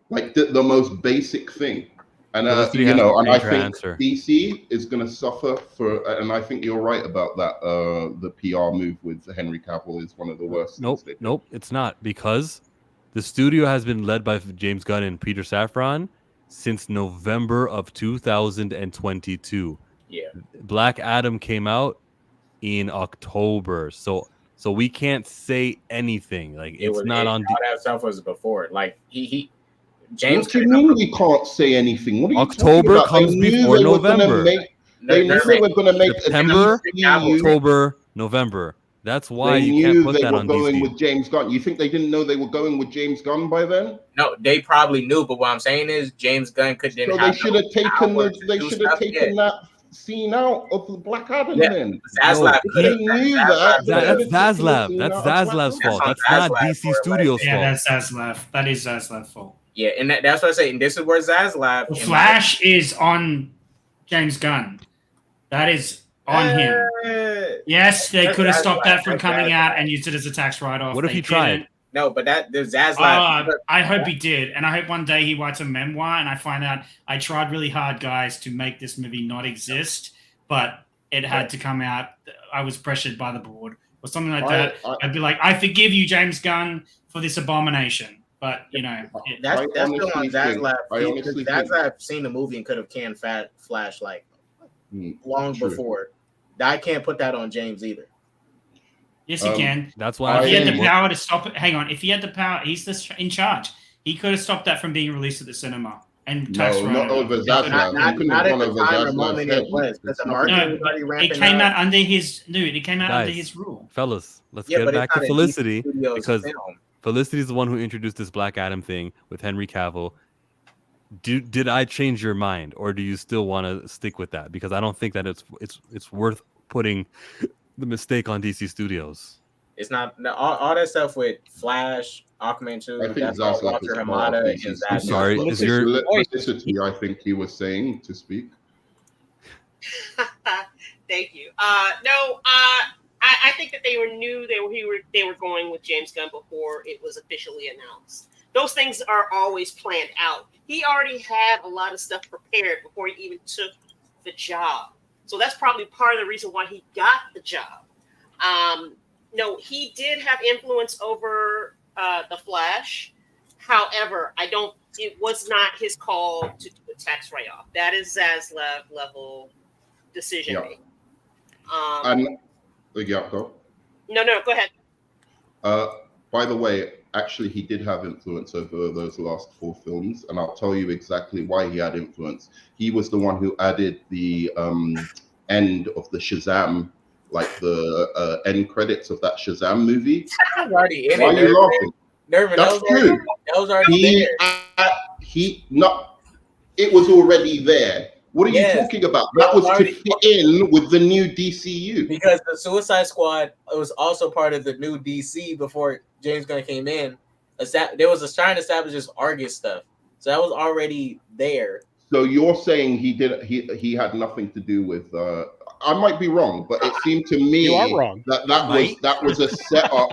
Like the most basic thing. And, I think DC is going to suffer for, and I think you're right about that. The PR move with Henry Cavill is one of the worst. Nope, it's not, because The studio has been led by James Gunn and Peter Safran since November of 2022. Yeah. Black Adam came out in October, so we can't say anything. Like it's not on. All that stuff was before. Like he James. What do you mean we can't say anything? What are you October talking about? comes before November. They knew they were going to make September, a DCU. October, November. That's why They you can't knew put they that were on going DC. with James Gunn. You think they didn't know they were going with James Gunn by then? No, they probably knew, but what I'm saying is James Gunn couldn't. So they should have taken that scene out of the Black Adam then. Zaslav. They knew that. That's Zaslav. That's Zaslav's fault. That's not DC Studios' Yeah, fault. that's Zaslav. That is Zaslav's fault. Yeah, and that's what I say. And this is where Zaslav. The Flash is on James Gunn. That is on him. Yes, they could have stopped that from coming out and used it as a tax write-off. What if They he tried? didn't. No, but there's Zaslav. I hope he did, and I hope one day he writes a memoir, and I find out I tried really hard, guys, to make this movie not exist, but it had to come out. I was pressured by the board or something like that. I'd be like, I forgive you, James Gunn, for this abomination. But you know, that's still on Zaslav. I honestly think- Zaslav seen the movie and could have canned Flash like long true. before. I can't put that on James either. Yes, he can. That's why if he had the power to stop it. Hang on, if he had the power, he's in charge. He could have stopped that from being released at the cinema and tax No, not over Zaslav. Not at the time or moment it was, because the market was already it ramping came up. out under his dude. It came out under Guys, his rule. Fellas, let's Yeah, get but it's back to not a Felicity DC Studios because film. Felicity is the one who introduced this Black Adam thing with Henry Cavill. Did I change your mind, or do you still want to stick with that? Because I don't think that it's worth putting the mistake on DC Studios. It's not all that stuff with Flash, Aquaman 2. I think That's all Zaslav Walter is part of Hamada DC and Studios. I'm sorry, Zaslav. is your Felicity, I think he was saying to speak. Thank you. I think that they knew they were going with James Gunn before it was officially announced. Those things are always planned out. He already had a lot of stuff prepared before he even took the job. So that's probably part of the reason why he got the job. No, he did have influence over the Flash. However, it was not his call to do a tax write-off. That is Zaslav level decision making. Go. No, go ahead. By the way, actually, he did have influence over those last 4 films, and I'll tell you exactly why he had influence. He was the one who added the end of the Shazam, like the end credits of that Shazam movie. That was already in Why are you laughing? That's true. That was already there. It was already there. What are you talking about? That was to fit in with the new DCU. Because the Suicide Squad was also part of the new DC before James Gunn came in. There was trying to establish this Argus stuff, so that was already there. So you're saying he had nothing to do with? I might be wrong, but it seemed to me You are wrong. that was a setup.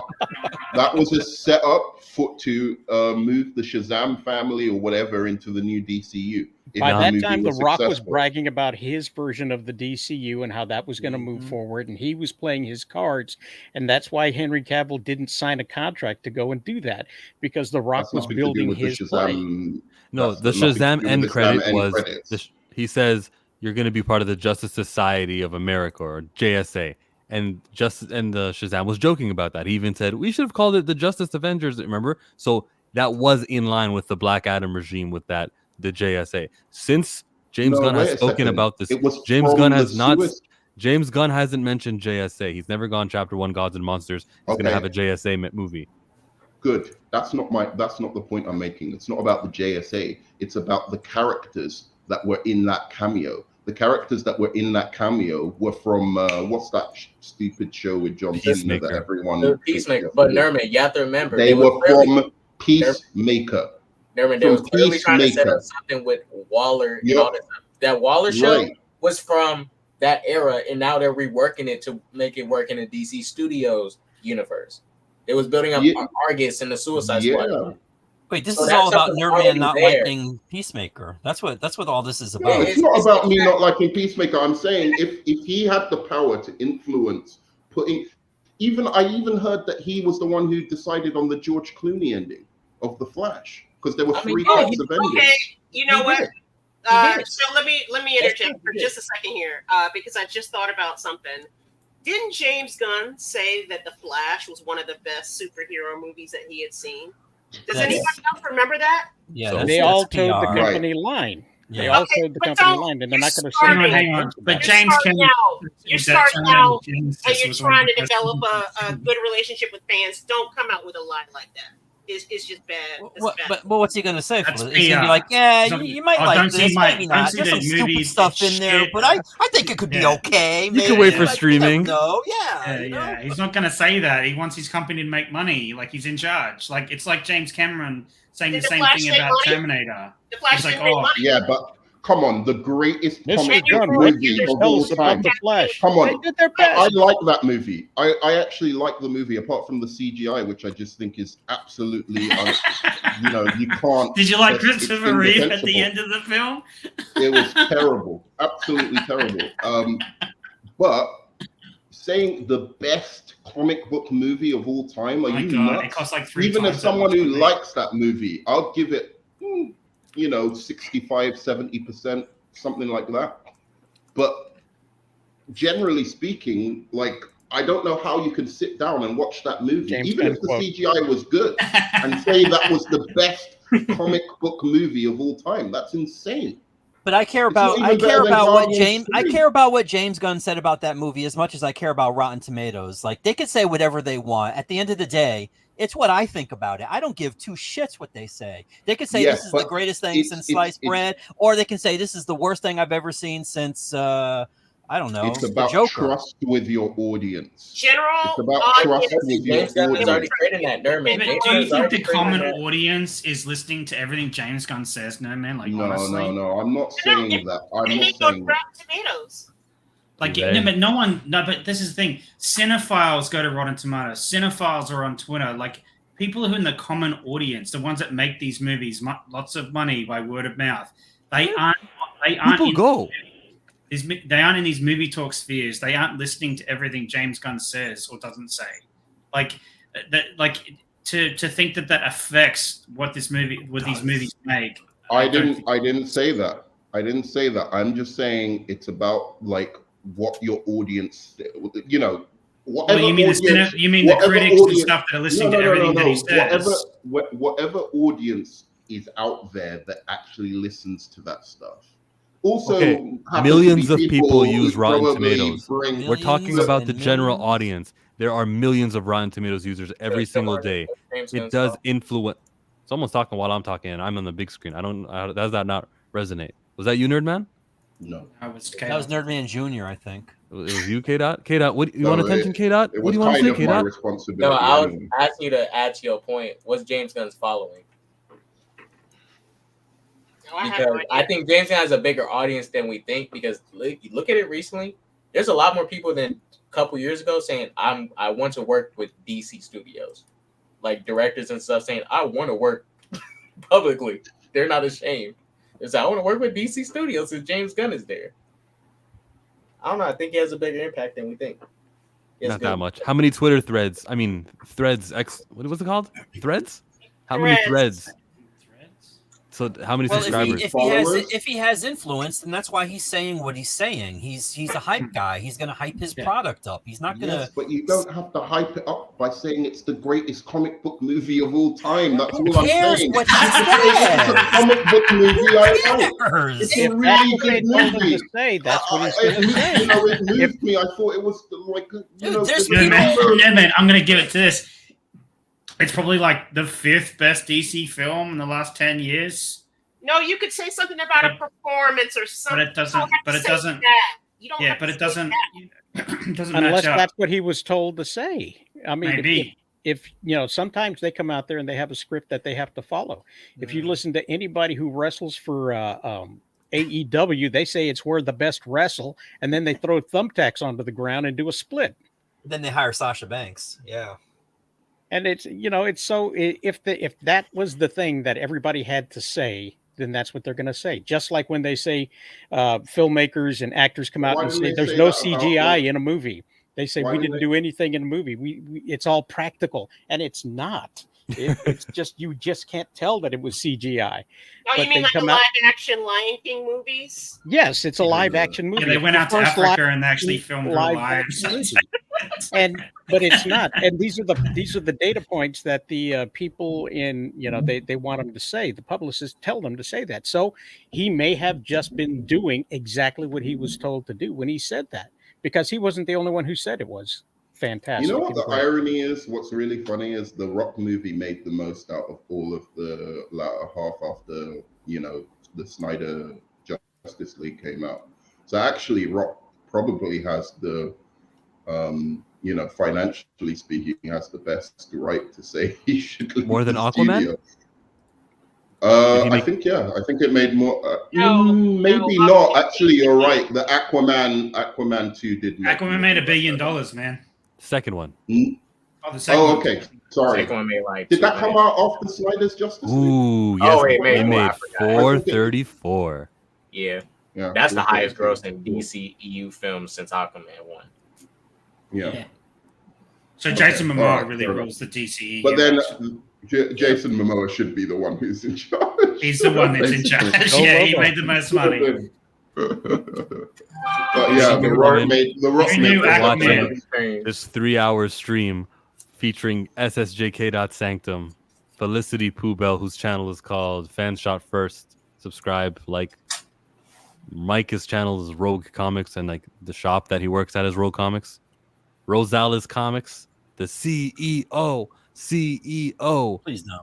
That was a setup to move the Shazam family or whatever into the new DCU. By that time, The Rock was bragging about his version of the DCU and how that was going to move forward, and he was playing his cards, and that's why Henry Cavill didn't sign a contract to go and do that, because The Rock was building his play. No, the Shazam end credit was he says you're going to be part of the Justice Society of America or JSA, and the Shazam was joking about that. He even said we should have called it the Justice Avengers. Remember? So that was in line with the Black Adam regime with that. The JSA. Since James Gunn has spoken about this, James Gunn hasn't mentioned JSA. He's never gone Chapter 1 Gods and Monsters. He's going to have a JSA movie. Good. That's not the point I'm making. It's not about the JSA. It's about the characters that were in that cameo. The characters that were in that cameo were from what's that stupid show with John Cena that everyone. The Peacemaker. But Nerman, you have to remember they were from Peacemaker. Nerman, they were clearly trying to set up something with Waller and all that stuff. That Waller show was from that era, and now they're reworking it to make it work in the DC Studios universe. It was building up Argus and the Suicide Squad. Wait, this is all about Nerman not liking Peacemaker. That's what all this is about. No, it's not about me not liking Peacemaker. I'm saying if he had the power to influence I even heard that he was the one who decided on the George Clooney ending. of the Flash because there were I mean, three yeah, types of endings. Okay, you know He what? did. He did. So let me interject for just a second here, because I just thought about something. Didn't James Gunn say that The Flash was one of the best superhero movies that he had seen? Does Yes. anybody else remember that? Yeah, So- that's, They that's all towed the PR. Right. company line. They Yeah. all Okay, towed the but company don't- line, and they're not going to you're say starting- hang on. anything But about it. James starting Cameron. out. You're that starting term out, Genesis and you're was one of trying the to best develop movies. a good relationship with fans. Don't come out with a lie like that. It's just bad. It's What, bad. but what's he gonna say? That's He's gonna be PR. like, yeah, So- you might oh, like don't see this, my- maybe don't not. see There's the some stupid movie, stuff it's in there, shit. but I think it could be Yeah. okay. You Maybe. can wait for Like, streaming. No, yeah, you know? Yeah, he's not going to say that. He wants his company to make money, like he's in charge. Like it's like James Cameron saying Did the the same Flash thing make about money? Terminator. The Flash It's like, didn't make oh, money. Yeah, but come on, the greatest Mr. comic book John, what movie you of tell all us about time. the Flash? Come on. They did their I best. like that movie. I actually like the movie, apart from the CGI, which I just think is absolutely, you can't. Did you like it's Christopher Reeve at the indefensible. end of the film? It was terrible, absolutely terrible. But saying the best comic book movie of all time, are Oh my you God, nuts? it costs like 3 Even as times that someone much who money. likes that movie, I'll give it, 65, 70%, something like that. But generally speaking, like, I don't know how you can sit down and watch that movie, James even Gunn if the quote. CGI was good, and say that was the best comic book movie of all time. That's insane. But I care It's not about even I better care than about what Guardians James 3. care about what James Gunn said about that movie as much as I care about Rotten Tomatoes. Like they could say whatever they want. At the end of the day, it's what I think about it. I don't give two shits what they say. They could say Yes, this is the but greatest thing it's- since it's- sliced it's- bread, or they can say this is the worst thing I've ever seen since I don't know, It's the about Joker. trust with your audience. General It's about audience. trust with your James Gunn is already audience. creating that, Dermot. But James do you Gunn's think already the creating common that. audience is listening to everything James Gunn says? No, man. Like No, honestly, no. I'm not saying that. I'm They not make those saying that. Rotten Tomatoes. Like, They- no, but no one. No, but this is the thing. Cinephiles go to Rotten Tomatoes. Cinephiles are on Twitter. Like people who are in the common audience, the ones that make these movies lots of money by word of mouth. They aren't. People go. They aren't in these movie talk spheres. They aren't listening to everything James Gunn says or doesn't say. Like that. Like to think that affects what these movies make. I don't didn't say that. I didn't say that. I'm just saying it's about like what your audience, whatever. Well, you mean audience, you mean the whatever critics and audience- stuff that are listening to everything that he says. Whatever audience is out there that actually listens to that stuff. Also, Okay, happen to millions be of people who use Rotten probably Tomatoes. bring- We're talking Millions about the and general millions. audience. There are millions of Rotten Tomatoes users every single day. James It Gunn's does fault. influence. Someone's talking while I'm talking, and I'm on the big screen. Does that not resonate? Was that you, Nerd Man? No. That was That was Nerdman Jr., I think. It was you, K Dot. K Dot, what you No, want attention, K Dot? It What was do you want to kind say, of K my Dot? responsibility. No, I was anyway. asking you to add to your point. What's James Gunn's following? No, I have Because no idea. I think James Gunn has a bigger audience than we think. Because look at it recently. There's a lot more people than a couple years ago saying I want to work with DC Studios, like directors and stuff saying I want to work publicly. They're not ashamed. It's I want to work with DC Studios since James Gunn is there. I don't know. I think he has a bigger impact than we think. It's Not good. that much. How many Twitter threads? I mean, threads. What was it called? Threads? How many threads? So how many Well, subscribers? if he has influence, then that's why he's saying what he's saying. He's a hype guy. He's gonna hype his product up. He's not gonna. Yes, but you don't have to hype it up by saying it's the greatest comic book movie of all time. That's Who all I'm cares saying. what You he can say it's a says? comic book movie I like. Cares? It's If a that's really what they good told him movie. to say, that's what he's It going to moved- say. it moved me. I thought it was like, there's No, man, I'm gonna give it to this. It's probably like the 5th best DC film in the last 10 years. No, you could say something about a performance or something. But it doesn't. You don't have But to it say doesn't. that. You don't Yeah, have but to it say doesn't. that. It doesn't Unless match up. that's what he was told to say. I mean, Maybe. if sometimes they come out there and they have a script that they have to follow. If you listen to anybody who wrestles for AEW, they say it's where the best wrestle, and then they throw thumbtacks onto the ground and do a split. Then they hire Sasha Banks. Yeah. And it's it's so if that was the thing that everybody had to say, then that's what they're going to say. Just like when they say filmmakers and actors come out Why and do say they there's say no that about, CGI like- in a movie. They say Why we do didn't they- do anything in a movie. We it's all practical, and it's not. It's just you just can't tell that it was CGI. Oh, But you mean they like the come out- live action Lion King movies? Yes, it's a live action movie. Yeah, they went out to First Africa live- and actually filmed real live lives. action movie. But it's not. And these are the data points that the people in they want them to say. The publicists tell them to say that. So he may have just been doing exactly what he was told to do when he said that, because he wasn't the only one who said it was fantastic. You know what and the great. irony is? What's really funny is the Rock movie made the most out of all of the latter half after, the Snyder Justice League came out. So actually, Rock probably has the, financially speaking, has the best right to say he should leave More than the Aquaman? studio. Did he I make- think I think it made more. No, maybe no, not. Actually, you're right. The Aquaman 2 did. Make Aquaman made $1 billion, man. Second one. Oh, the second Oh, one. okay. Sorry. Second one made like Did that 2 come million. out after Snyder's Justice League? Ooh, yes. Oh, it they made more, made I forgot. 434. Yeah, Yeah, that's the okay. highest grossing DC EU film since Aquaman 1. Yeah. So Jason Okay. Momoa Alright, really fair rules the DCE. But then universe. Jason Momoa should be the one who's in charge. He's the one that's in charge. basically. Yeah, he made the most money. But yeah, the Rock made You knew Watching this 3-hour stream featuring SSJK.Sanctum, Felicity Poobell, whose channel is called Fan Shot First. Subscribe, like. Mike's channel is Rogue Comics, and like the shop that he works at is Rogue Comics. Rosales Comics, the CEO. Please no.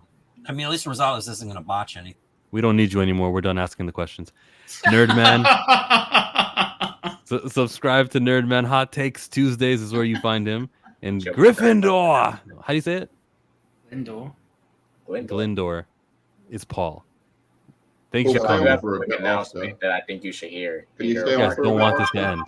I mean, at least Rosales isn't going to botch anything. We don't need you anymore. We're done asking the questions. Nerdman. Subscribe to Nerdman. Hot Takes Tuesdays is where you find him. And Gryffindor. How do you say it? Lindor. Glindor is Paul. Thank Oh, you for stay on coming. for a Quick bit announcement after. that I think you should hear. Can you Peter. stay on Yes, for a don't bit want this to after? end.